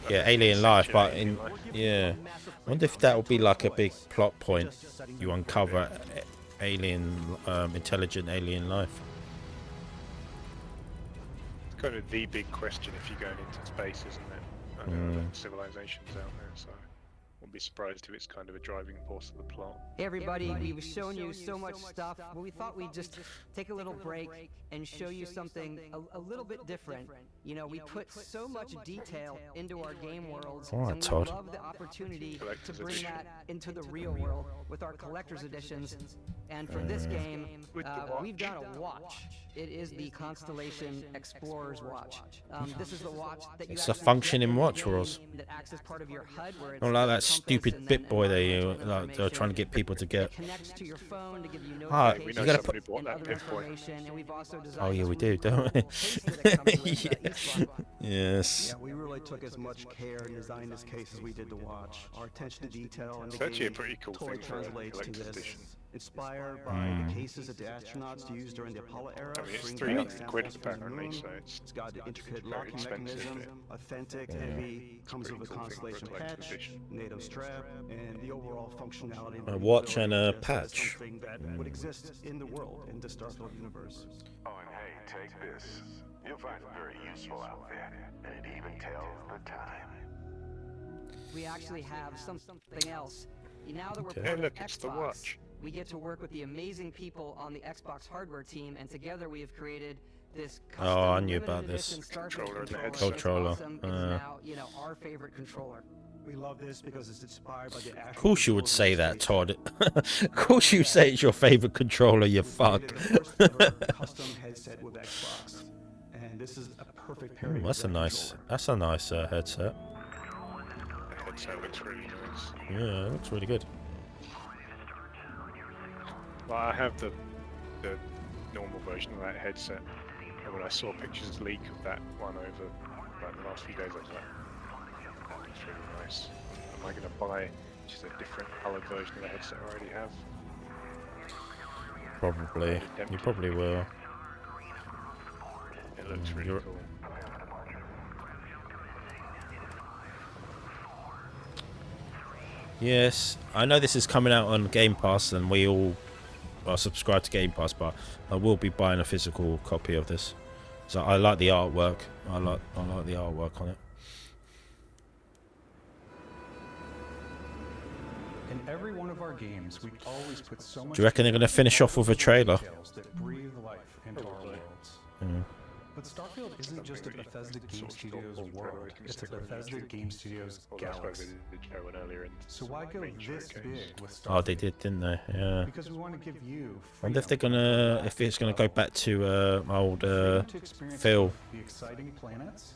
Speaker 1: Yeah, alien life, but yeah. I wonder if that will be like a big plot point. You uncover alien, intelligent alien life.
Speaker 2: It's kind of the big question if you're going into space, isn't it? There are civilizations out there, so I won't be surprised if it's kind of a driving force of the plot.
Speaker 15: Hey everybody, we've shown you so much stuff, but we thought we'd just take a little break and show you something a little bit different. You know, we put so much detail into our game worlds, and we love the opportunity to bring that into the real world with our collector's editions. And for this game, we've done a watch. It is the Constellation Explorer's Watch. This is the watch that you
Speaker 1: It's a functioning watch, Ross.
Speaker 15: that acts as part of your HUD, where it's
Speaker 1: Not like that stupid bit boy they're trying to get people to get.
Speaker 15: connects to your phone to give you
Speaker 1: Ah,
Speaker 15: notifications
Speaker 1: you gotta put.
Speaker 15: and other information, and we've also designed
Speaker 1: Oh yeah, we do, don't we? Yes.
Speaker 8: Yeah, we really took as much care in designing this case as we did the watch. Our attention to detail and
Speaker 2: It's
Speaker 8: the
Speaker 2: actually a
Speaker 8: game
Speaker 2: pretty cool
Speaker 8: totally
Speaker 2: thing for a
Speaker 8: translates to
Speaker 2: collector's
Speaker 8: this.
Speaker 2: edition.
Speaker 8: Inspired by the cases that the astronauts used during the Apollo era.
Speaker 2: I mean, it's
Speaker 8: bring back
Speaker 2: 300 quid
Speaker 8: samples from the
Speaker 2: apparently,
Speaker 8: moon.
Speaker 2: so
Speaker 8: It's got the intricate
Speaker 2: very
Speaker 8: locking
Speaker 2: expensive,
Speaker 8: mechanism, authentic, heavy, comes with a Constellation patch, NATO strap, and the overall functionality.
Speaker 1: A watch and a
Speaker 8: is
Speaker 1: patch.
Speaker 8: Something that would exist in the world, in the Starfield universe.
Speaker 19: Oh, and hey, take this. You'll find it very useful out there, and it even tells the time.
Speaker 15: We actually have something else. Now that we're
Speaker 2: Okay.
Speaker 15: part
Speaker 2: Hey, look,
Speaker 15: of
Speaker 2: it's the
Speaker 15: Xbox,
Speaker 2: watch.
Speaker 15: we get to work with the amazing people on the Xbox hardware team, and together we have created this custom
Speaker 1: Oh, I knew
Speaker 15: limited
Speaker 1: about this.
Speaker 15: edition Starfield
Speaker 2: Controller and the
Speaker 15: controller.
Speaker 2: headset.
Speaker 15: It's
Speaker 1: Controller.
Speaker 15: awesome. It's now, you know, our favorite controller.
Speaker 8: We love this because it's inspired by the
Speaker 1: Of course you would say that, Todd. Of course you say it's your favorite controller, you fuck.
Speaker 8: custom headset with Xbox. And this is a perfect pairing.
Speaker 1: That's a nice headset.
Speaker 2: The headset looks really nice.
Speaker 1: Yeah, it looks really good.
Speaker 2: Well, I have the normal version of that headset, and when I saw pictures leak of that one over like the last few days, I was like, that looks really nice. Am I going to buy just a different coloured version of the headset I already have?
Speaker 1: Probably. You probably will.
Speaker 2: It looks really cool.
Speaker 1: Yes, I know this is coming out on Game Pass, and we all are subscribed to Game Pass, but I will be buying a physical copy of this. So I like the artwork. I like the artwork on it.
Speaker 21: In every one of our games, we always put so much.
Speaker 1: Do you reckon they're going to finish off with a trailer?
Speaker 21: details that breathe life into our worlds.
Speaker 1: Mm.
Speaker 21: But Starfield isn't just a Bethesda Game Studios world, it's a Bethesda Game Studios galaxy. So why go this big with Starfield?
Speaker 1: Oh, they did, didn't they? Yeah.
Speaker 21: Because we want to give you
Speaker 1: Wonder if they're gonna, if it's gonna go back to old
Speaker 21: freedom to experience
Speaker 1: Phil.
Speaker 21: the exciting planets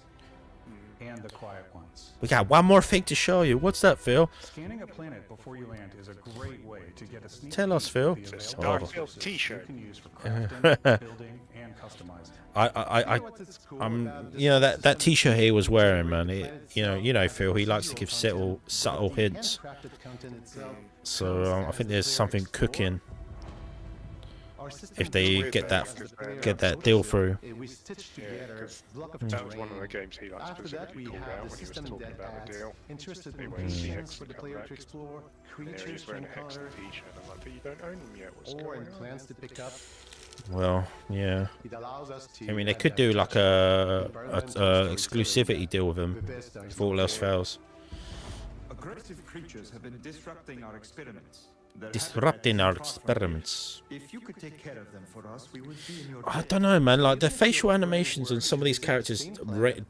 Speaker 21: and the quiet ones.
Speaker 1: We got one more thing to show you. What's that, Phil?
Speaker 21: Scanning a planet before you land is a great way to get a sneak
Speaker 1: Tell us,
Speaker 21: peek
Speaker 1: Phil.
Speaker 21: of the
Speaker 1: It's a
Speaker 21: available
Speaker 2: Starfield
Speaker 21: resources
Speaker 2: t-shirt.
Speaker 21: you can use for crafting, building, and customizing.
Speaker 1: You know that T-shirt he was wearing, man. You know, Phil. He likes to give subtle hints. So I think there's something cooking. If they get that deal through.
Speaker 2: Yeah, because that was one of the games he like specifically called out when he was talking about the deal.
Speaker 8: Interested
Speaker 2: He
Speaker 8: in
Speaker 2: went to see
Speaker 8: things
Speaker 2: X
Speaker 8: for the
Speaker 2: come
Speaker 8: player
Speaker 2: back.
Speaker 8: to explore,
Speaker 2: And there he
Speaker 8: creatures
Speaker 2: was wearing
Speaker 8: to
Speaker 2: a Hex
Speaker 8: encounter,
Speaker 2: t-shirt. I'm like, but you don't own them yet. What's
Speaker 8: or
Speaker 2: going
Speaker 8: in
Speaker 2: on?
Speaker 8: plans to pick up.
Speaker 1: Well, yeah.
Speaker 8: It allows us to
Speaker 1: I mean, they could do like a exclusivity deal with them if all else fails.
Speaker 20: Aggressive creatures have been disrupting our experiments.
Speaker 1: Disrupting our experiments.
Speaker 20: If you could take care of them for us, we would be in your
Speaker 1: I don't know, man. Like the facial animations and some of these characters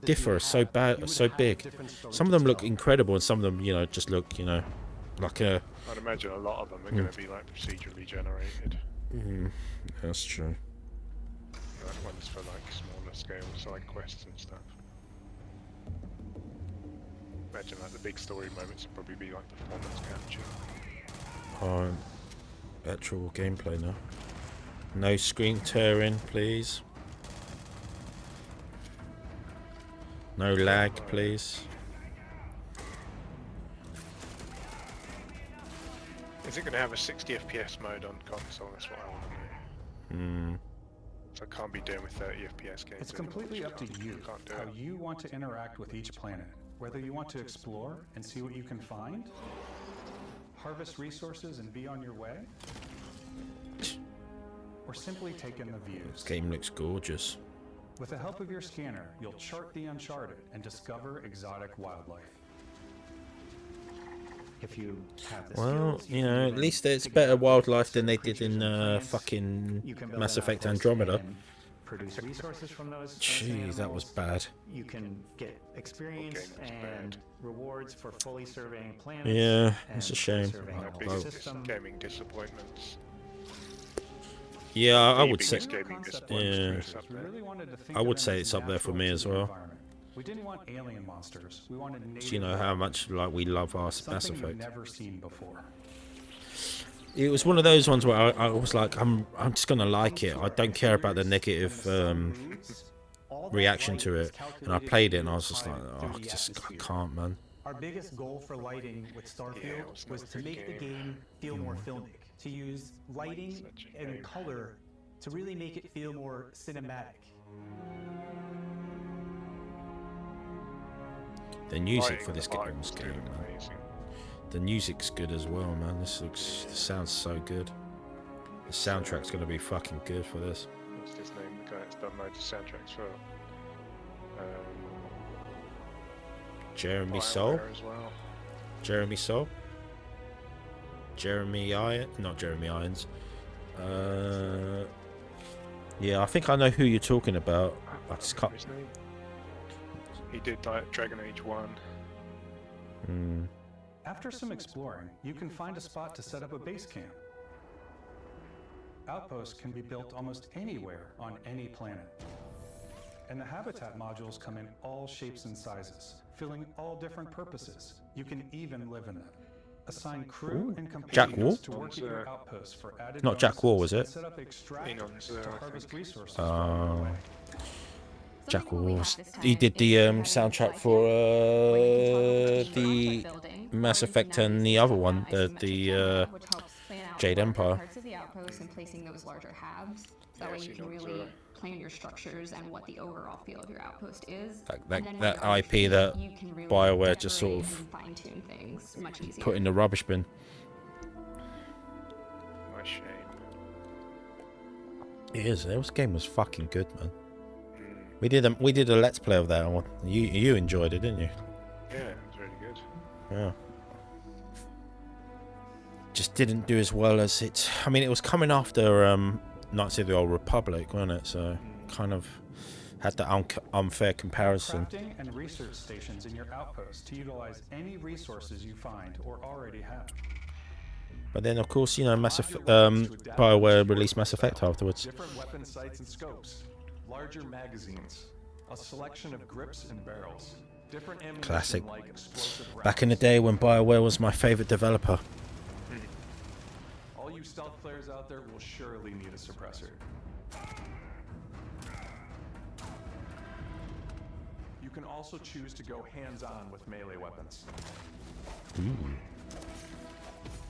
Speaker 1: differ so big. Some of them look incredible, and some of them, you know, just look, you know, like a.
Speaker 2: I'd imagine a lot of them are going to be like procedurally generated.
Speaker 1: That's true.
Speaker 2: Like ones for like smaller scale side quests and stuff. imagine like the big story moments would probably be like performance capture.
Speaker 1: Actual gameplay now. No screen tearing, please. No lag, please.
Speaker 2: Is it going to have a 60 FPS mode on console? That's what I want to know. So I can't be doing with 30 FPS games.
Speaker 21: It's completely up to you how you want to interact with each planet. Whether you want to explore and see what you can find, harvest resources and be on your way, or simply take in the views.
Speaker 1: This game looks gorgeous.
Speaker 21: With the help of your scanner, you'll chart the uncharted and discover exotic wildlife. If you have the
Speaker 1: Well,
Speaker 21: skills,
Speaker 1: you know, at least it's better wildlife than they did in fucking Mass Effect Andromeda.
Speaker 8: Produce resources from those.
Speaker 1: Jeez, that was bad.
Speaker 8: You can get experience and rewards for fully surveying planets.
Speaker 1: Yeah, it's a shame.
Speaker 2: Gaming disappointments.
Speaker 1: Yeah, I would say.
Speaker 2: Gaming
Speaker 1: Yeah, I would say it's up there for me as well.
Speaker 21: We didn't want alien monsters. We wanted native.
Speaker 1: You know how much like we love our Mass
Speaker 21: Something you've
Speaker 1: Effect.
Speaker 21: never seen before.
Speaker 1: It was one of those ones where I was like, I'm just gonna like it. I don't care about the negative reaction to it. And I played it, and I was just like, oh, I can't, man.
Speaker 8: Our biggest goal for lighting with Starfield was to make the game feel more filmic, to use lighting and color to really make it feel more cinematic.
Speaker 1: The music for this game, man. The music's good as well, man. This sounds so good. The soundtrack's gonna be fucking good for this.
Speaker 2: What's his name? The guy that's done loads of soundtracks for
Speaker 1: Jeremy Soule.
Speaker 2: as well.
Speaker 1: Jeremy Soule. Not Jeremy Irons. Yeah, I think I know who you're talking about. I just can't.
Speaker 2: His name. He did like Dragon Age 1.
Speaker 21: After some exploring, you can find a spot to set up a base camp. Outposts can be built almost anywhere on any planet. And the habitat modules come in all shapes and sizes, filling all different purposes. You can even live in them. Assign crew and
Speaker 1: Jack Wall?
Speaker 21: companions to work at your outposts for added
Speaker 1: Not Jack Wall, was it?
Speaker 21: set up extractors to harvest resources.
Speaker 1: Jack Wall. He did the soundtrack for the Mass Effect and the other one, the Jade Empire.
Speaker 11: Parts of the outpost and placing those larger halves. So that way you can really plan your structures and what the overall feel of your outpost is.
Speaker 1: That IP that BioWare just sort of
Speaker 11: fine-tune things much easier.
Speaker 1: put in the rubbish bin.
Speaker 2: My shame.
Speaker 1: It is. This game was fucking good, man. We did a let's play of that one. You enjoyed it, didn't you?
Speaker 2: Yeah, it was really good.
Speaker 1: Yeah. Just didn't do as well as it. I mean, it was coming after Knights of the Old Republic, wasn't it? So kind of had that unfair comparison.
Speaker 21: Crafting and research stations in your outpost to utilize any resources you find or already have.
Speaker 1: But then, of course, you know, BioWare released Mass Effect afterwards.
Speaker 20: Different weapon sights and scopes, larger magazines, a selection of grips and barrels, different ammunition
Speaker 1: Classic.
Speaker 20: like explosive
Speaker 1: Back in the day when BioWare was my favorite developer.
Speaker 20: All you stealth players out there will surely need a suppressor. You can also choose to go hands-on with melee weapons.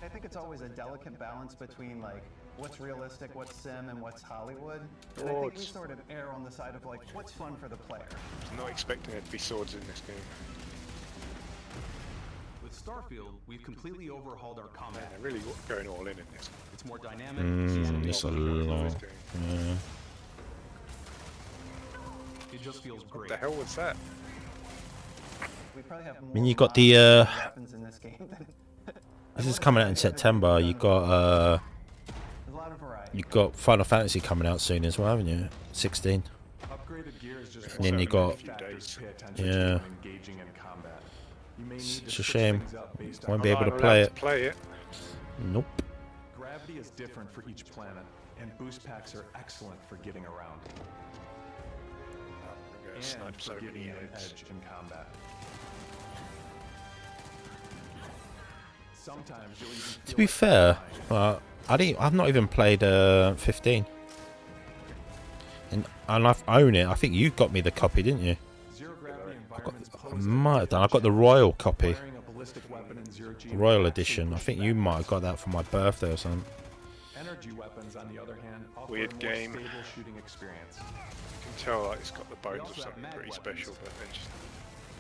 Speaker 24: I think it's always a delicate balance between like what's realistic, what's sim, and what's Hollywood. And I think we sort of err on the side of like what's fun for the player.
Speaker 2: I'm not expecting there to be swords in this game.
Speaker 21: With Starfield, we've completely overhauled our combat.
Speaker 2: Man, they're really going all in this.
Speaker 21: It's more dynamic.
Speaker 1: It's a lot. Yeah.
Speaker 21: It just feels great.
Speaker 2: What the hell was that?
Speaker 24: We probably have more
Speaker 1: I mean, you got the
Speaker 24: weapons in this game than
Speaker 1: this is coming out in September. You got
Speaker 24: there's a lot of variety.
Speaker 1: you got Final Fantasy coming out soon as well, haven't you? 16.
Speaker 20: Upgraded gear is just
Speaker 1: And then you got yeah.
Speaker 20: engaging in combat. You may need to
Speaker 1: It's a
Speaker 20: switch
Speaker 1: shame.
Speaker 20: things up based on
Speaker 1: Won't be able to play it. Nope.
Speaker 20: Gravity is different for each planet, and boost packs are excellent for getting around. And
Speaker 2: Snipe so
Speaker 20: for giving
Speaker 2: many
Speaker 20: you an
Speaker 2: heads.
Speaker 20: edge in combat. Sometimes you'll even
Speaker 1: To
Speaker 20: feel
Speaker 1: be
Speaker 20: like
Speaker 1: fair, I've not even played 15. And I've owned it. I think you got me the copy, didn't you? I might have done. I got the Royal copy. Royal edition. I think you might have got that for my birthday or something.
Speaker 20: Energy weapons, on the other hand, offer
Speaker 2: Weird
Speaker 20: a more
Speaker 2: game.
Speaker 20: stable shooting experience.
Speaker 2: You can tell like it's got the bones of something pretty special, but then just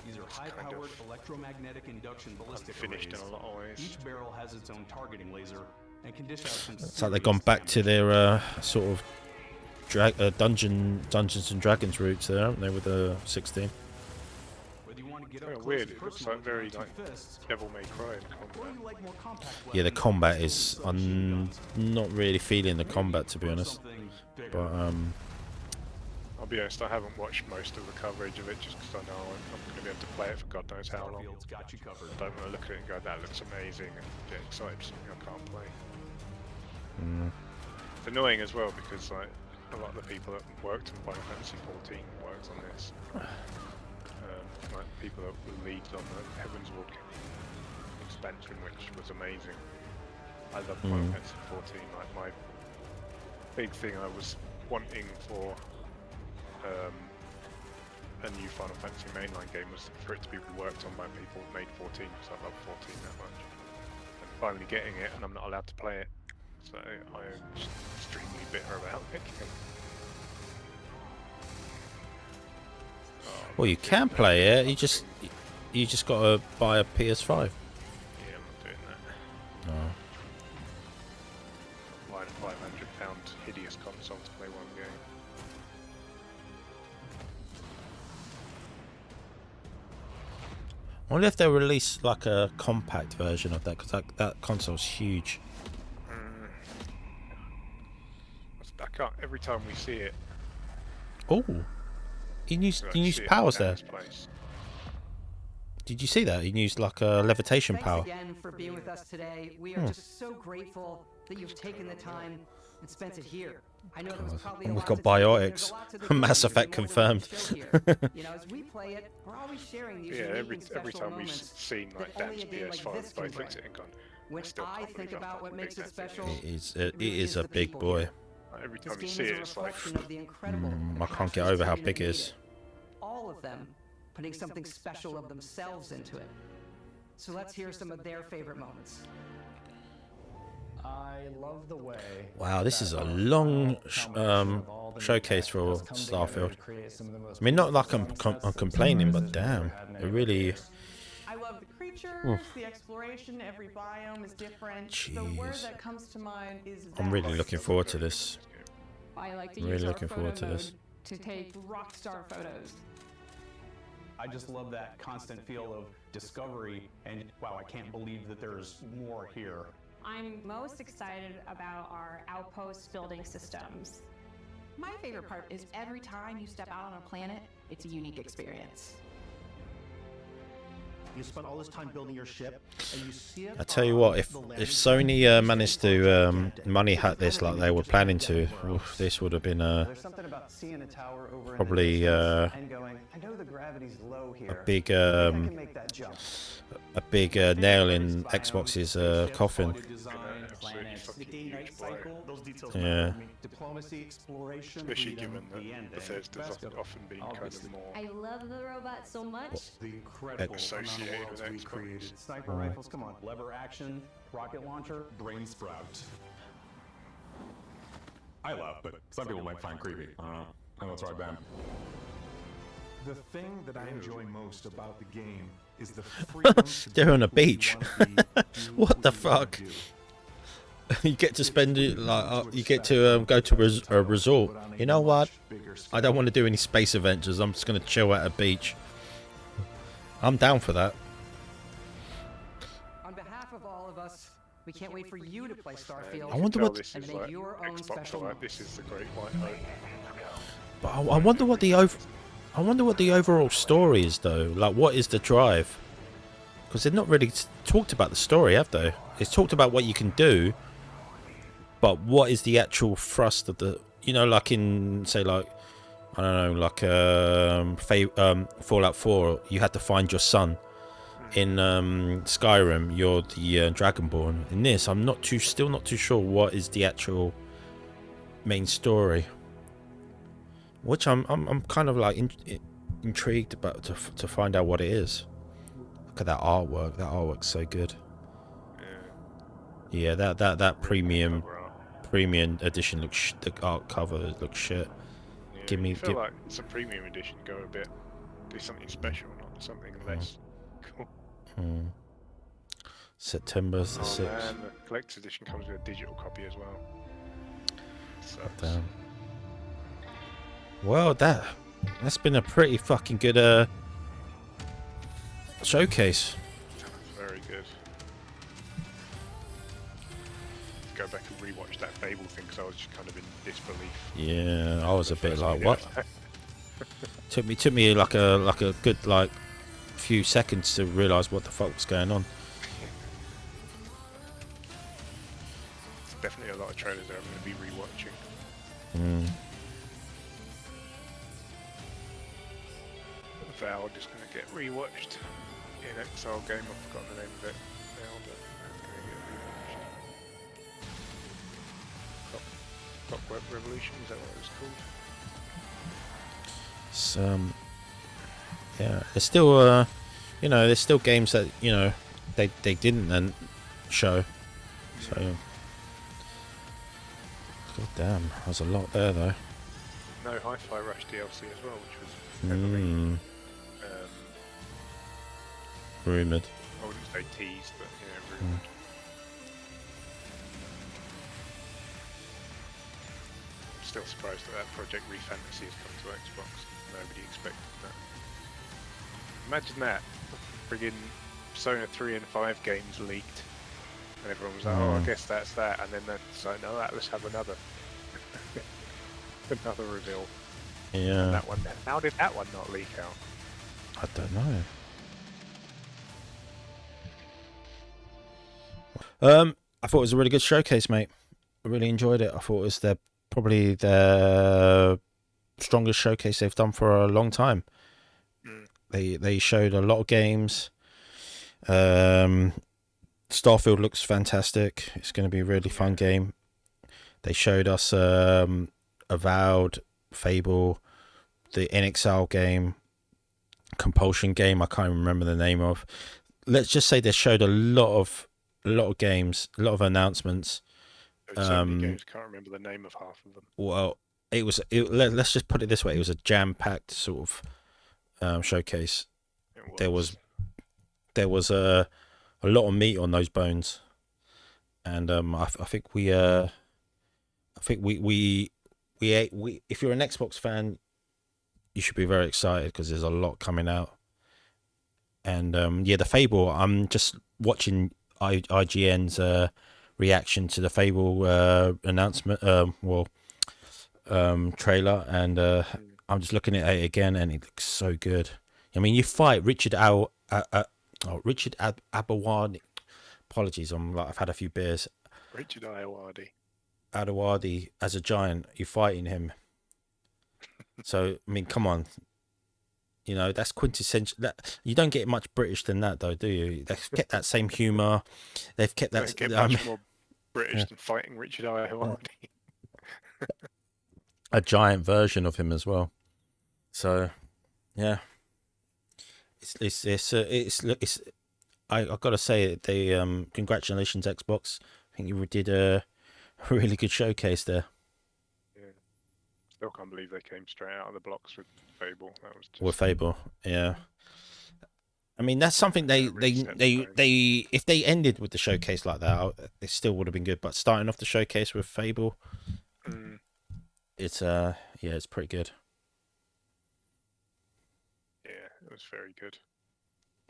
Speaker 6: These are high-powered electromagnetic induction ballistic
Speaker 2: unfinished in
Speaker 6: arrays.
Speaker 2: a lot of ways.
Speaker 6: Each barrel has its own targeting laser and can dish out some
Speaker 1: It's like they've gone back to their sort of Dungeons and Dragons roots there, haven't they, with the 16?
Speaker 2: Kind of weird. It looks like very like Devil May Cry in combat.
Speaker 1: Yeah, the combat is. I'm not really feeling the combat, to be honest. But
Speaker 2: I'll be honest, I haven't watched most of the coverage of it just because I know I'm going to be able to play it for God knows how long. I don't want to look at it and go, that looks amazing, and get excited for something I can't play. It's annoying as well because like a lot of the people that worked on Final Fantasy 14 worked on this. Like people that were leads on the Heavensward expansion, which was amazing. I love Final Fantasy 14. Like my big thing I was wanting for a new Final Fantasy mainline game was for it to be worked on by people who made 14, because I love 14 that much. And finally getting it, and I'm not allowed to play it, so I am just extremely bitter about it.
Speaker 1: well, you can play it. You just gotta buy a PS5.
Speaker 2: Yeah, I'm not doing that.
Speaker 1: No.
Speaker 2: Buying a £500 hideous console to play one game.
Speaker 1: I wonder if they'll release like a compact version of that, because that console's huge.
Speaker 2: I can't. Every time we see it.
Speaker 1: Oh, he used powers there.
Speaker 2: Place.
Speaker 1: Did you see that? He used like a levitation
Speaker 15: Thanks
Speaker 1: power.
Speaker 15: again for being with us today. We are just so grateful that you've taken the time and spent it here. I know there was probably a
Speaker 1: We've
Speaker 15: lot
Speaker 1: got
Speaker 15: to do, but
Speaker 1: biotics.
Speaker 15: there's a lot to the game
Speaker 1: Mass
Speaker 15: that
Speaker 1: Effect
Speaker 15: we wanted to
Speaker 1: confirmed.
Speaker 15: show here. You know, as we play it, we're always sharing these
Speaker 2: Yeah,
Speaker 15: unique
Speaker 2: every
Speaker 15: and special
Speaker 2: time we've
Speaker 15: moments
Speaker 2: seen like
Speaker 15: that only
Speaker 2: Dan's
Speaker 15: a game like
Speaker 2: PS5,
Speaker 15: this can
Speaker 2: both
Speaker 15: bring.
Speaker 2: looked at it and gone.
Speaker 15: When I think about what makes it special,
Speaker 1: It is a big boy.
Speaker 2: Every
Speaker 15: this
Speaker 2: time you
Speaker 15: game
Speaker 2: see
Speaker 15: is
Speaker 2: it,
Speaker 15: a
Speaker 2: it's like.
Speaker 15: reflection of the incredible
Speaker 1: I can't get over how big it is.
Speaker 15: all of them putting something special of themselves into it. So let's hear some of their favorite moments.
Speaker 10: I love the way.
Speaker 1: Wow, this is a long showcase for Starfield. I mean, not like I'm complaining, but damn, it really.
Speaker 13: I love the creatures, the exploration, every biome is different. The word
Speaker 1: Jeez.
Speaker 13: that comes to mind is
Speaker 1: I'm really looking forward to this.
Speaker 11: I like to
Speaker 1: Really
Speaker 11: use our
Speaker 1: looking forward
Speaker 11: photo
Speaker 1: to this.
Speaker 11: mode to take rock star photos.
Speaker 6: I just love that constant feel of discovery and wow, I can't believe that there's more here.
Speaker 16: I'm most excited about our outpost building systems.
Speaker 26: My favorite part is every time you step out on a planet, it's a unique experience.
Speaker 10: You spent all this time building your ship, and you see it.
Speaker 1: I tell you what, if Sony managed to money hack this like they were planning to, oof, this would have been
Speaker 24: There's something about seeing a tower over in
Speaker 1: probably
Speaker 24: the distance and going, I know the gravity's low here.
Speaker 1: a big
Speaker 24: I can make that jump.
Speaker 1: nail in Xbox's coffin. Yeah.
Speaker 24: Diplomacy, exploration,
Speaker 2: Especially
Speaker 24: freedom,
Speaker 2: given
Speaker 24: the
Speaker 2: that
Speaker 24: ending.
Speaker 2: Bethesda's often been kind of more
Speaker 16: I love the robot so much.
Speaker 24: The incredible
Speaker 2: associated
Speaker 24: amount of
Speaker 2: with
Speaker 24: worlds we
Speaker 2: Xbox.
Speaker 24: created. Sniper rifles, come on.
Speaker 6: Lever action, rocket launcher,
Speaker 20: Brain sprout. I laugh, but some people might find creepy. I don't know. I know it's right, Ben. The thing that I enjoy most about the game is the freedom to
Speaker 1: They're on a
Speaker 20: be who you
Speaker 1: beach.
Speaker 20: wanna be, do
Speaker 1: What the
Speaker 20: what you wanna
Speaker 1: fuck?
Speaker 20: do.
Speaker 1: You get to spend it like you get to go to a resort. You know what? I don't want to do any space adventures. I'm just gonna chill at a beach. I'm down for that.
Speaker 15: On behalf of all of us, we can't wait for you to play Starfield
Speaker 1: I wonder what-
Speaker 2: This
Speaker 15: and
Speaker 2: is
Speaker 15: make
Speaker 2: like
Speaker 15: your own
Speaker 2: Xbox
Speaker 15: special
Speaker 2: like,
Speaker 15: moment.
Speaker 2: this is the great white hope.
Speaker 1: But I wonder what the overall story is though. Like, what is the drive? Because they've not really talked about the story, have they? It's talked about what you can do, but what is the actual thrust of the? You know, like in say like I don't know, like Fallout 4, you had to find your son in Skyrim, you're the Dragonborn. In this, I'm still not too sure what is the actual main story, which I'm kind of like intrigued about to find out what it is. Look at that artwork. That artwork's so good. Yeah, that premium edition looks. The art cover looks shit.
Speaker 2: Yeah, you feel like it's a premium edition. Go a bit, do something special, not something less cool.
Speaker 1: September the 6th.
Speaker 2: Man, the collector's edition comes with a digital copy as well.
Speaker 1: Damn. Well, that's been a pretty fucking good showcase.
Speaker 2: Very good. Go back and rewatch that Fable thing because I was just kind of in disbelief.
Speaker 1: Yeah, I was a bit like, what? took me like a good few seconds to realise what the fuck was going on.
Speaker 2: There's definitely a lot of trailers there I'm going to be rewatching. Val just going to get rewatched. In Exile game, I've forgotten the name of it now, but it's going to get rewatched. Clockwork Revolution, is that what it was called?
Speaker 1: Yeah, there's still there's still games that they didn't then show. So god damn, there's a lot there though.
Speaker 2: No Hi-Fi Rush DLC as well, which was heavily
Speaker 1: rumoured.
Speaker 2: I wouldn't say teased, but rumoured. I'm still surprised that Project Refantasy has come to Xbox. Nobody expected that. Imagine that. Friggin' Persona 3 and 5 games leaked. And everyone was like, oh, I guess that's that. And then that's like, no, let's have another. Another reveal.
Speaker 1: Yeah.
Speaker 2: And that one, how did that one not leak out?
Speaker 1: I don't know. I thought it was a really good showcase, mate. I really enjoyed it. I thought it was probably the strongest showcase they've done for a long time. They showed a lot of games. Starfield looks fantastic. It's going to be a really fun game. They showed us Avowed, Fable, the NXL game, Compulsion game. I can't remember the name of. Let's just say they showed a lot of games, a lot of announcements.
Speaker 2: So many games, can't remember the name of half of them.
Speaker 1: Well, let's just put it this way: it was a jam-packed sort of showcase. There was a lot of meat on those bones, and I think we if you're an Xbox fan, you should be very excited because there's a lot coming out. And the Fable, I'm just watching IGN's reaction to the Fable announcement, trailer, and I'm just looking at it again, and it looks so good. I mean, you fight Richard Aberwardy. Apologies, I've had a few beers.
Speaker 2: Richard
Speaker 1: Aberwardy as a giant. You're fighting him. So I mean, come on. That's quintessential. You don't get much British than that, though, do you? They've kept that same humour. They've kept that.
Speaker 2: Don't get much more British than fighting Richard Ayoade.
Speaker 1: A giant version of him as well. So, yeah. It's I've got to say, congratulations, Xbox. I think you did a really good showcase there.
Speaker 2: Still can't believe they came straight out of the blocks with Fable. That was just...
Speaker 1: With Fable, yeah. I mean, that's something they if they ended with the showcase like that, it still would have been good. But starting off the showcase with Fable, it's it's pretty good.
Speaker 2: Yeah, it was very good.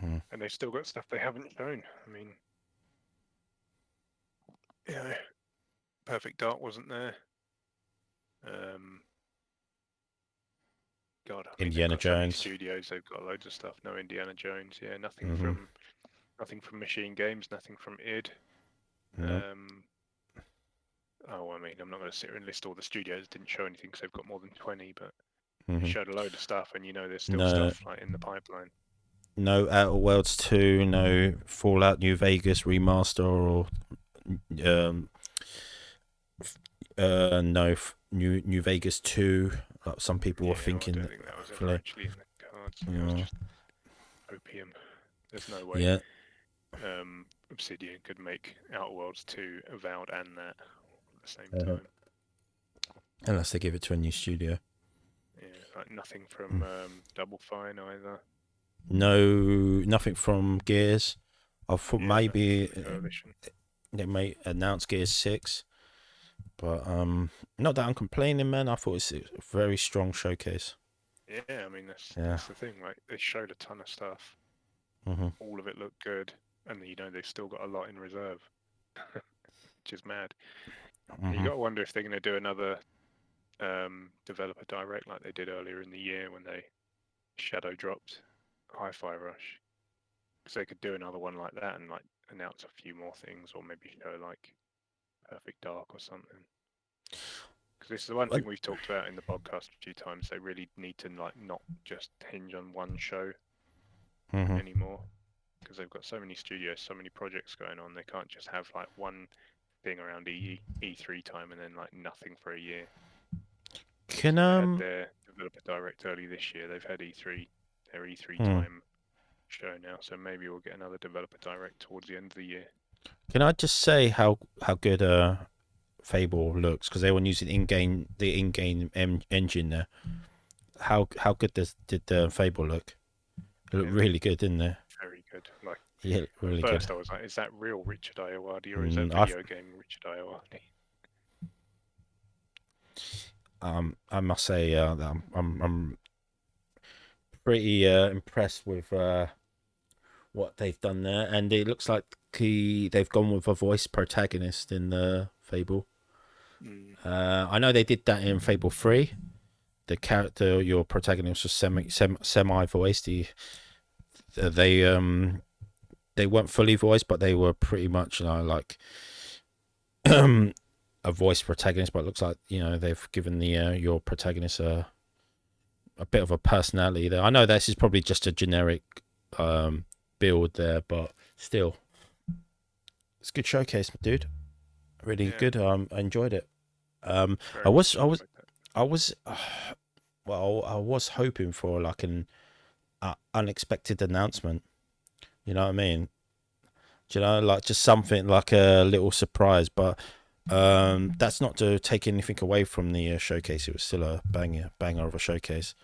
Speaker 2: And they've still got stuff they haven't shown. I mean, Perfect Dark wasn't there. God,
Speaker 1: Indiana Jones.
Speaker 2: Studios, they've got loads of stuff. No Indiana Jones, nothing from Machine Games, nothing from id.
Speaker 1: No.
Speaker 2: I mean, I'm not going to sit here and list all the studios that didn't show anything because they've got more than 20, but they showed a load of stuff, and there's still stuff like in the pipeline.
Speaker 1: no Outer Worlds 2, no Fallout New Vegas remaster, or um, New Vegas 2. Like some people were thinking.
Speaker 2: I don't think that was ever actually in the cards. It was just opium. There's no way.
Speaker 1: Yeah.
Speaker 2: Obsidian could make Outer Worlds 2, Avowed, and that at the same time.
Speaker 1: Unless they give it to a new studio.
Speaker 2: Yeah, like nothing from Double Fine either.
Speaker 1: No, nothing from Gears. I thought maybe they may announce Gears 6, but not that I'm complaining, man. I thought it's a very strong showcase.
Speaker 2: Yeah, I mean that's the thing. Like they showed a ton of stuff. All of it looked good, and they've still got a lot in reserve, which is mad. You got to wonder if they're going to do another developer direct like they did earlier in the year when they shadow dropped Hi-Fi Rush, because they could do another one like that and like announce a few more things, or maybe show like Perfect Dark or something. Because this is the one thing we've talked about in the podcast a few times. They really need to like not just hinge on one show anymore, because they've got so many studios, so many projects going on. They can't just have like one thing around E3 time and then like nothing for a year.
Speaker 1: Can
Speaker 2: they had their developer direct early this year. They've had their E3 time show now, so maybe we'll get another developer direct towards the end of the year.
Speaker 1: Can I just say how good Fable looks, because they were using the in-game engine there. How good did the Fable look? It looked really good, didn't it?
Speaker 2: Very good. Like
Speaker 1: really
Speaker 2: at first
Speaker 1: good.
Speaker 2: I was like, is that real Richard Ayoade or is that video game Richard Ayoade?
Speaker 1: I must say that I'm pretty impressed with what they've done there, and it looks like they've gone with a voice protagonist in the Fable. I know they did that in Fable 3. The character, your protagonist, was semi voiced. They weren't fully voiced, but they were pretty much like a voice protagonist. But it looks like they've given your protagonist a bit of a personality there. I know this is probably just a generic build there, but still, it's a good showcase, dude. Really good. I enjoyed it. I was hoping for like an unexpected announcement. You know what I mean? Do you know, like just something like a little surprise, but that's not to take anything away from the showcase. It was still a banger of a showcase.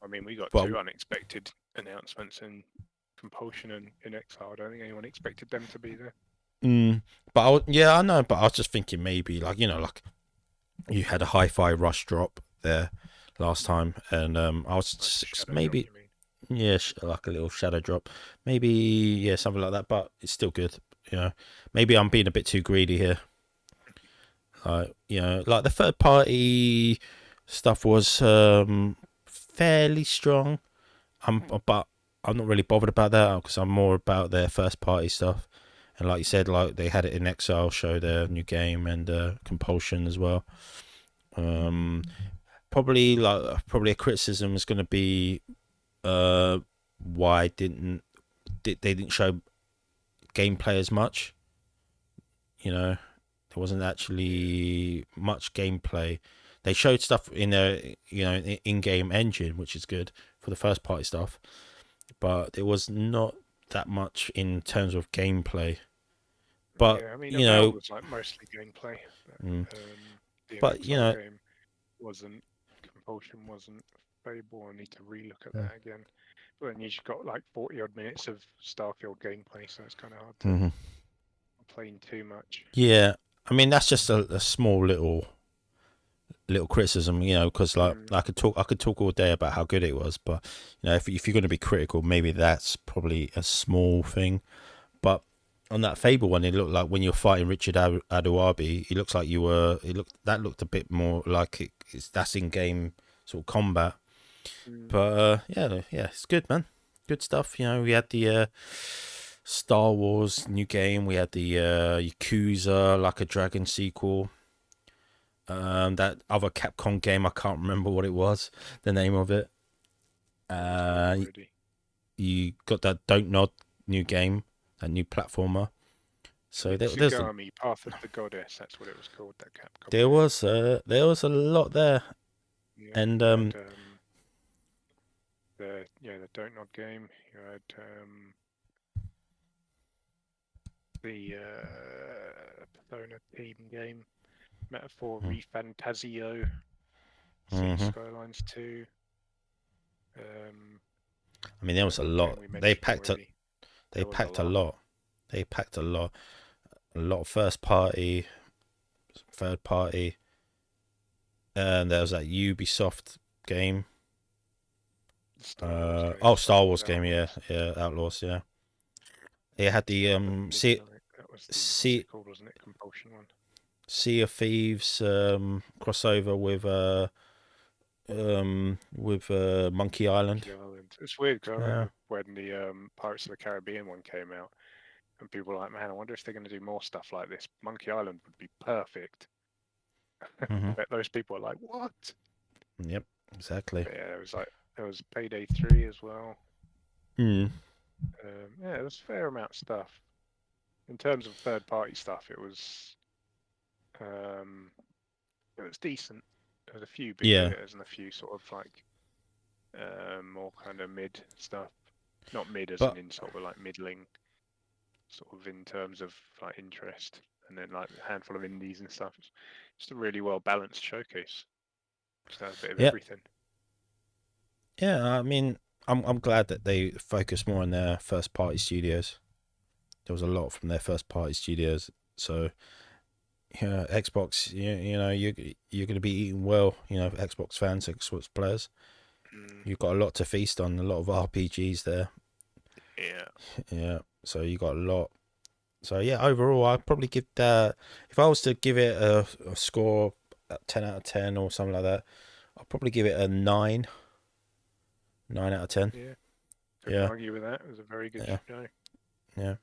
Speaker 2: I mean, we got two unexpected announcements in Compulsion and in Exile. I don't think anyone expected them to be there.
Speaker 1: But I know. But I was just thinking maybe like you had a Hi-Fi Rush drop there last time, and I was just maybe like a little shadow drop, maybe something like that. But it's still good. Maybe I'm being a bit too greedy here. Like like the third party stuff was fairly strong. But I'm not really bothered about that because I'm more about their first party stuff. And like you said, like they had it in Exile, show their new game, and Compulsion as well. Probably a criticism is going to be why they didn't show gameplay as much. There wasn't actually much gameplay. They showed stuff in their in-game engine, which is good for the first party stuff, but it was not that much in terms of gameplay. But
Speaker 2: I mean, it was like mostly gameplay.
Speaker 1: But
Speaker 2: game wasn't. Compulsion wasn't. Fable, I need to relook at that again. But then you've got like 40 odd minutes of Starfield gameplay, so it's kind of hard to complain too much.
Speaker 1: Yeah, I mean that's just a small little criticism, because like I could talk all day about how good it was, but if you're going to be critical, maybe that's probably a small thing. But on that Fable one, it looked like when you're fighting Richard Aduabi, it looks like that looked a bit more like that's in game sort of combat. But it's good, man. Good stuff. We had the Star Wars new game. We had the Yakuza Like a Dragon sequel. That other Capcom game, I can't remember what it was, the name of it. you got that Don't Nod new game, that new platformer. So there's
Speaker 2: Tsugami, Path of the Goddess. That's what it was called. That Capcom.
Speaker 1: there was a lot there,
Speaker 2: Yeah,
Speaker 1: and
Speaker 2: you had, the Don't Nod game. You had the Persona team game, Metaphor ReFantazio, City Skylines 2.
Speaker 1: I mean, there was a lot. They packed a lot. They packed a lot. A lot of first party, third party. And there was that Ubisoft game. Star Wars game, yeah, Outlaws, yeah. It had the Sea
Speaker 2: called, wasn't it? Compulsion one.
Speaker 1: Sea of Thieves crossover with Monkey Island.
Speaker 2: It's weird because I remember when the Pirates of the Caribbean one came out, and people were like, "Man, I wonder if they're going to do more stuff like this. Monkey Island would be perfect." But those people are like, "What?"
Speaker 1: Yep, exactly.
Speaker 2: But yeah, there was Payday 3 as well. Yeah, it was a fair amount of stuff. In terms of third-party stuff, it was decent. There was a few big hitters and a few sort of like more kind of mid stuff. Not mid as in sort of like middling, sort of in terms of like interest, and then like a handful of indies and stuff. It's just a really well balanced showcase. Just has a bit of everything.
Speaker 1: Yeah, I mean, I'm glad that they focus more on their first party studios. There was a lot from their first party studios, so Xbox, you know, you're going to be eating well, Xbox fans, Xbox players. You've got a lot to feast on, a lot of RPGs there. Yeah. So you got a lot. So yeah, overall, I'd probably give that. If I was to give it a score, 10 out of 10 or something like that, I'll probably give it a 9. 9 out of 10.
Speaker 2: Yeah. Couldn't argue with that. It was a very good show.
Speaker 1: Yeah.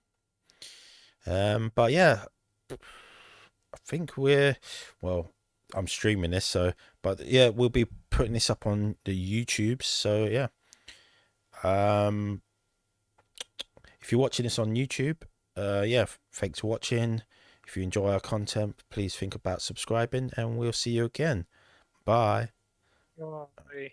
Speaker 1: But yeah, I think I'm streaming this, but yeah, we'll be putting this up on the YouTube. So yeah. If you're watching this on YouTube, thanks for watching. If you enjoy our content, please think about subscribing, and we'll see you again. Bye.
Speaker 2: Bye.